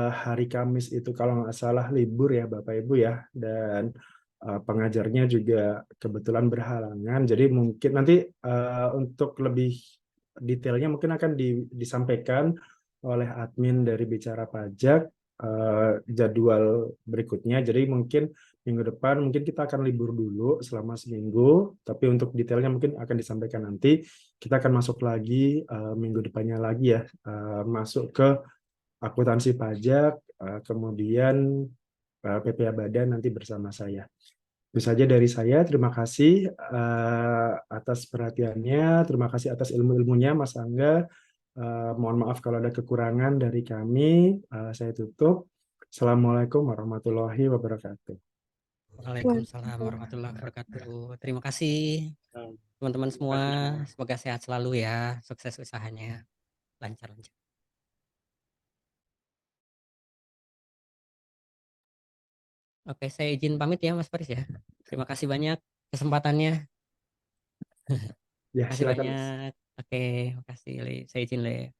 hari Kamis itu kalau nggak salah libur ya Bapak Ibu ya, dan pengajarnya juga kebetulan berhalangan. Jadi mungkin nanti untuk lebih detailnya mungkin akan disampaikan oleh admin dari Bicara Pajak jadwal berikutnya. Jadi mungkin minggu depan mungkin kita akan libur dulu selama seminggu, tapi untuk detailnya mungkin akan disampaikan nanti. Kita akan masuk lagi minggu depannya lagi ya, masuk ke akuntansi pajak, kemudian PPA Badan nanti bersama saya. Itu saja dari saya. Terima kasih atas perhatiannya, terima kasih atas ilmu-ilmunya Mas Angga. Mohon maaf kalau ada kekurangan dari kami. Saya tutup. Assalamualaikum warahmatullahi wabarakatuh. Waalaikumsalam warahmatullahi wabarakatuh. Terima kasih teman-teman semua. Semoga sehat selalu ya. Sukses usahanya. Lancar-lancar. Oke, saya izin pamit ya Mas Faris ya. Terima kasih banyak kesempatannya. Ya, Terima kasih silakan. banyak. Oke, makasih Le. Saya izin Le.